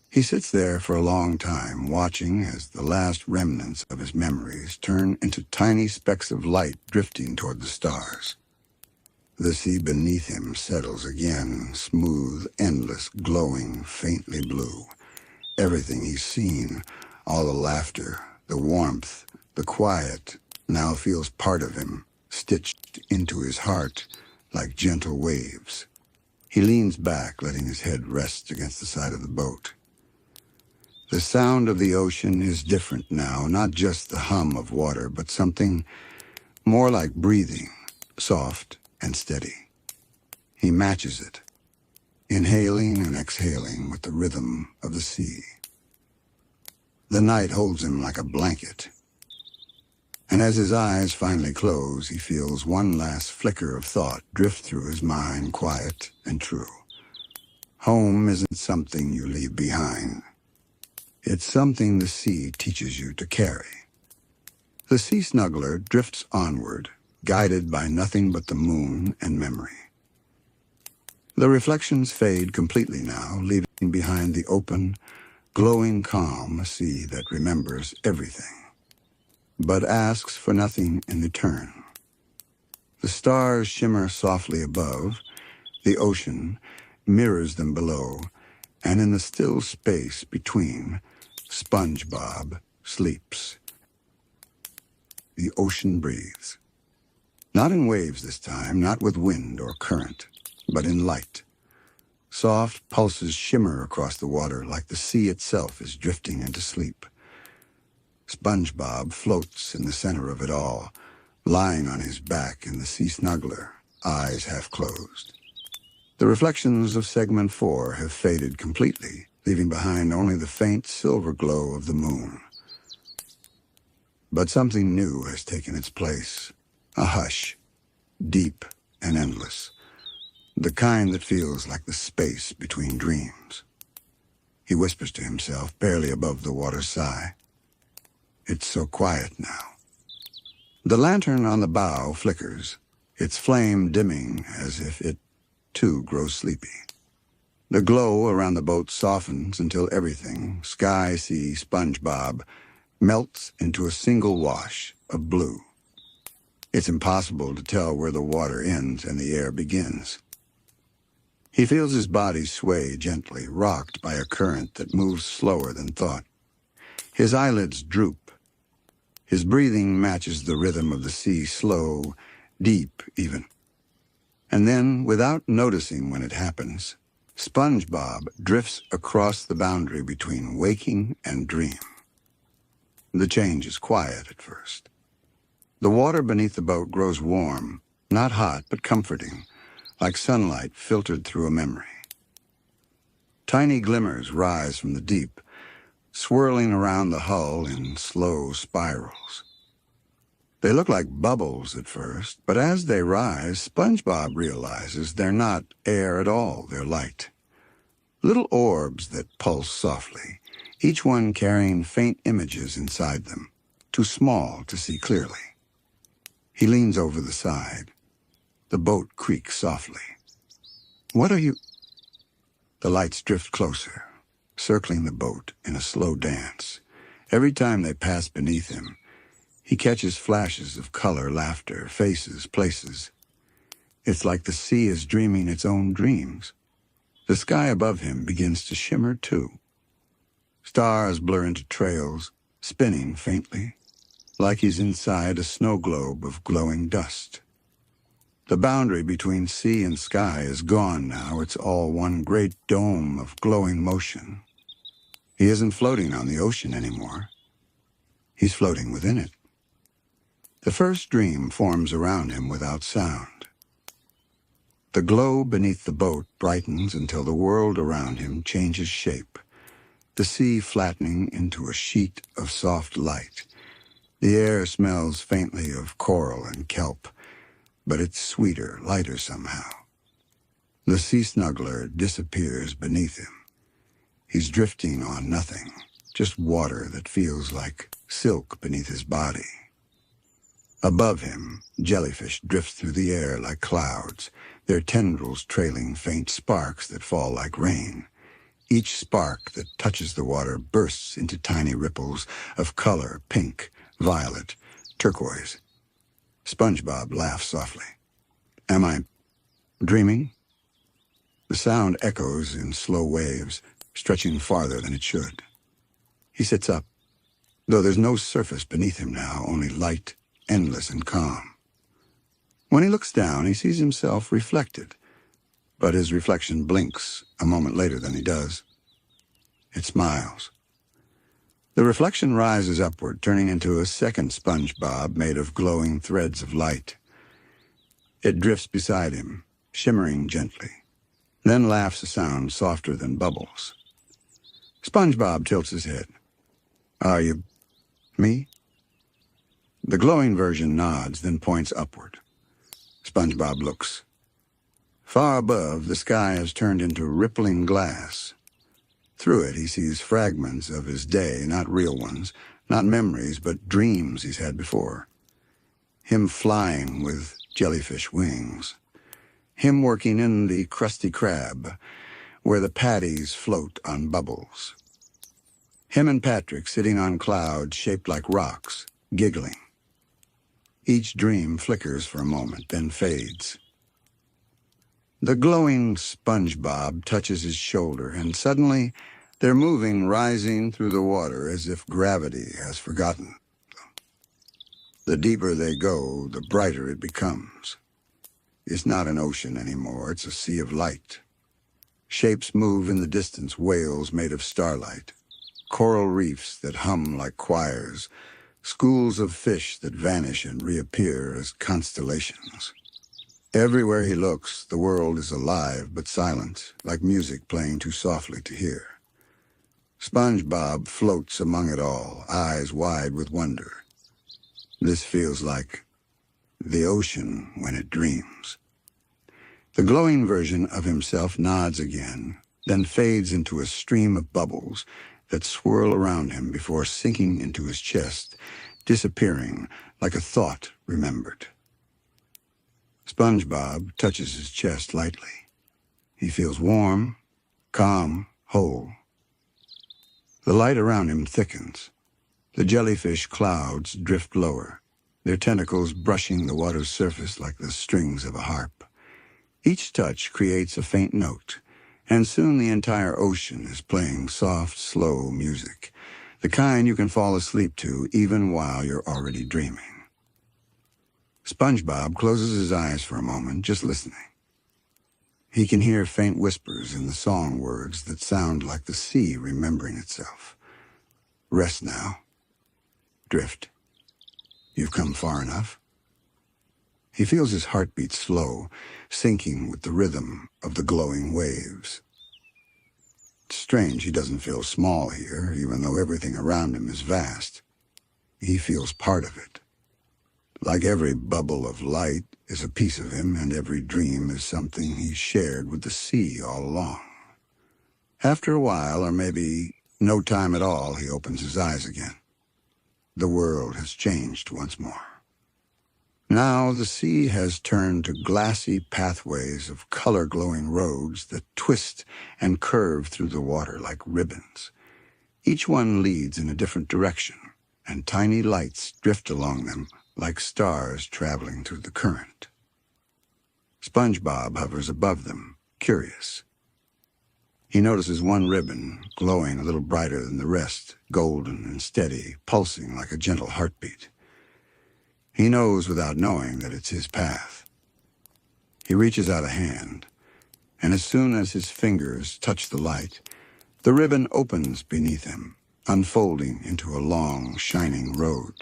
He sits there for a long time, watching as the last remnants of his memories turn into tiny specks of light drifting toward the stars. The sea beneath him settles again, smooth, endless, glowing, faintly blue. Everything he's seen, all the laughter, the warmth, the quiet, now feels part of him, stitched into his heart like gentle waves. He leans back, letting his head rest against the side of the boat. The sound of the ocean is different now, not just the hum of water, but something more like breathing, soft and steady. He matches it, inhaling and exhaling with the rhythm of the sea. The night holds him like a blanket, and as his eyes finally close, he feels one last flicker of thought drift through his mind, quiet and true. Home isn't something you leave behind. It's something the sea teaches you to carry. The sea snuggler drifts onward, guided by nothing but the moon and memory. The reflections fade completely now, leaving behind the open, glowing calm, a sea that remembers everything, but asks for nothing in return. The stars shimmer softly above, the ocean mirrors them below, And in the still space between, SpongeBob sleeps. The ocean breathes. Not in waves this time, not with wind or current, but in light. Soft pulses shimmer across the water like the sea itself is drifting into sleep. SpongeBob floats in the center of it all, lying on his back in the sea snuggler, eyes half closed. The reflections of segment 4 have faded completely, leaving behind only the faint silver glow of the moon. But something new has taken its place, a hush, deep and endless, the kind that feels like the space between dreams. He whispers to himself, barely above the water's sigh. It's so quiet now. The lantern on the bow flickers, its flame dimming as if it, too, grows sleepy. The glow around the boat softens until everything, sky, sea, SpongeBob, melts into a single wash of blue. It's impossible to tell where the water ends and the air begins. He feels his body sway gently, rocked by a current that moves slower than thought. His eyelids droop. His breathing matches the rhythm of the sea, slow, deep even. And then, without noticing when it happens, SpongeBob drifts across the boundary between waking and dream. The change is quiet at first. The water beneath the boat grows warm, not hot, but comforting, like sunlight filtered through a memory. Tiny glimmers rise from the deep, swirling around the hull in slow spirals. They look like bubbles at first, but as they rise, SpongeBob realizes they're not air at all, they're light. Little orbs that pulse softly, each one carrying faint images inside them, too small to see clearly. He leans over the side. The boat creaks softly. What are you? The lights drift closer, circling the boat in a slow dance. Every time they pass beneath him, he catches flashes of color, laughter, faces, places. It's like the sea is dreaming its own dreams. The sky above him begins to shimmer too. Stars blur into trails, spinning faintly, like he's inside a snow globe of glowing dust. The boundary between sea and sky is gone now. It's all one great dome of glowing motion. He isn't floating on the ocean anymore. He's floating within it. The first dream forms around him without sound. The glow beneath the boat brightens until the world around him changes shape, the sea flattening into a sheet of soft light. The air smells faintly of coral and kelp, but it's sweeter, lighter somehow. The sea snuggler disappears beneath him. He's drifting on nothing, just water that feels like silk beneath his body. Above him, jellyfish drift through the air like clouds, their tendrils trailing faint sparks that fall like rain. Each spark that touches the water bursts into tiny ripples of color, pink, violet, turquoise. SpongeBob laughs softly. Am I dreaming? The sound echoes in slow waves, stretching farther than it should. He sits up, though there's no surface beneath him now, only light, endless and calm. When he looks down, he sees himself reflected, but his reflection blinks a moment later than he does. It smiles. The reflection rises upward, turning into a second SpongeBob made of glowing threads of light. It drifts beside him, shimmering gently, then laughs a sound softer than bubbles. SpongeBob tilts his head. Are you me? The glowing version nods, then points upward. SpongeBob looks. Far above, the sky has turned into rippling glass. Through it, he sees fragments of his day, not real ones, not memories, but dreams he's had before. Him flying with jellyfish wings. Him working in the Krusty Krab, where the patties float on bubbles. Him and Patrick sitting on clouds shaped like rocks, giggling. Each dream flickers for a moment, then fades. The glowing SpongeBob touches his shoulder, and suddenly they're moving, rising through the water as if gravity has forgotten. The deeper they go, the brighter it becomes. It's not an ocean anymore, it's a sea of light. Shapes move in the distance, whales made of starlight, coral reefs that hum like choirs, schools of fish that vanish and reappear as constellations. Everywhere he looks, the world is alive but silent, like music playing too softly to hear. SpongeBob floats among it all, eyes wide with wonder. This feels like the ocean when it dreams. The glowing version of himself nods again, then fades into a stream of bubbles that swirl around him before sinking into his chest, disappearing like a thought remembered. SpongeBob touches his chest lightly. He feels warm, calm, whole. The light around him thickens. The jellyfish clouds drift lower, their tentacles brushing the water's surface like the strings of a harp. Each touch creates a faint note, and soon the entire ocean is playing soft, slow music, the kind you can fall asleep to even while you're already dreaming. SpongeBob closes his eyes for a moment, just listening. He can hear faint whispers in the song words that sound like the sea remembering itself. Rest now. Drift. You've come far enough. He feels his heartbeat slow, syncing with the rhythm of the glowing waves. It's strange he doesn't feel small here, even though everything around him is vast. He feels part of it. Like every bubble of light is a piece of him, and every dream is something he shared with the sea all along. After a while, or maybe no time at all, he opens his eyes again. The world has changed once more. Now the sea has turned to glassy pathways of color-glowing roads that twist and curve through the water like ribbons. Each one leads in a different direction, and tiny lights drift along them like stars traveling through the current. SpongeBob hovers above them, curious. He notices one ribbon, glowing a little brighter than the rest, golden and steady, pulsing like a gentle heartbeat. He knows without knowing that it's his path. He reaches out a hand, and as soon as his fingers touch the light, the ribbon opens beneath him, unfolding into a long, shining road.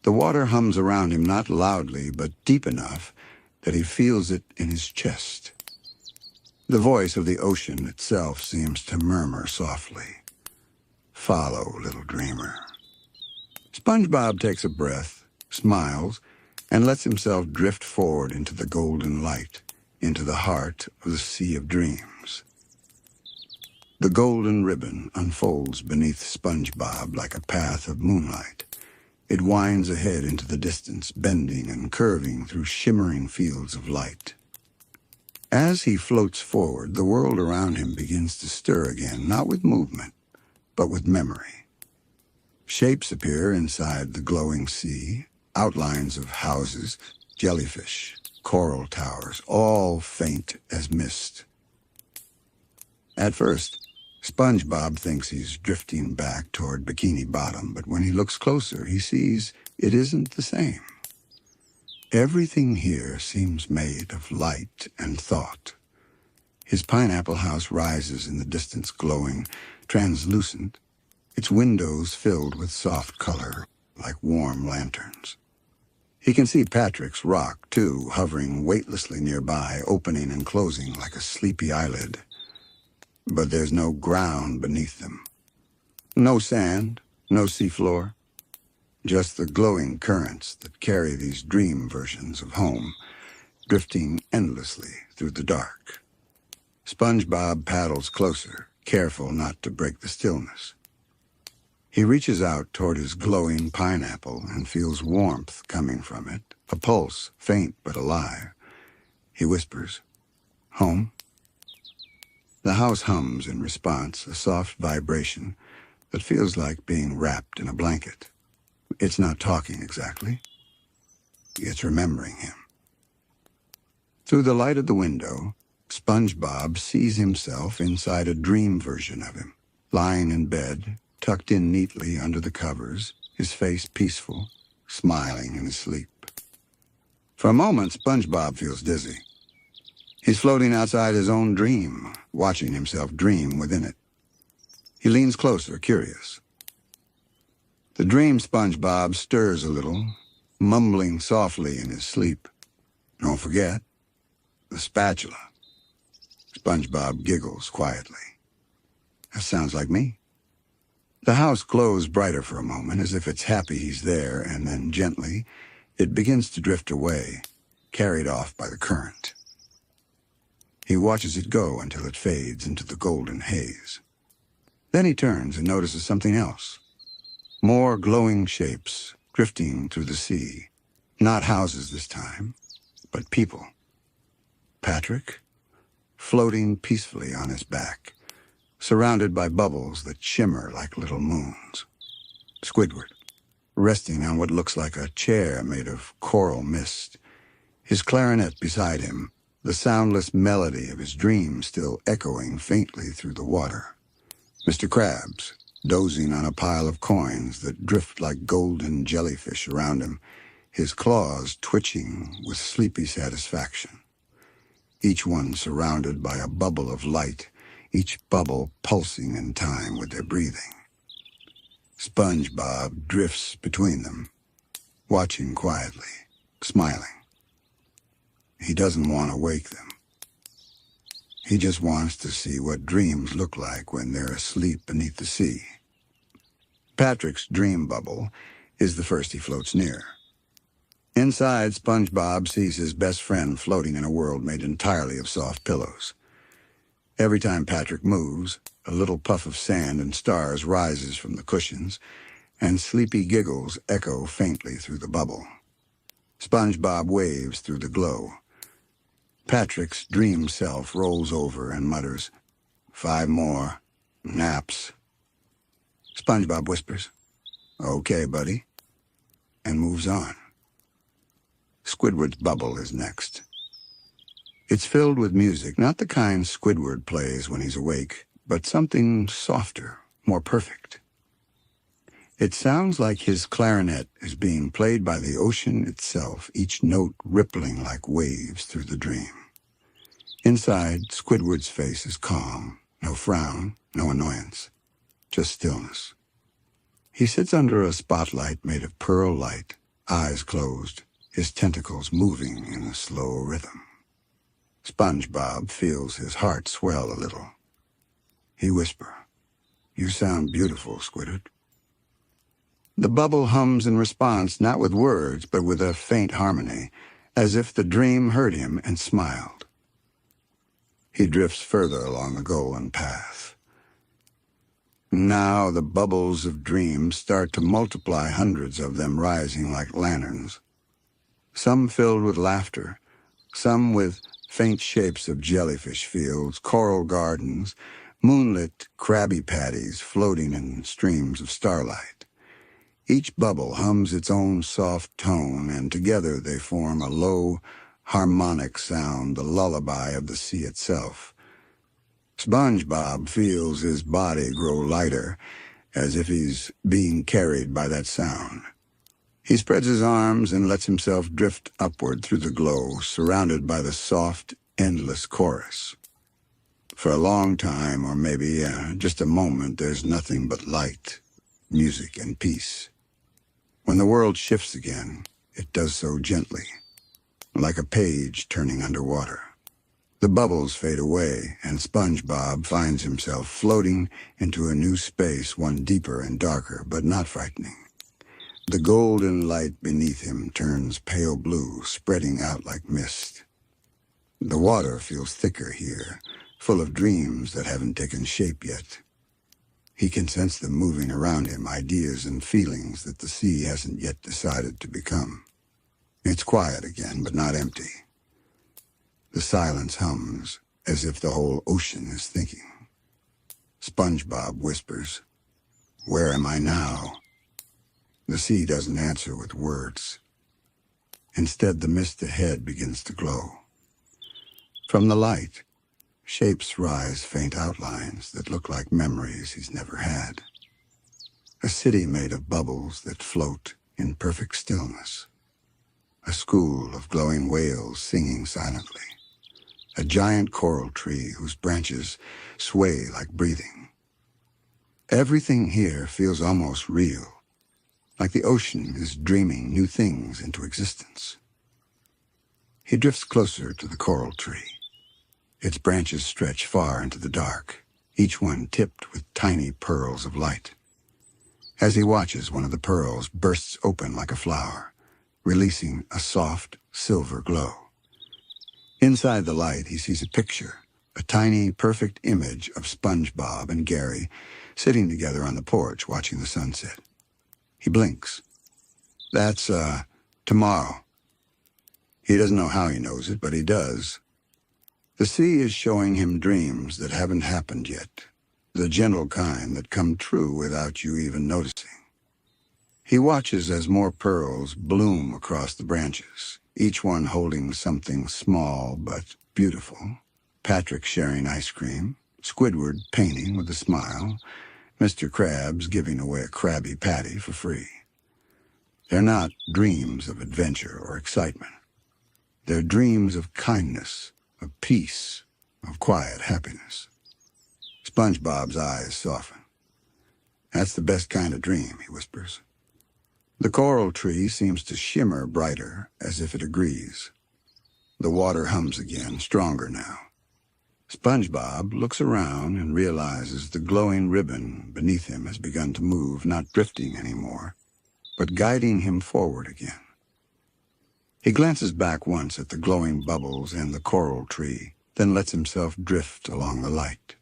The water hums around him not loudly, but deep enough that he feels it in his chest. The voice of the ocean itself seems to murmur softly. Follow, little dreamer. SpongeBob takes a breath, smiles, and lets himself drift forward into the golden light, into the heart of the Sea of Dreams. The golden ribbon unfolds beneath SpongeBob like a path of moonlight. It winds ahead into the distance, bending and curving through shimmering fields of light. As he floats forward, the world around him begins to stir again, not with movement, but with memory. Shapes appear inside the glowing sea, outlines of houses, jellyfish, coral towers, all faint as mist. At first, SpongeBob thinks he's drifting back toward Bikini Bottom, but when he looks closer, he sees it isn't the same. Everything here seems made of light and thought. His pineapple house rises in the distance, glowing, translucent, its windows filled with soft color, like warm lanterns. He can see Patrick's rock, too, hovering weightlessly nearby, opening and closing like a sleepy eyelid. But there's no ground beneath them. No sand, no seafloor. Just the glowing currents that carry these dream versions of home, drifting endlessly through the dark. SpongeBob paddles closer, careful not to break the stillness. He reaches out toward his glowing pineapple and feels warmth coming from it, a pulse, faint but alive. He whispers, "Home?" The house hums in response, a soft vibration that feels like being wrapped in a blanket. It's not talking exactly. It's remembering him. Through the light of the window, SpongeBob sees himself inside a dream version of him, lying in bed, tucked in neatly under the covers, his face peaceful, smiling in his sleep. For a moment, SpongeBob feels dizzy. He's floating outside his own dream, watching himself dream within it. He leans closer, curious. The dream SpongeBob stirs a little, mumbling softly in his sleep. Don't forget, the spatula. SpongeBob giggles quietly. That sounds like me. The house glows brighter for a moment, as if it's happy he's there, and then gently, it begins to drift away, carried off by the current. He watches it go until it fades into the golden haze. Then he turns and notices something else. More glowing shapes drifting through the sea. Not houses this time, but people. Patrick, floating peacefully on his back, surrounded by bubbles that shimmer like little moons. Squidward, resting on what looks like a chair made of coral mist, his clarinet beside him, the soundless melody of his dream still echoing faintly through the water. Mr. Krabs, dozing on a pile of coins that drift like golden jellyfish around him, his claws twitching with sleepy satisfaction. Each one surrounded by a bubble of light, each bubble pulsing in time with their breathing. SpongeBob drifts between them, watching quietly, smiling. He doesn't want to wake them. He just wants to see what dreams look like when they're asleep beneath the sea. Patrick's dream bubble is the first he floats near. Inside, SpongeBob sees his best friend floating in a world made entirely of soft pillows. Every time Patrick moves, a little puff of sand and stars rises from the cushions, and sleepy giggles echo faintly through the bubble. SpongeBob waves through the glow. Patrick's dream self rolls over and mutters, 5 more. Naps. SpongeBob whispers, "Okay, buddy," and moves on. Squidward's bubble is next. It's filled with music, not the kind Squidward plays when he's awake, but something softer, more perfect. It sounds like his clarinet is being played by the ocean itself, each note rippling like waves through the dream. Inside, Squidward's face is calm, no frown, no annoyance, just stillness. He sits under a spotlight made of pearl light, eyes closed, his tentacles moving in a slow rhythm. SpongeBob feels his heart swell a little. He whispers, "You sound beautiful, Squidward." The bubble hums in response, not with words, but with a faint harmony, as if the dream heard him and smiled. He drifts further along the golden path. Now the bubbles of dreams start to multiply, hundreds of them rising like lanterns. Some filled with laughter, some with faint shapes of jellyfish fields, coral gardens, moonlit Krabby Patties floating in streams of starlight. Each bubble hums its own soft tone, and together they form a low, harmonic sound, the lullaby of the sea itself. SpongeBob feels his body grow lighter, as if he's being carried by that sound. He spreads his arms and lets himself drift upward through the glow, surrounded by the soft, endless chorus. For a long time, or maybe just a moment, there's nothing but light, music, and peace. When the world shifts again, it does so gently, like a page turning underwater. The bubbles fade away, and SpongeBob finds himself floating into a new space, one deeper and darker, but not frightening. The golden light beneath him turns pale blue, spreading out like mist. The water feels thicker here, full of dreams that haven't taken shape yet. He can sense them moving around him, ideas and feelings that the sea hasn't yet decided to become. It's quiet again, but not empty. The silence hums, as if the whole ocean is thinking. SpongeBob whispers, "Where am I now?" The sea doesn't answer with words. Instead, the mist ahead begins to glow. From the light, shapes rise, faint outlines that look like memories he's never had. A city made of bubbles that float in perfect stillness. A school of glowing whales singing silently. A giant coral tree whose branches sway like breathing. Everything here feels almost real, like the ocean is dreaming new things into existence. He drifts closer to the coral tree. Its branches stretch far into the dark, each one tipped with tiny pearls of light. As he watches, one of the pearls bursts open like a flower, releasing a soft, silver glow. Inside the light, he sees a picture, a tiny, perfect image of SpongeBob and Gary sitting together on the porch watching the sunset. He blinks. That's, tomorrow. He doesn't know how he knows it, but he does. The sea is showing him dreams that haven't happened yet, the gentle kind that come true without you even noticing. He watches as more pearls bloom across the branches, each one holding something small but beautiful. Patrick sharing ice cream, Squidward painting with a smile, Mr. Krabs giving away a Krabby Patty for free. They're not dreams of adventure or excitement. They're dreams of kindness, of peace, of quiet happiness. SpongeBob's eyes soften. That's the best kind of dream, he whispers. The coral tree seems to shimmer brighter, as if it agrees. The water hums again, stronger now. SpongeBob looks around and realizes the glowing ribbon beneath him has begun to move, not drifting anymore, but guiding him forward again. He glances back once at the glowing bubbles and the coral tree, then lets himself drift along the light.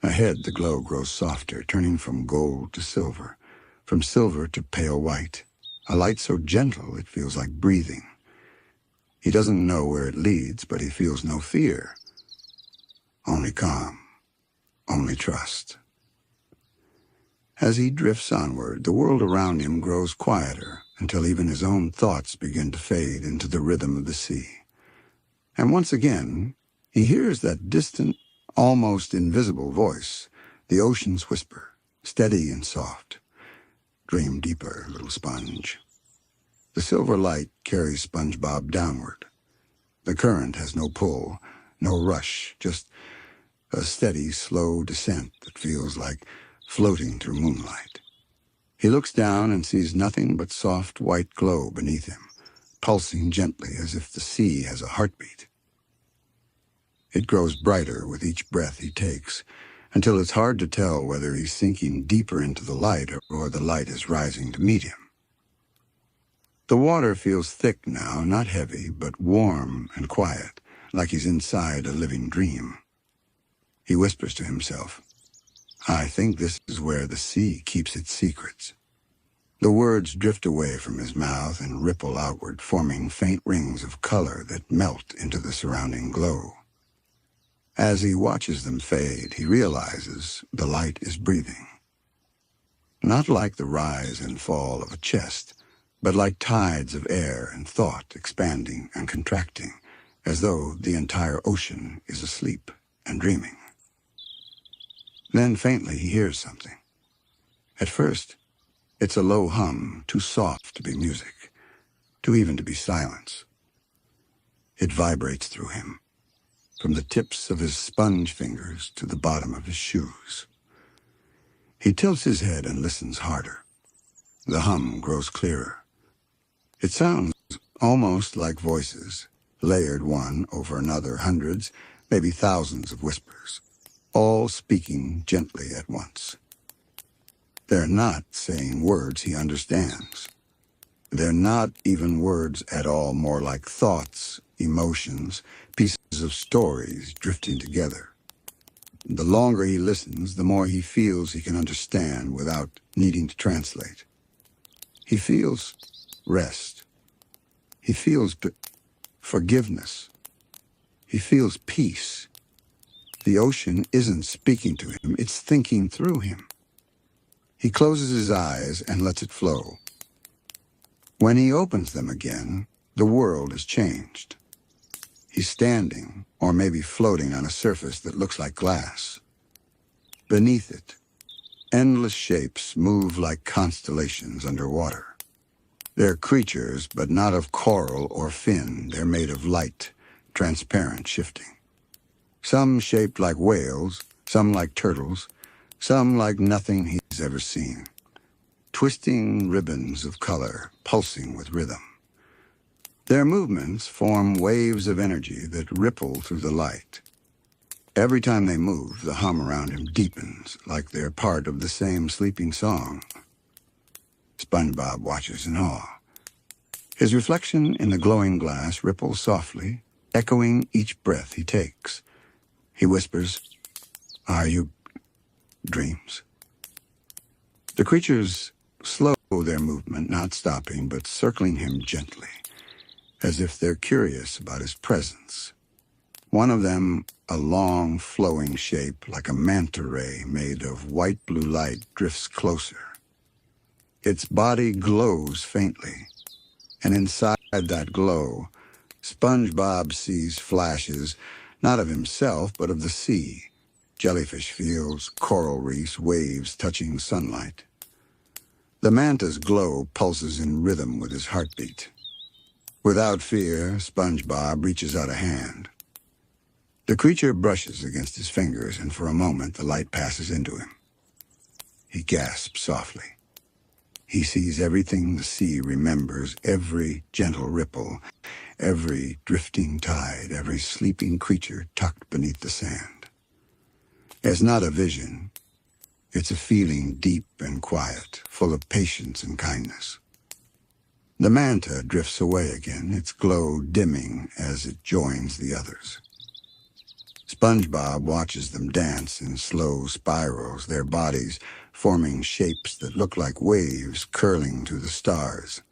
Ahead, the glow grows softer, turning from gold to silver, from silver to pale white, a light so gentle it feels like breathing. He doesn't know where it leads, but he feels no fear. Only calm, only trust. As he drifts onward, the world around him grows quieter until even his own thoughts begin to fade into the rhythm of the sea. And once again, he hears that distant, almost invisible voice, the ocean's whisper, steady and soft. Dream deeper, little sponge. The silver light carries SpongeBob downward. The current has no pull, no rush, just a steady, slow descent that feels like floating through moonlight. He looks down and sees nothing but soft white glow beneath him, pulsing gently as if the sea has a heartbeat. It grows brighter with each breath he takes, until it's hard to tell whether he's sinking deeper into the light or the light is rising to meet him. The water feels thick now, not heavy, but warm and quiet, like he's inside a living dream. He whispers to himself, I think this is where the sea keeps its secrets. The words drift away from his mouth and ripple outward, forming faint rings of color that melt into the surrounding glow. As he watches them fade, he realizes the light is breathing. Not like the rise and fall of a chest, but like tides of air and thought expanding and contracting, as though the entire ocean is asleep and dreaming. Then faintly he hears something. At first, it's a low hum, too soft to be music, too even to be silence. It vibrates through him, from the tips of his sponge fingers to the bottom of his shoes. He tilts his head and listens harder. The hum grows clearer. It sounds almost like voices, layered one over another, hundreds, maybe thousands of whispers, all speaking gently at once. They're not saying words he understands. They're not even words at all, more like thoughts, emotions, pieces of stories drifting together. The longer he listens, the more he feels he can understand without needing to translate. He feels rest. He feels forgiveness. He feels peace. The ocean isn't speaking to him, it's thinking through him. He closes his eyes and lets it flow. When he opens them again, the world has changed. He's standing, or maybe floating on a surface that looks like glass. Beneath it, endless shapes move like constellations underwater. They're creatures, but not of coral or fin. They're made of light, transparent shifting. Some shaped like whales, some like turtles, some like nothing he's ever seen. Twisting ribbons of color, pulsing with rhythm. Their movements form waves of energy that ripple through the light. Every time they move, the hum around him deepens, like they're part of the same sleeping song. SpongeBob watches in awe. His reflection in the glowing glass ripples softly, echoing each breath he takes. He whispers, "Are you dreams?" The creatures slow their movement, not stopping, but circling him gently, as if they're curious about his presence. One of them, a long, flowing shape like a manta ray made of white-blue light, drifts closer. Its body glows faintly, and inside that glow, SpongeBob sees flashes, not of himself, but of the sea. Jellyfish fields, coral reefs, waves touching sunlight. The manta's glow pulses in rhythm with his heartbeat. Without fear, SpongeBob reaches out a hand. The creature brushes against his fingers, and for a moment the light passes into him. He gasps softly. He sees everything the sea remembers, every gentle ripple, every drifting tide, every sleeping creature tucked beneath the sand. It's not a vision. It's a feeling deep and quiet, full of patience and kindness. The manta drifts away again, its glow dimming as it joins the others. SpongeBob watches them dance in slow spirals, their bodies forming shapes that look like waves curling to the stars.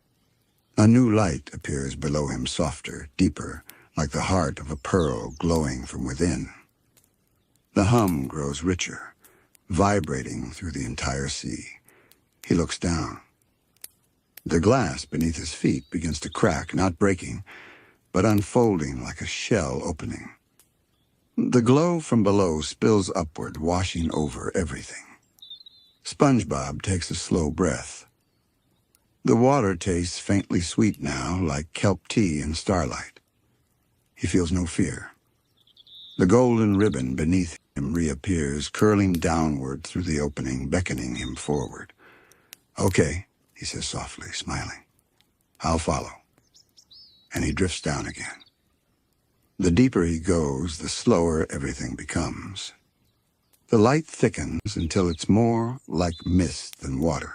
A new light appears below him, softer, deeper, like the heart of a pearl glowing from within. The hum grows richer, vibrating through the entire sea. He looks down. The glass beneath his feet begins to crack, not breaking, but unfolding like a shell opening. The glow from below spills upward, washing over everything. SpongeBob takes a slow breath. The water tastes faintly sweet now, like kelp tea in starlight. He feels no fear. The golden ribbon beneath him reappears, curling downward through the opening, beckoning him forward. "Okay," he says softly, smiling. "I'll follow." And he drifts down again. The deeper he goes, the slower everything becomes. The light thickens until it's more like mist than water.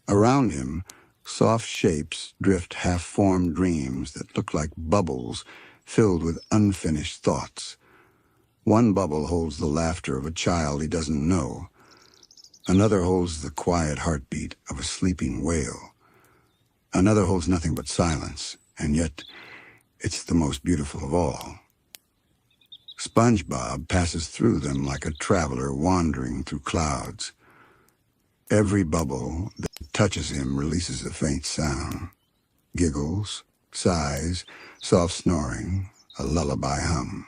Around him, soft shapes drift half-formed dreams that look like bubbles filled with unfinished thoughts. One bubble holds the laughter of a child he doesn't know. Another holds the quiet heartbeat of a sleeping whale. Another holds nothing but silence, and yet it's the most beautiful of all. SpongeBob passes through them like a traveler wandering through clouds. Every bubble that touches him releases a faint sound. Giggles, sighs, soft snoring, a lullaby hum.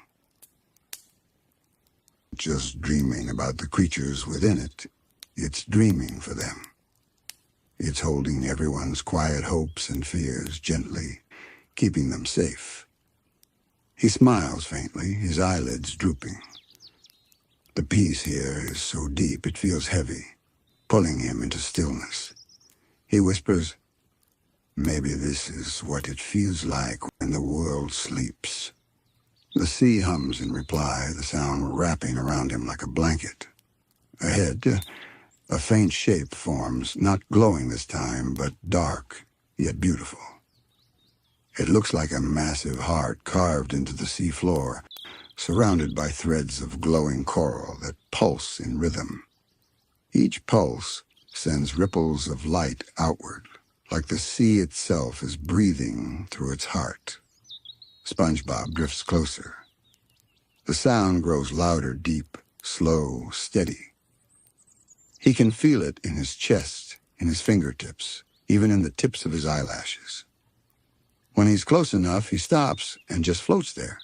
Just dreaming about the creatures within it, it's dreaming for them. It's holding everyone's quiet hopes and fears gently, keeping them safe. He smiles faintly, his eyelids drooping. The peace here is so deep it feels heavy, pulling him into stillness. He whispers, "Maybe this is what it feels like when the world sleeps." The sea hums in reply, the sound wrapping around him like a blanket. Ahead, a faint shape forms, not glowing this time, but dark, yet beautiful. It looks like a massive heart carved into the sea floor, surrounded by threads of glowing coral that pulse in rhythm. Each pulse sends ripples of light outward, like the sea itself is breathing through its heart. SpongeBob drifts closer. The sound grows louder, deep, slow, steady. He can feel it in his chest, in his fingertips, even in the tips of his eyelashes. When he's close enough, he stops and just floats there.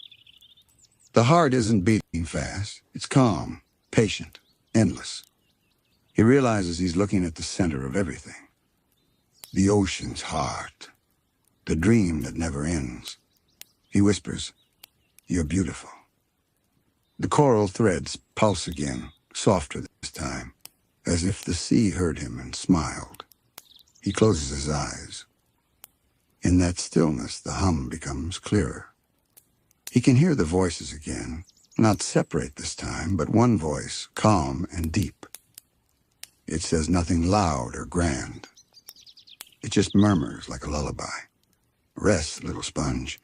The heart isn't beating fast. It's calm, patient, endless. He realizes he's looking at the center of everything. The ocean's heart. The dream that never ends. He whispers, "You're beautiful." The coral threads pulse again, softer this time, as if the sea heard him and smiled. He closes his eyes. In that stillness, the hum becomes clearer. He can hear the voices again, not separate this time, but one voice, calm and deep. It says nothing loud or grand. It just murmurs like a lullaby. "Rest, little sponge.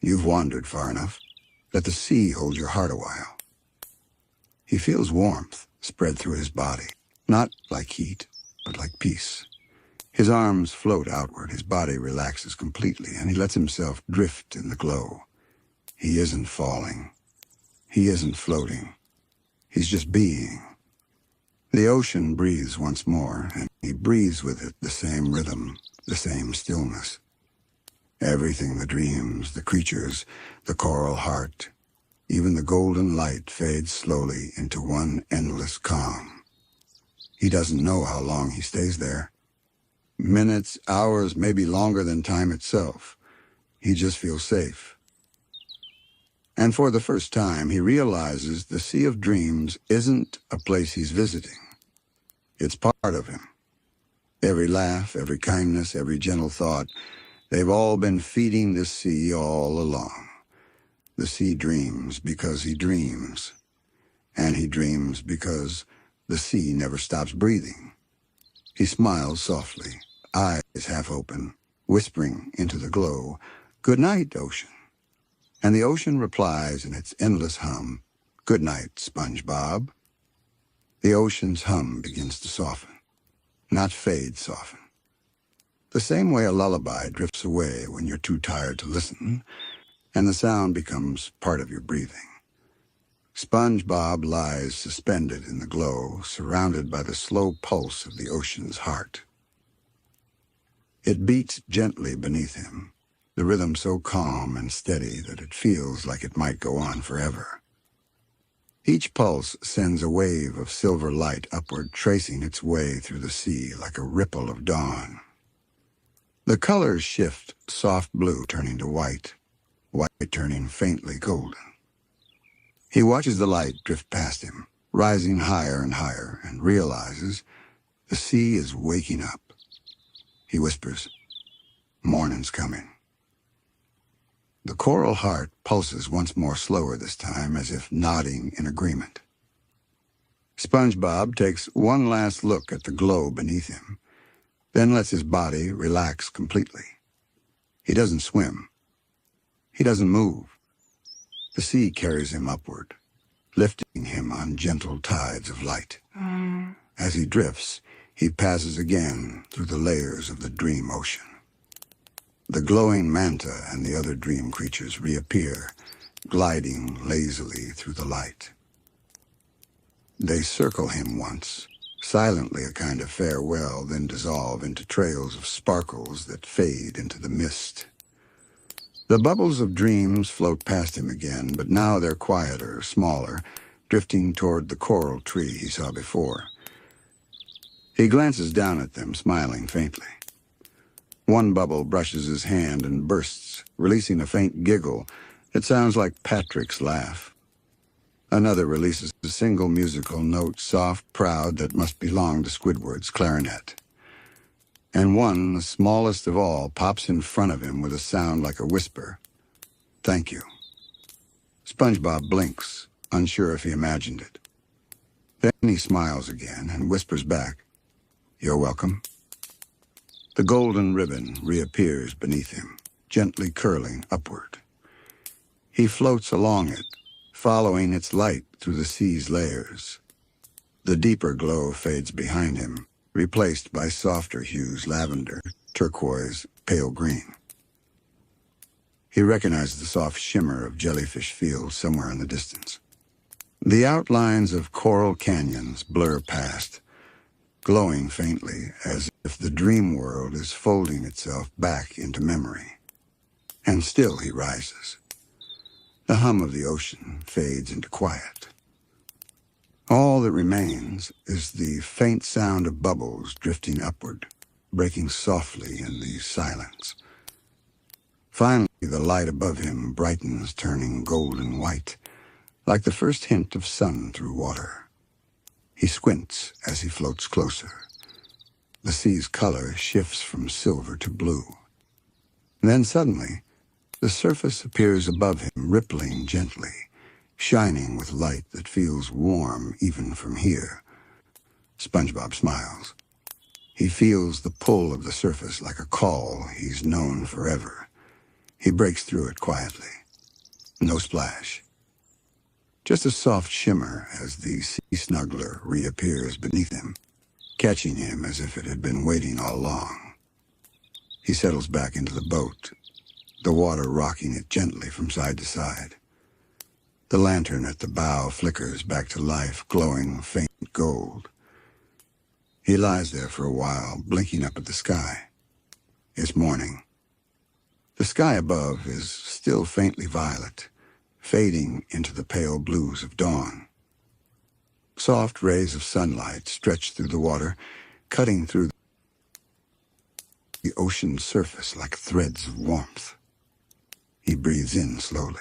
You've wandered far enough. Let the sea hold your heart a while." He feels warmth spread through his body, not like heat, but like peace. His arms float outward, his body relaxes completely, and he lets himself drift in the glow. He isn't falling. He isn't floating. He's just being. The ocean breathes once more, and he breathes with it the same rhythm, the same stillness. Everything, the dreams, the creatures, the coral heart, even the golden light fades slowly into one endless calm. He doesn't know how long he stays there. Minutes, hours, maybe longer than time itself. He just feels safe. And for the first time, he realizes the Sea of Dreams isn't a place he's visiting. It's part of him. Every laugh, every kindness, every gentle thought, they've all been feeding this sea all along. The sea dreams because he dreams. And he dreams because the sea never stops breathing. He smiles softly, eyes half open, whispering into the glow, "Good night, ocean." And the ocean replies in its endless hum, "Good night, SpongeBob." The ocean's hum begins to soften, not fade, soften. The same way a lullaby drifts away when you're too tired to listen, and the sound becomes part of your breathing. SpongeBob lies suspended in the glow, surrounded by the slow pulse of the ocean's heart. It beats gently beneath him, the rhythm so calm and steady that it feels like it might go on forever. Each pulse sends a wave of silver light upward, tracing its way through the sea like a ripple of dawn. The colors shift, soft blue turning to white, white turning faintly golden. He watches the light drift past him, rising higher and higher, and realizes the sea is waking up. He whispers, "Morning's coming." The coral heart pulses once more slower this time, as if nodding in agreement. SpongeBob takes one last look at the glow beneath him, then lets his body relax completely. He doesn't swim. He doesn't move. The sea carries him upward, lifting him on gentle tides of light. As he drifts, he passes again through the layers of the dream ocean. The glowing manta and the other dream creatures reappear, gliding lazily through the light. They circle him once, silently a kind of farewell, then dissolve into trails of sparkles that fade into the mist. The bubbles of dreams float past him again, but now they're quieter, smaller, drifting toward the coral tree he saw before. He glances down at them, smiling faintly. One bubble brushes his hand and bursts, releasing a faint giggle that sounds like Patrick's laugh. Another releases a single musical note, soft, proud, that must belong to Squidward's clarinet. And one, the smallest of all, pops in front of him with a sound like a whisper. "Thank you." SpongeBob blinks, unsure if he imagined it. Then he smiles again and whispers back, "You're welcome." The golden ribbon reappears beneath him, gently curling upward. He floats along it, following its light through the sea's layers. The deeper glow fades behind him, replaced by softer hues: lavender, turquoise, pale green. He recognizes the soft shimmer of jellyfish fields somewhere in the distance. The outlines of coral canyons blur past, glowing faintly, as if the dream world is folding itself back into memory. And still he rises. The hum of the ocean fades into quiet. All that remains is the faint sound of bubbles drifting upward, breaking softly in the silence. Finally, the light above him brightens, turning golden white, like the first hint of sun through water. He squints as he floats closer. The sea's color shifts from silver to blue. Then suddenly, the surface appears above him, rippling gently, shining with light that feels warm even from here. SpongeBob smiles. He feels the pull of the surface like a call he's known forever. He breaks through it quietly. No splash. Just a soft shimmer as the sea snuggler reappears beneath him, catching him as if it had been waiting all along. He settles back into the boat, the water rocking it gently from side to side. The lantern at the bow flickers back to life, glowing faint gold. He lies there for a while, blinking up at the sky. It's morning. The sky above is still faintly violet, fading into the pale blues of dawn. Soft rays of sunlight stretch through the water, cutting through the ocean's surface like threads of warmth. He breathes in slowly.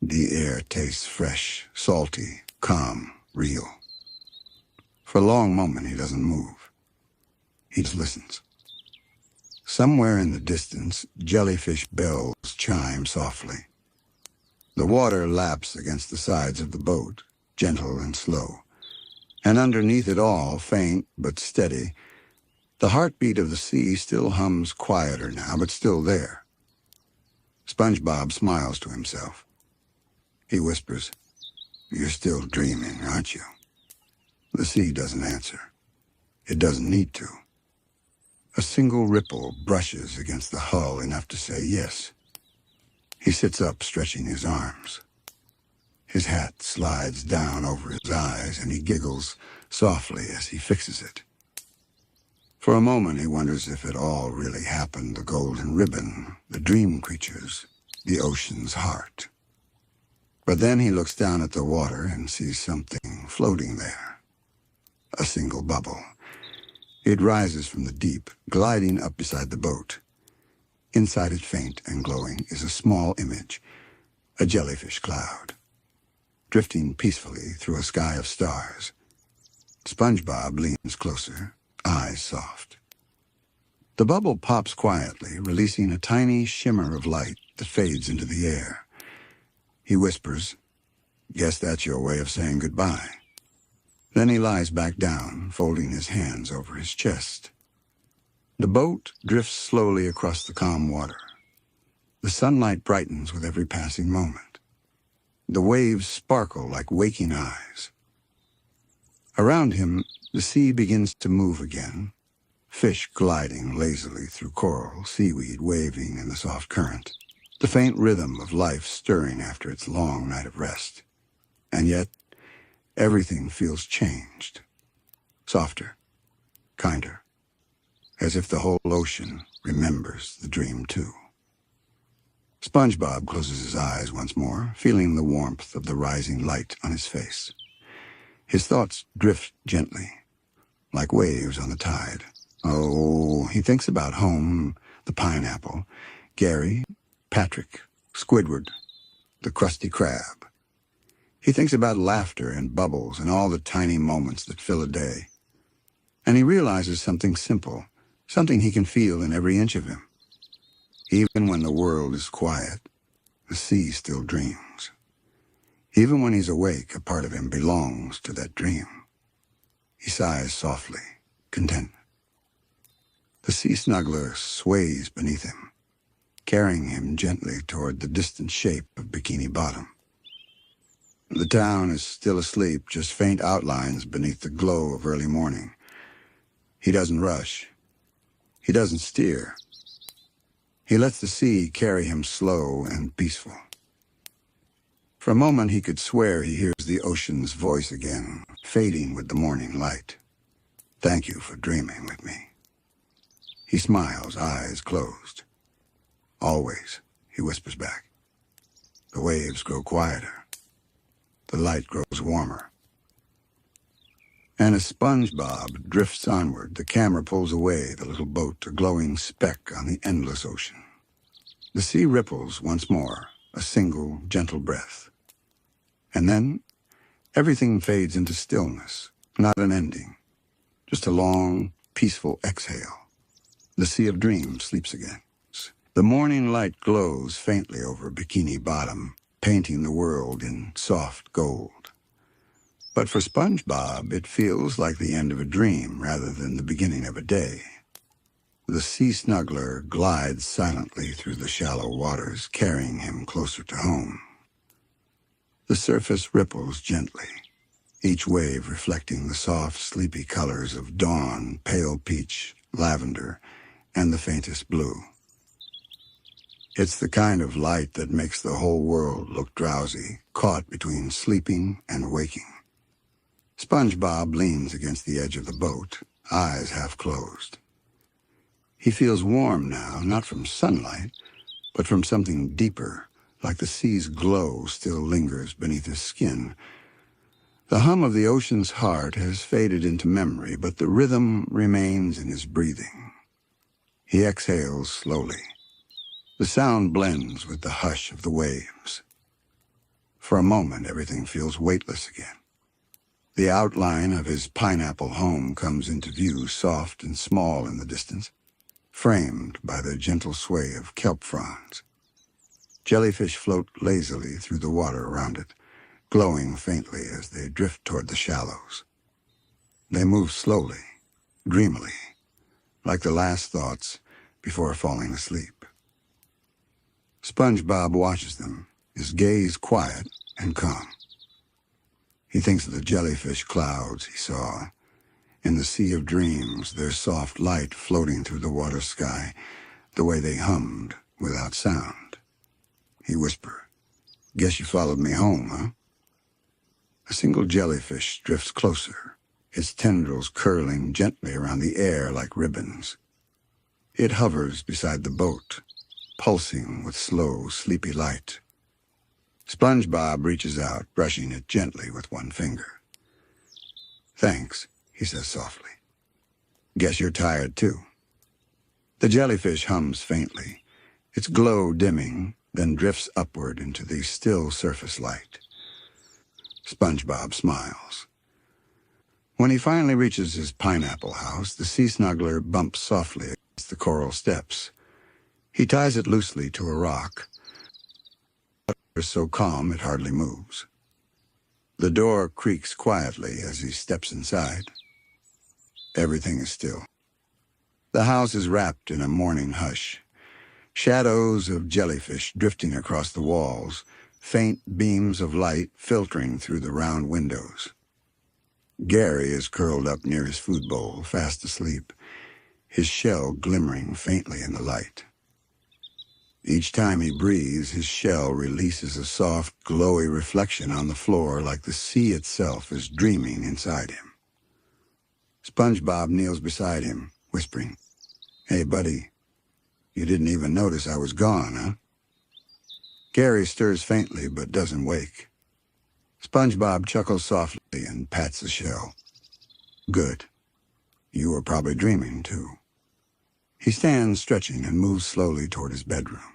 The air tastes fresh, salty, calm, real. For a long moment, he doesn't move. He just listens. Somewhere in the distance, jellyfish bells chime softly. The water laps against the sides of the boat, gentle and slow. And underneath it all, faint but steady, the heartbeat of the sea still hums quieter now, but still there. SpongeBob smiles to himself. He whispers, "You're still dreaming, aren't you?" The sea doesn't answer. It doesn't need to. A single ripple brushes against the hull, enough to say yes. He sits up, stretching his arms. His hat slides down over his eyes, and he giggles softly as he fixes it. For a moment, he wonders if it all really happened, the golden ribbon, the dream creatures, the ocean's heart. But then he looks down at the water and sees something floating there. A single bubble. It rises from the deep, gliding up beside the boat. Inside it, faint and glowing, is a small image, a jellyfish cloud, drifting peacefully through a sky of stars. SpongeBob leans closer, eyes soft. The bubble pops quietly, releasing a tiny shimmer of light that fades into the air. He whispers, "Guess that's your way of saying goodbye." Then he lies back down, folding his hands over his chest. The boat drifts slowly across the calm water. The sunlight brightens with every passing moment. The waves sparkle like waking eyes. Around him, the sea begins to move again, fish gliding lazily through coral, seaweed waving in the soft current, the faint rhythm of life stirring after its long night of rest. And yet, everything feels changed, softer, kinder, as if the whole ocean remembers the dream too. SpongeBob closes his eyes once more, feeling the warmth of the rising light on his face. His thoughts drift gently, like waves on the tide. Oh, he thinks about home, the pineapple, Gary, Patrick, Squidward, the Krusty Krab. He thinks about laughter and bubbles and all the tiny moments that fill a day. And he realizes something simple, something he can feel in every inch of him. Even when the world is quiet, the sea still dreams. Even when he's awake, a part of him belongs to that dream. He sighs softly, content. The sea snuggler sways beneath him, carrying him gently toward the distant shape of Bikini Bottom. The town is still asleep, just faint outlines beneath the glow of early morning. He doesn't rush. He doesn't steer. He lets the sea carry him slow and peaceful. For a moment, he could swear he hears the ocean's voice again, fading with the morning light. "Thank you for dreaming with me." He smiles, eyes closed. "Always," he whispers back. The waves grow quieter. The light grows warmer. And as SpongeBob drifts onward, the camera pulls away the little boat, a glowing speck on the endless ocean. The sea ripples once more, a single, gentle breath. And then, everything fades into stillness, not an ending, just a long, peaceful exhale. The Sea of Dreams sleeps again. The morning light glows faintly over Bikini Bottom, painting the world in soft gold. But for SpongeBob, it feels like the end of a dream rather than the beginning of a day. The sea snuggler glides silently through the shallow waters, carrying him closer to home. The surface ripples gently, each wave reflecting the soft, sleepy colors of dawn, pale peach, lavender, and the faintest blue. It's the kind of light that makes the whole world look drowsy, caught between sleeping and waking. SpongeBob leans against the edge of the boat, eyes half closed. He feels warm now, not from sunlight, but from something deeper, like the sea's glow still lingers beneath his skin. The hum of the ocean's heart has faded into memory, but the rhythm remains in his breathing. He exhales slowly. The sound blends with the hush of the waves. For a moment, everything feels weightless again. The outline of his pineapple home comes into view, soft and small in the distance, framed by the gentle sway of kelp fronds. Jellyfish float lazily through the water around it, glowing faintly as they drift toward the shallows. They move slowly, dreamily, like the last thoughts before falling asleep. SpongeBob watches them, his gaze quiet and calm. He thinks of the jellyfish clouds he saw. In the Sea of Dreams, their soft light floating through the water sky, the way they hummed without sound. He whispered, "Guess you followed me home, huh?" A single jellyfish drifts closer, its tendrils curling gently around the air like ribbons. It hovers beside the boat, pulsing with slow, sleepy light. SpongeBob reaches out, brushing it gently with one finger. "Thanks," he says softly. "Guess you're tired, too." The jellyfish hums faintly, its glow dimming, then drifts upward into the still surface light. SpongeBob smiles. When he finally reaches his pineapple house, the sea snuggler bumps softly against the coral steps. He ties it loosely to a rock, so calm it hardly moves. The door creaks quietly as he steps inside. Everything is still. The house is wrapped in a morning hush. Shadows of jellyfish drifting across the walls, faint beams of light filtering through the round windows. Gary is curled up near his food bowl, fast asleep, his shell glimmering faintly in the light. Each time he breathes, his shell releases a soft, glowy reflection on the floor like the sea itself is dreaming inside him. SpongeBob kneels beside him, whispering, "Hey, buddy, you didn't even notice I was gone, huh?" Gary stirs faintly but doesn't wake. SpongeBob chuckles softly and pats the shell. "Good. You were probably dreaming, too." He stands stretching and moves slowly toward his bedroom.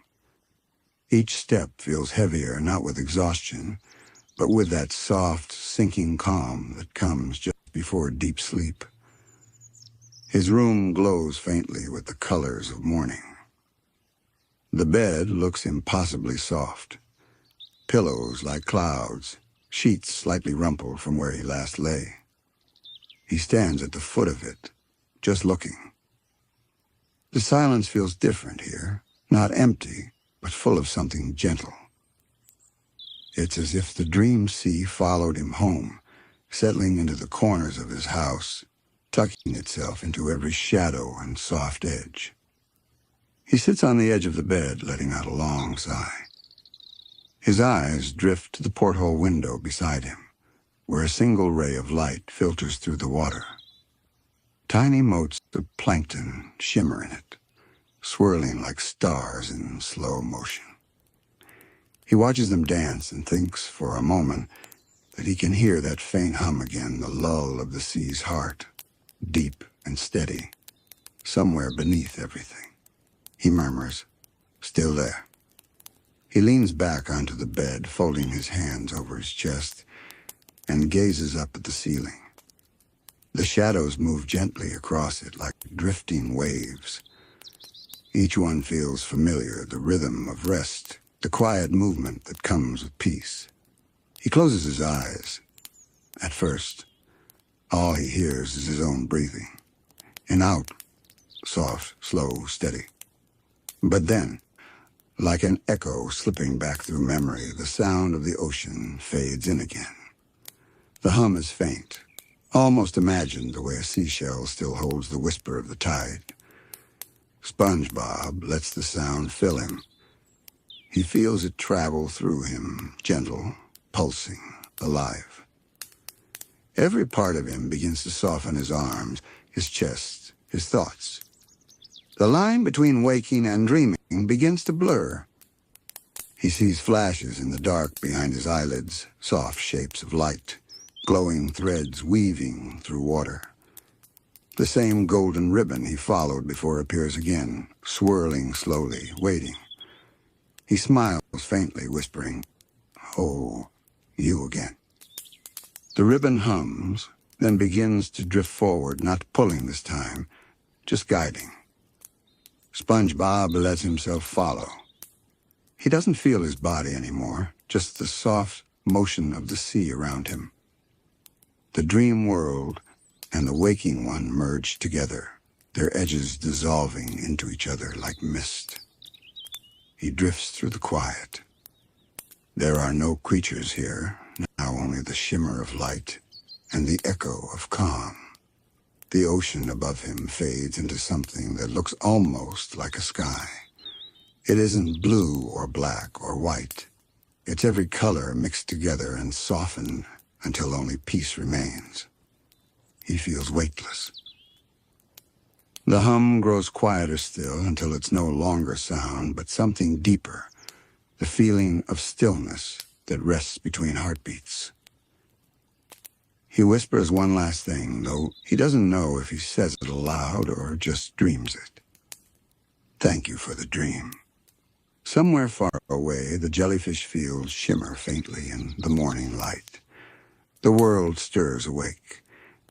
Each step feels heavier, not with exhaustion, but with that soft, sinking calm that comes just before deep sleep. His room glows faintly with the colors of morning. The bed looks impossibly soft. Pillows like clouds, sheets slightly rumpled from where he last lay. He stands at the foot of it, just looking. The silence feels different here, not empty, but full of something gentle. It's as if the dream sea followed him home, settling into the corners of his house, tucking itself into every shadow and soft edge. He sits on the edge of the bed, letting out a long sigh. His eyes drift to the porthole window beside him, where a single ray of light filters through the water. Tiny motes of plankton shimmer in it, swirling like stars in slow motion. He watches them dance and thinks for a moment that he can hear that faint hum again, the lull of the sea's heart, deep and steady, somewhere beneath everything. He murmurs, "Still there." He leans back onto the bed, folding his hands over his chest, and gazes up at the ceiling. The shadows move gently across it like drifting waves. Each one feels familiar, the rhythm of rest, the quiet movement that comes with peace. He closes his eyes. At first, all he hears is his own breathing. In, out, soft, slow, steady. But then, like an echo slipping back through memory, the sound of the ocean fades in again. The hum is faint, almost imagined the way a seashell still holds the whisper of the tide. SpongeBob lets the sound fill him. He feels it travel through him, gentle, pulsing, alive. Every part of him begins to soften: his arms, his chest, his thoughts. The line between waking and dreaming begins to blur. He sees flashes in the dark behind his eyelids, soft shapes of light, glowing threads weaving through water. The same golden ribbon he followed before appears again, swirling slowly, waiting. He smiles faintly, whispering, "Oh, you again." The ribbon hums, then begins to drift forward, not pulling this time, just guiding. SpongeBob lets himself follow. He doesn't feel his body anymore, just the soft motion of the sea around him. The dream world and the waking one merge together, their edges dissolving into each other like mist. He drifts through the quiet. There are no creatures here, now only the shimmer of light and the echo of calm. The ocean above him fades into something that looks almost like a sky. It isn't blue or black or white. It's every color mixed together and softened until only peace remains. He feels weightless. The hum grows quieter still until it's no longer sound, but something deeper, the feeling of stillness that rests between heartbeats. He whispers one last thing, though he doesn't know if he says it aloud or just dreams it. "Thank you for the dream." Somewhere far away, the jellyfish fields shimmer faintly in the morning light. The world stirs awake.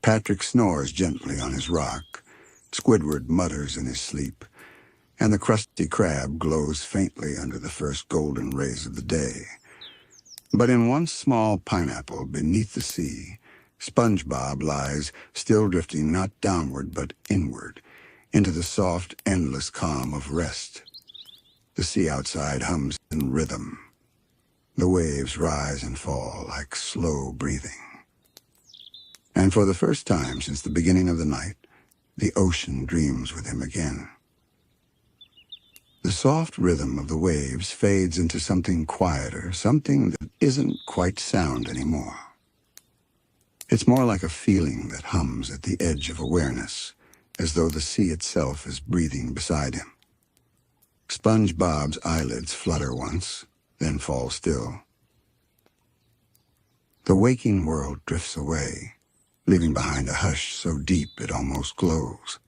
Patrick snores gently on his rock. Squidward mutters in his sleep, and the crusty crab glows faintly under the first golden rays of the day. But in one small pineapple beneath the sea, SpongeBob lies, still drifting not downward but inward, into the soft, endless calm of rest. The sea outside hums in rhythm. The waves rise and fall like slow breathing. And for the first time since the beginning of the night, the ocean dreams with him again. The soft rhythm of the waves fades into something quieter, something that isn't quite sound anymore. It's more like a feeling that hums at the edge of awareness, as though the sea itself is breathing beside him. SpongeBob's eyelids flutter once, then fall still. The waking world drifts away, leaving behind a hush so deep it almost glows.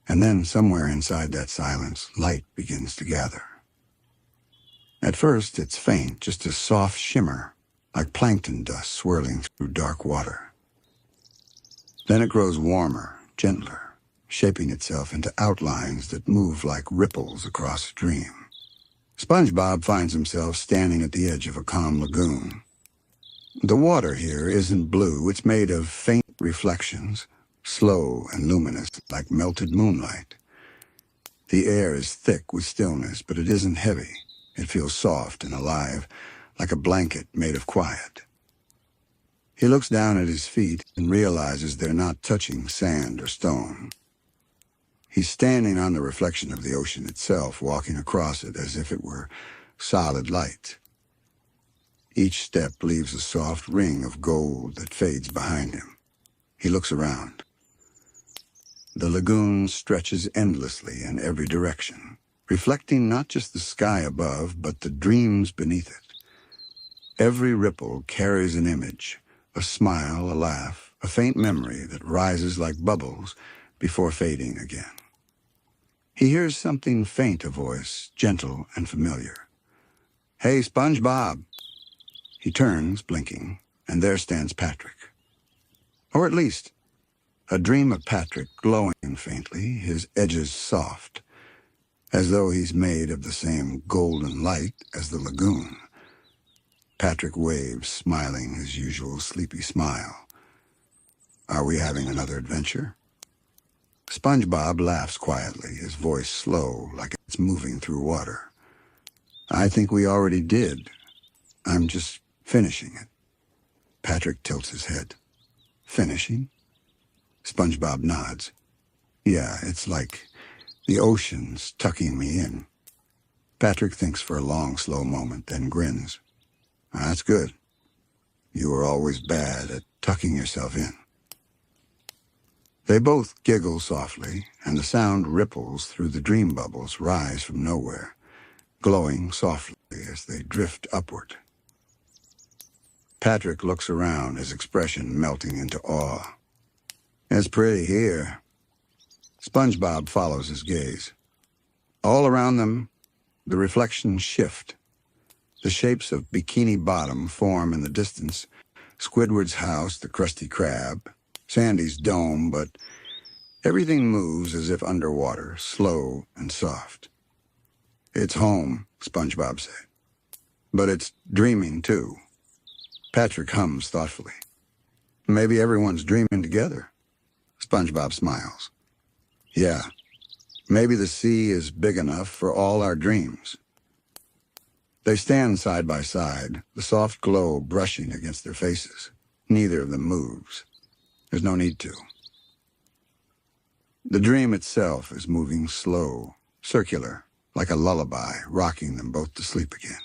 And then somewhere inside that silence, light begins to gather. At first, it's faint, just a soft shimmer, like plankton dust swirling through dark water. Then it grows warmer, gentler, shaping itself into outlines that move like ripples across a dream. SpongeBob finds himself standing at the edge of a calm lagoon. The water here isn't blue, it's made of faint reflections, slow and luminous like melted moonlight. The air is thick with stillness, but it isn't heavy. It feels soft and alive, like a blanket made of quiet. He looks down at his feet and realizes they're not touching sand or stone. He's standing on the reflection of the ocean itself, walking across it as if it were solid light. Each step leaves a soft ring of gold that fades behind him. He looks around. The lagoon stretches endlessly in every direction, reflecting not just the sky above, but the dreams beneath it. Every ripple carries an image, a smile, a laugh, a faint memory that rises like bubbles before fading again. He hears something faint, a voice, gentle and familiar. "Hey, SpongeBob." He turns, blinking, and there stands Patrick. Or at least, a dream of Patrick glowing faintly, his edges soft, as though he's made of the same golden light as the lagoon. Patrick waves, smiling his usual sleepy smile. "Are we having another adventure?" SpongeBob laughs quietly, his voice slow, like it's moving through water. "I think we already did. I'm just finishing it." Patrick tilts his head. "Finishing?" SpongeBob nods. "Yeah, it's like the ocean's tucking me in." Patrick thinks for a long, slow moment, then grins. "That's good. You were always bad at tucking yourself in." They both giggle softly, and the sound ripples through the dream bubbles rise from nowhere, glowing softly as they drift upward. Patrick looks around, his expression melting into awe. "It's pretty here." SpongeBob follows his gaze. All around them, the reflections shift. The shapes of Bikini Bottom form in the distance, Squidward's house, the Krusty Krab, Sandy's dome, but everything moves as if underwater, slow and soft. "It's home," SpongeBob said. "But it's dreaming, too." Patrick hums thoughtfully. "Maybe everyone's dreaming together." SpongeBob smiles. "Yeah, maybe the sea is big enough for all our dreams." They stand side by side, the soft glow brushing against their faces. Neither of them moves. There's no need to. The dream itself is moving slow, circular, like a lullaby, rocking them both to sleep again.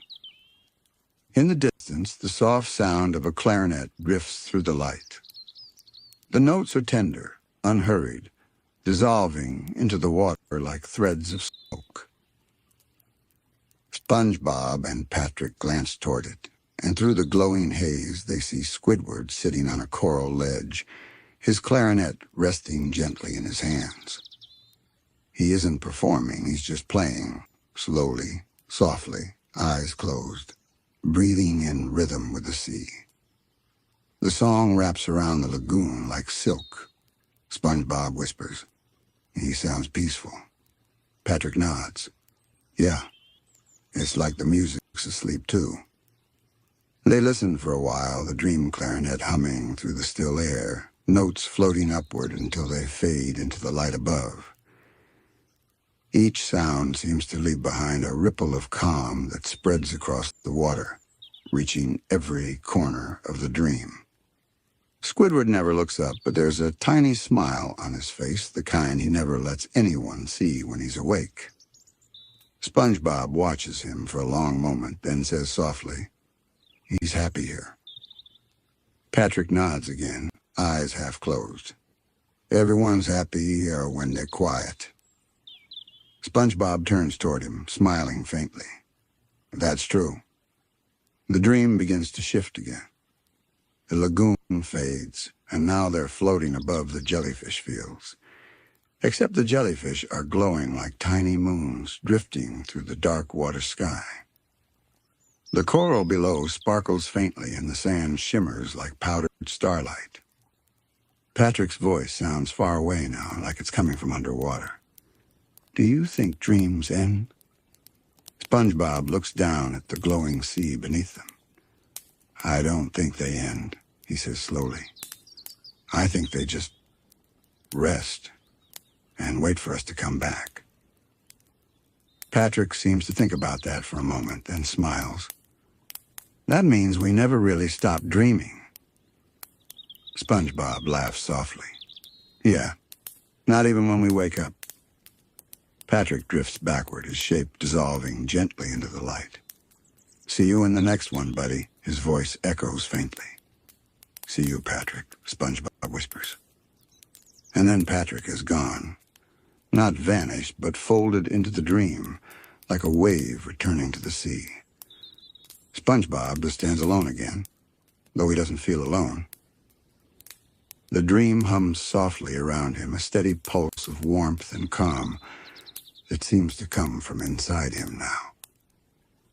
In the distance, the soft sound of a clarinet drifts through the light. The notes are tender, unhurried, dissolving into the water like threads of smoke. SpongeBob and Patrick glance toward it, and through the glowing haze they see Squidward sitting on a coral ledge, his clarinet resting gently in his hands. He isn't performing, he's just playing, slowly, softly, eyes closed, breathing in rhythm with the sea. The song wraps around the lagoon like silk. SpongeBob whispers. "He sounds peaceful." Patrick nods. "Yeah, it's like the music's asleep too." They listen for a while, the dream clarinet humming through the still air, notes floating upward until they fade into the light above. Each sound seems to leave behind a ripple of calm that spreads across the water, reaching every corner of the dream. Squidward never looks up, but there's a tiny smile on his face, the kind he never lets anyone see when he's awake. SpongeBob watches him for a long moment, then says softly, "He's happy here." Patrick nods again, eyes half closed. "Everyone's happy here when they're quiet." SpongeBob turns toward him, smiling faintly. "That's true." The dream begins to shift again. The lagoon fades, and now they're floating above the jellyfish fields. Except the jellyfish are glowing like tiny moons, drifting through the dark water sky. The coral below sparkles faintly, and the sand shimmers like powdered starlight. Patrick's voice sounds far away now, like it's coming from underwater. "Do you think dreams end?" SpongeBob looks down at the glowing sea beneath them. "I don't think they end," he says slowly. "I think they just rest and wait for us to come back." Patrick seems to think about that for a moment, then smiles. "That means we never really stop dreaming." SpongeBob laughs softly. "Yeah, not even when we wake up." Patrick drifts backward, his shape dissolving gently into the light. "See you in the next one, buddy," his voice echoes faintly. "See you, Patrick," SpongeBob whispers. And then Patrick is gone. Not vanished, but folded into the dream, like a wave returning to the sea. SpongeBob stands alone again, though he doesn't feel alone. The dream hums softly around him, a steady pulse of warmth and calm that seems to come from inside him now.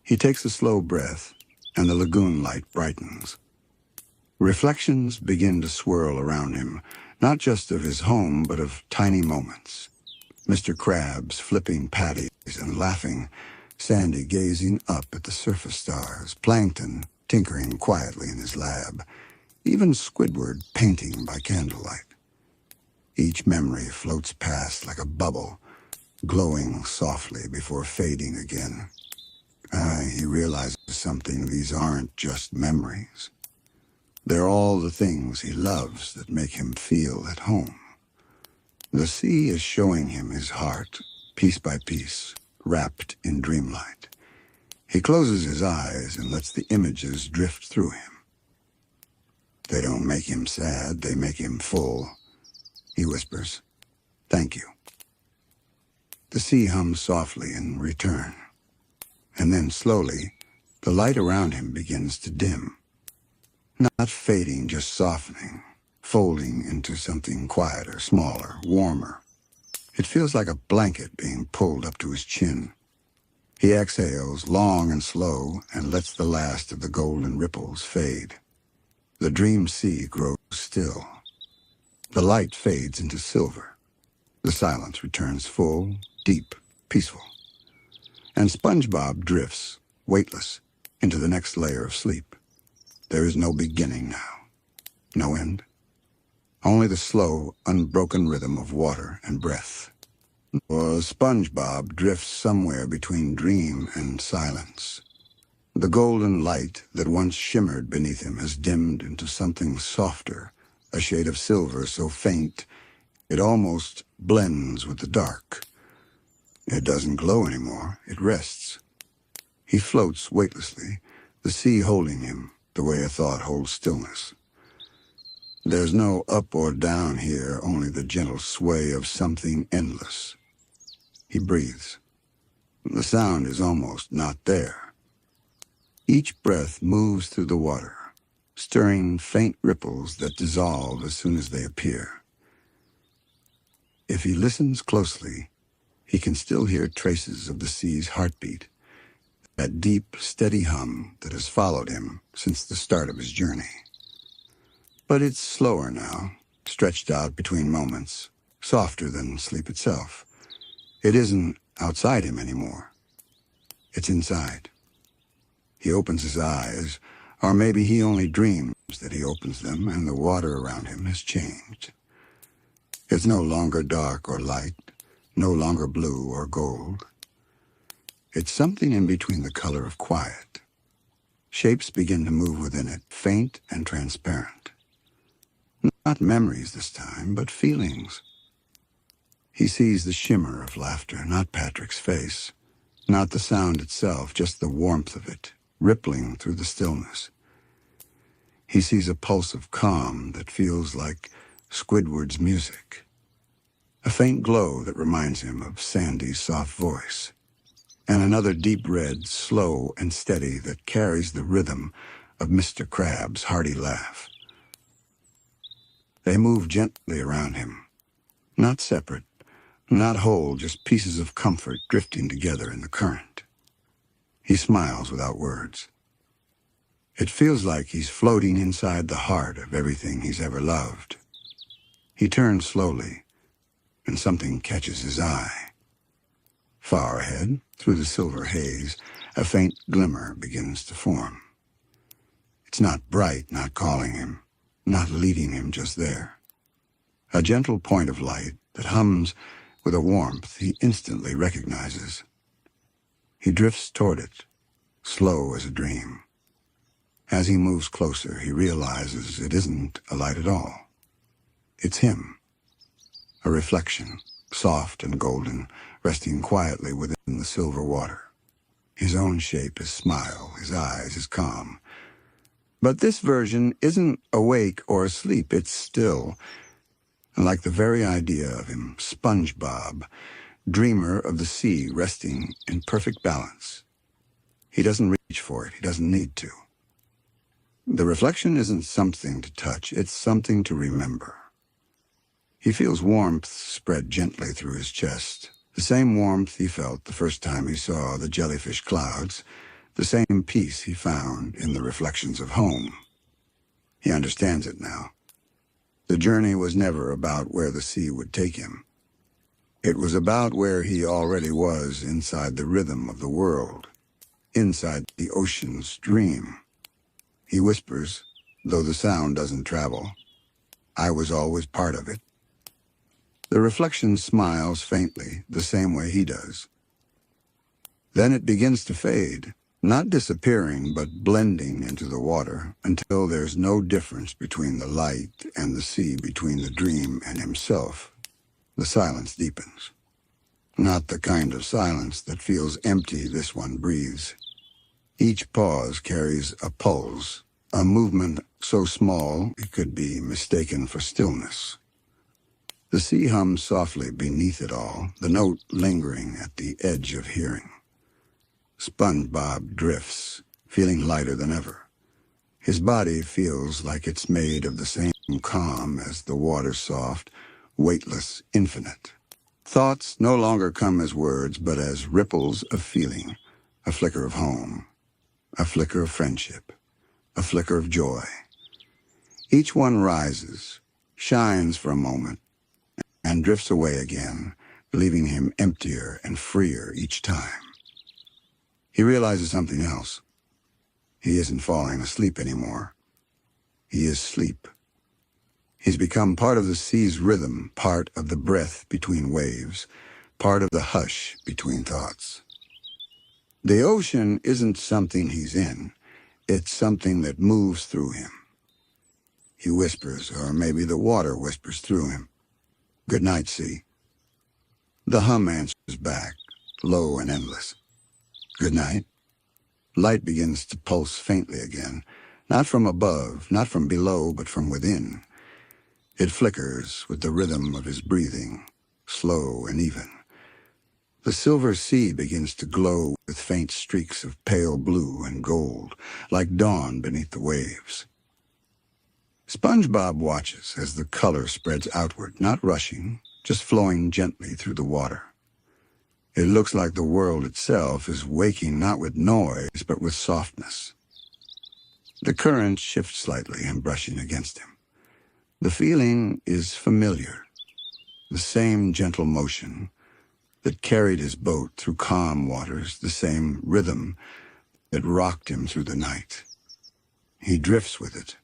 He takes a slow breath, and the lagoon light brightens. Reflections begin to swirl around him, not just of his home, but of tiny moments. Mr. Krabs flipping patties and laughing, Sandy gazing up at the surface stars, Plankton tinkering quietly in his lab, even Squidward painting by candlelight. Each memory floats past like a bubble, glowing softly before fading again. He realizes something. These aren't just memories. They're all the things he loves that make him feel at home. The sea is showing him his heart, piece by piece, wrapped in dreamlight. He closes his eyes and lets the images drift through him. They don't make him sad, they make him full. He whispers, "Thank you." The sea hums softly in return. And then slowly, the light around him begins to dim. Not fading, just softening, folding into something quieter, smaller, warmer. It feels like a blanket being pulled up to his chin. He exhales long and slow and lets the last of the golden ripples fade. The dream sea grows still. The light fades into silver. The silence returns full, deep, peaceful. And SpongeBob drifts, weightless, into the next layer of sleep. There is no beginning now, no end. Only the slow, unbroken rhythm of water and breath. Or SpongeBob drifts somewhere between dream and silence. The golden light that once shimmered beneath him has dimmed into something softer, a shade of silver so faint it almost blends with the dark. It doesn't glow anymore, it rests. He floats weightlessly, the sea holding him the way a thought holds stillness. There's no up or down here, only the gentle sway of something endless. He breathes. The sound is almost not there. Each breath moves through the water, stirring faint ripples that dissolve as soon as they appear. If he listens closely, he can still hear traces of the sea's heartbeat, that deep, steady hum that has followed him since the start of his journey. But it's slower now, stretched out between moments, softer than sleep itself. It isn't outside him anymore. It's inside. He opens his eyes, or maybe he only dreams that he opens them and the water around him has changed. It's no longer dark or light, no longer blue or gold. It's something in between the color of quiet. Shapes begin to move within it, faint and transparent. Not memories this time, but feelings. He sees the shimmer of laughter, not Patrick's face, not the sound itself, just the warmth of it, rippling through the stillness. He sees a pulse of calm that feels like Squidward's music, a faint glow that reminds him of Sandy's soft voice, and another deep red, slow and steady that carries the rhythm of Mr. Krabs' hearty laugh. They move gently around him, not separate, not whole, just pieces of comfort drifting together in the current. He smiles without words. It feels like he's floating inside the heart of everything he's ever loved. He turns slowly, and something catches his eye. Far ahead, through the silver haze, a faint glimmer begins to form. It's not bright, not calling him, not leading him just there. A gentle point of light that hums with a warmth he instantly recognizes. He drifts toward it, slow as a dream. As he moves closer, he realizes it isn't a light at all. It's him, a reflection, soft and golden, resting quietly within the silver water. His own shape, his smile, his eyes, his calm. But this version isn't awake or asleep, it's still. and like the very idea of him, SpongeBob, dreamer of the sea resting in perfect balance. He doesn't reach for it. He doesn't need to. The reflection isn't something to touch. It's something to remember. He feels warmth spread gently through his chest, the same warmth he felt the first time he saw the jellyfish clouds, the same peace he found in the reflections of home. He understands it now. The journey was never about where the sea would take him. It was about where he already was inside the rhythm of the world, inside the ocean's dream. He whispers, though the sound doesn't travel, "I was always part of it." The reflection smiles faintly, the same way he does. Then it begins to fade, not disappearing, but blending into the water until there's no difference between the light and the sea, between the dream and himself. The silence deepens. Not the kind of silence that feels empty this one breathes. Each pause carries a pulse, a movement so small it could be mistaken for stillness. The sea hums softly beneath it all, the note lingering at the edge of hearing. SpongeBob drifts, feeling lighter than ever. His body feels like it's made of the same calm as the water's soft, weightless, infinite. Thoughts no longer come as words, but as ripples of feeling, a flicker of home, a flicker of friendship, a flicker of joy. Each one rises, shines for a moment, and drifts away again, leaving him emptier and freer each time. He realizes something else. He isn't falling asleep anymore. He is sleep. He's become part of the sea's rhythm, part of the breath between waves, part of the hush between thoughts. The ocean isn't something he's in. It's something that moves through him. He whispers, or maybe the water whispers through him. "Good night, sea." The hum answers back, low and endless. "Good night." Light begins to pulse faintly again, not from above, not from below, but from within. It flickers with the rhythm of his breathing, slow and even. The silver sea begins to glow with faint streaks of pale blue and gold, like dawn beneath the waves. SpongeBob watches as the color spreads outward, not rushing, just flowing gently through the water. It looks like the world itself is waking not with noise, but with softness. The current shifts slightly and brushing against him. The feeling is familiar, the same gentle motion that carried his boat through calm waters, the same rhythm that rocked him through the night. He drifts with it,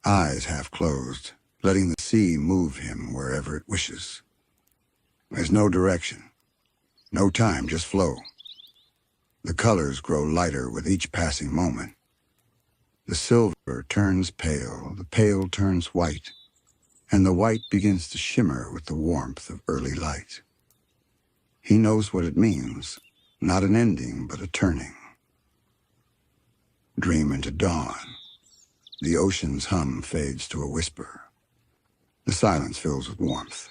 eyes half closed, letting the sea move him wherever it wishes. There's no direction, no time, just flow. The colors grow lighter with each passing moment. The silver turns pale, the pale turns white, and the white begins to shimmer with the warmth of early light. He knows what it means, not an ending, but a turning. Dream into dawn. The ocean's hum fades to a whisper. The silence fills with warmth.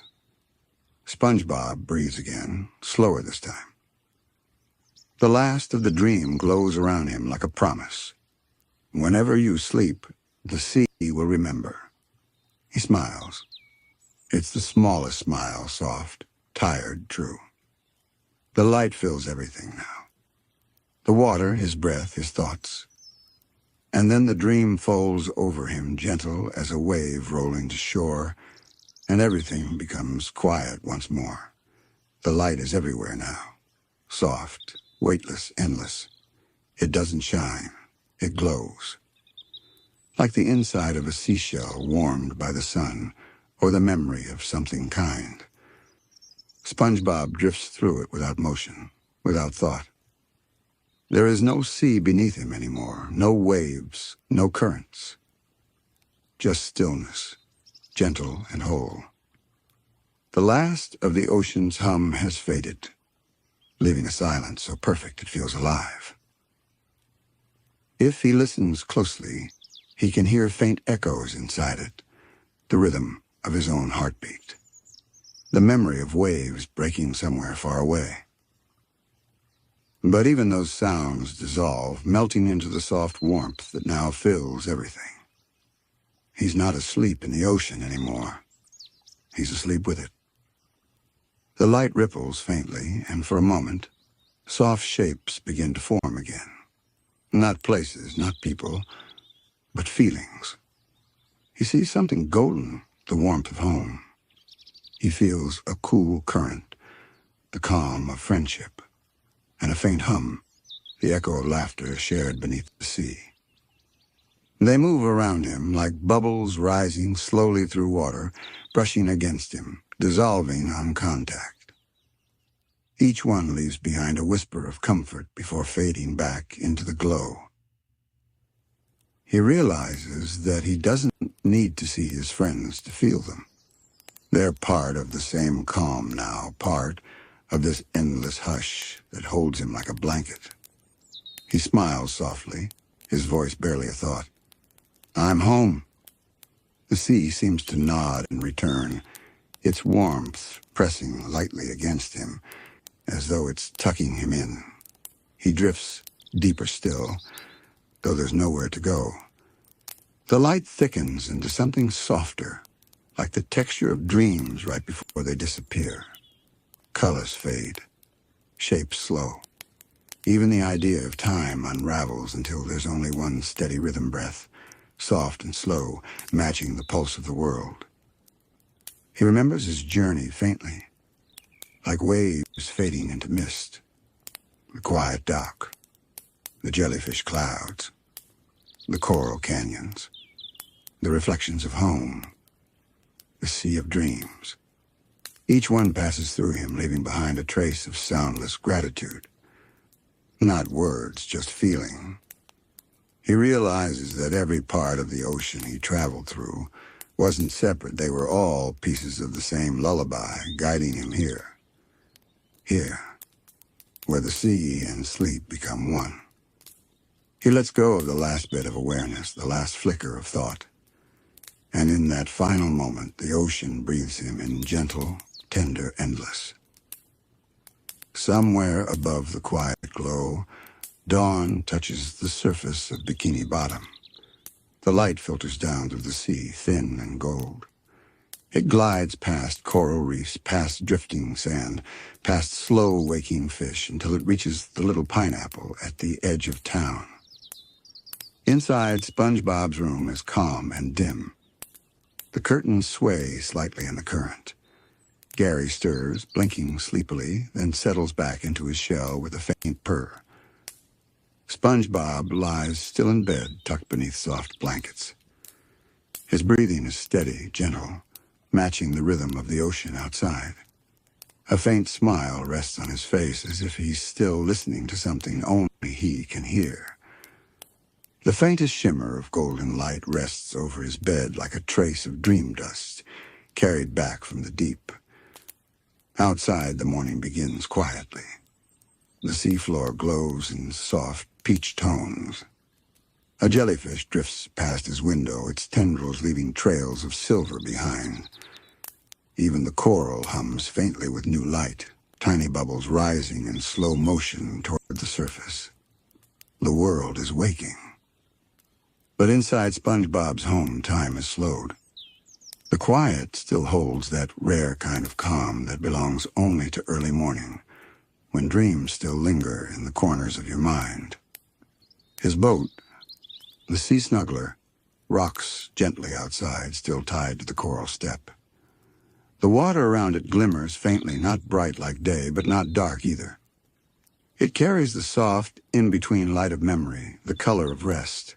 SpongeBob breathes again, slower this time. The last of the dream glows around him like a promise. Whenever you sleep, the sea will remember. He smiles. It's the smallest smile, soft, tired, true. The light fills everything now. The water, his breath, his thoughts. And then the dream folds over him, gentle as a wave rolling to shore, and everything becomes quiet once more. The light is everywhere now, soft, weightless, endless. It doesn't shine, it glows. Like the inside of a seashell warmed by the sun, or the memory of something kind. SpongeBob drifts through it without motion, without thought. There is no sea beneath him anymore, no waves, no currents. Just stillness, gentle and whole. The last of the ocean's hum has faded, leaving a silence so perfect it feels alive. If he listens closely, he can hear faint echoes inside it, the rhythm of his own heartbeat. the memory of waves breaking somewhere far away. But even those sounds dissolve, melting into the soft warmth that now fills everything. He's not asleep in the ocean anymore. He's asleep with it. The light ripples faintly, and for a moment, soft shapes begin to form again. Not places, not people, but feelings. He sees something golden, the warmth of home. He feels a cool current, the calm of friendship, and a faint hum, the echo of laughter shared beneath the sea. They move around him like bubbles rising slowly through water, brushing against him, dissolving on contact. Each one leaves behind a whisper of comfort before fading back into the glow. He realizes that he doesn't need to see his friends to feel them. They're part of the same calm now, part of this endless hush that holds him like a blanket. He smiles softly, his voice barely a thought. I'm home. The sea seems to nod in return, its warmth pressing lightly against him, as though it's tucking him in. He drifts deeper still, though there's nowhere to go. The light thickens into something softer, like the texture of dreams right before they disappear. Colors fade, shapes slow. Even the idea of time unravels until there's only one steady rhythm breath, soft and slow, matching the pulse of the world. He remembers his journey faintly, like waves fading into mist. The quiet dock, the jellyfish clouds, the coral canyons, the reflections of home, the sea of dreams. Each one passes through him, leaving behind a trace of soundless gratitude. Not words, just feeling. He realizes that every part of the ocean he traveled through wasn't separate. They were all pieces of the same lullaby, guiding him here. Here, where the sea and sleep become one. He lets go of the last bit of awareness, the last flicker of thought. And in that final moment, the ocean breathes him in gentle, tender, endless. Somewhere above the quiet glow, dawn touches the surface of Bikini Bottom. The light filters down through the sea, thin and gold. It glides past coral reefs, past drifting sand, past slow-waking fish, until it reaches the little pineapple at the edge of town. Inside, SpongeBob's room is calm and dim. The curtains sway slightly in the current. Gary stirs, blinking sleepily, then settles back into his shell with a faint purr. SpongeBob lies still in bed, tucked beneath soft blankets. His breathing is steady, gentle, matching the rhythm of the ocean outside. A faint smile rests on his face, as if he's still listening to something only he can hear. The faintest shimmer of golden light rests over his bed like a trace of dream dust, carried back from the deep. Outside, the morning begins quietly. The seafloor glows in soft peach tones. A jellyfish drifts past his window, its tendrils leaving trails of silver behind. Even the coral hums faintly with new light, tiny bubbles rising in slow motion toward the surface. The world is waking. But inside SpongeBob's home, time is slowed. The quiet still holds that rare kind of calm that belongs only to early morning, when dreams still linger in the corners of your mind. His boat, the Sea Snuggler, rocks gently outside, still tied to the coral step. The water around it glimmers faintly, not bright like day, but not dark either. It carries the soft, in-between light of memory, the color of rest.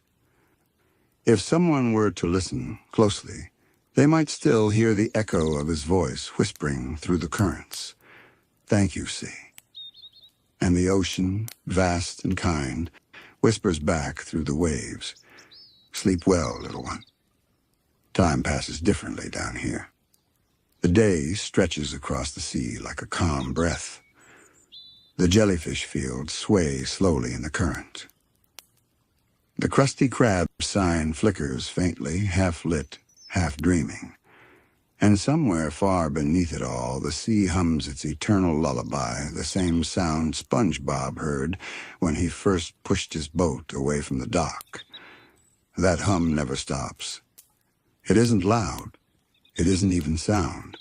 If someone were to listen closely, they might still hear the echo of his voice whispering through the currents. Thank you, sea. And the ocean, vast and kind, whispers back through the waves. Sleep well, little one. Time passes differently down here. The day stretches across the sea like a calm breath. The jellyfish fields sway slowly in the current. The crusty crab sign flickers faintly, half lit, half dreaming. And somewhere far beneath it all, the sea hums its eternal lullaby, the same sound SpongeBob heard when he first pushed his boat away from the dock. That hum never stops. It isn't loud. It isn't even sound.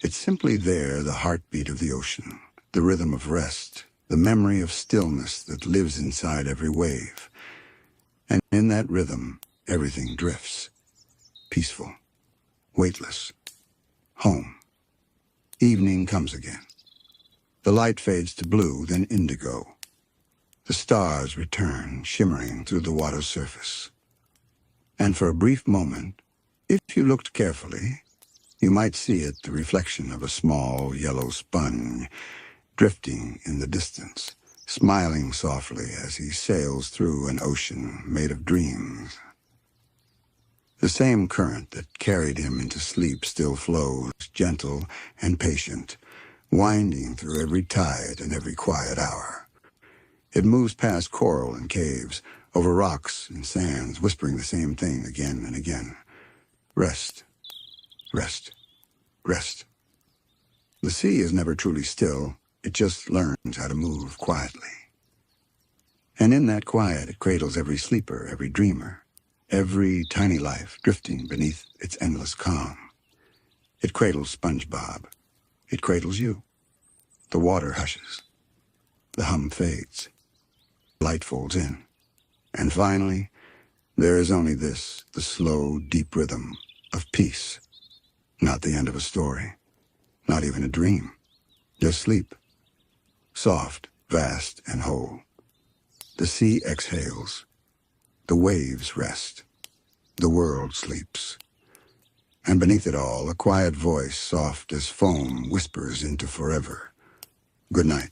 It's simply there, the heartbeat of the ocean, the rhythm of rest, the memory of stillness that lives inside every wave. And in that rhythm, everything drifts. Peaceful. Weightless. Home. Evening comes again. The light fades to blue, then indigo. The stars return, shimmering through the water's surface. And for a brief moment, if you looked carefully, you might see it the reflection of a small yellow sponge drifting in the distance, smiling softly as he sails through an ocean made of dreams. The same current that carried him into sleep still flows, gentle and patient, winding through every tide and every quiet hour. It moves past coral and caves, over rocks and sands, whispering the same thing again and again. Rest, rest, rest. The sea is never truly still. It just learns how to move quietly. And in that quiet, it cradles every sleeper, every dreamer, every tiny life drifting beneath its endless calm. It cradles SpongeBob. It cradles you. The water hushes. The hum fades. Light folds in. And finally, there is only this, the slow, deep rhythm of peace. Not the end of a story. Not even a dream. Just sleep. Soft, vast, and whole. The sea exhales. The waves rest. The world sleeps. And beneath it all, a quiet voice, soft as foam, whispers into forever. Good night.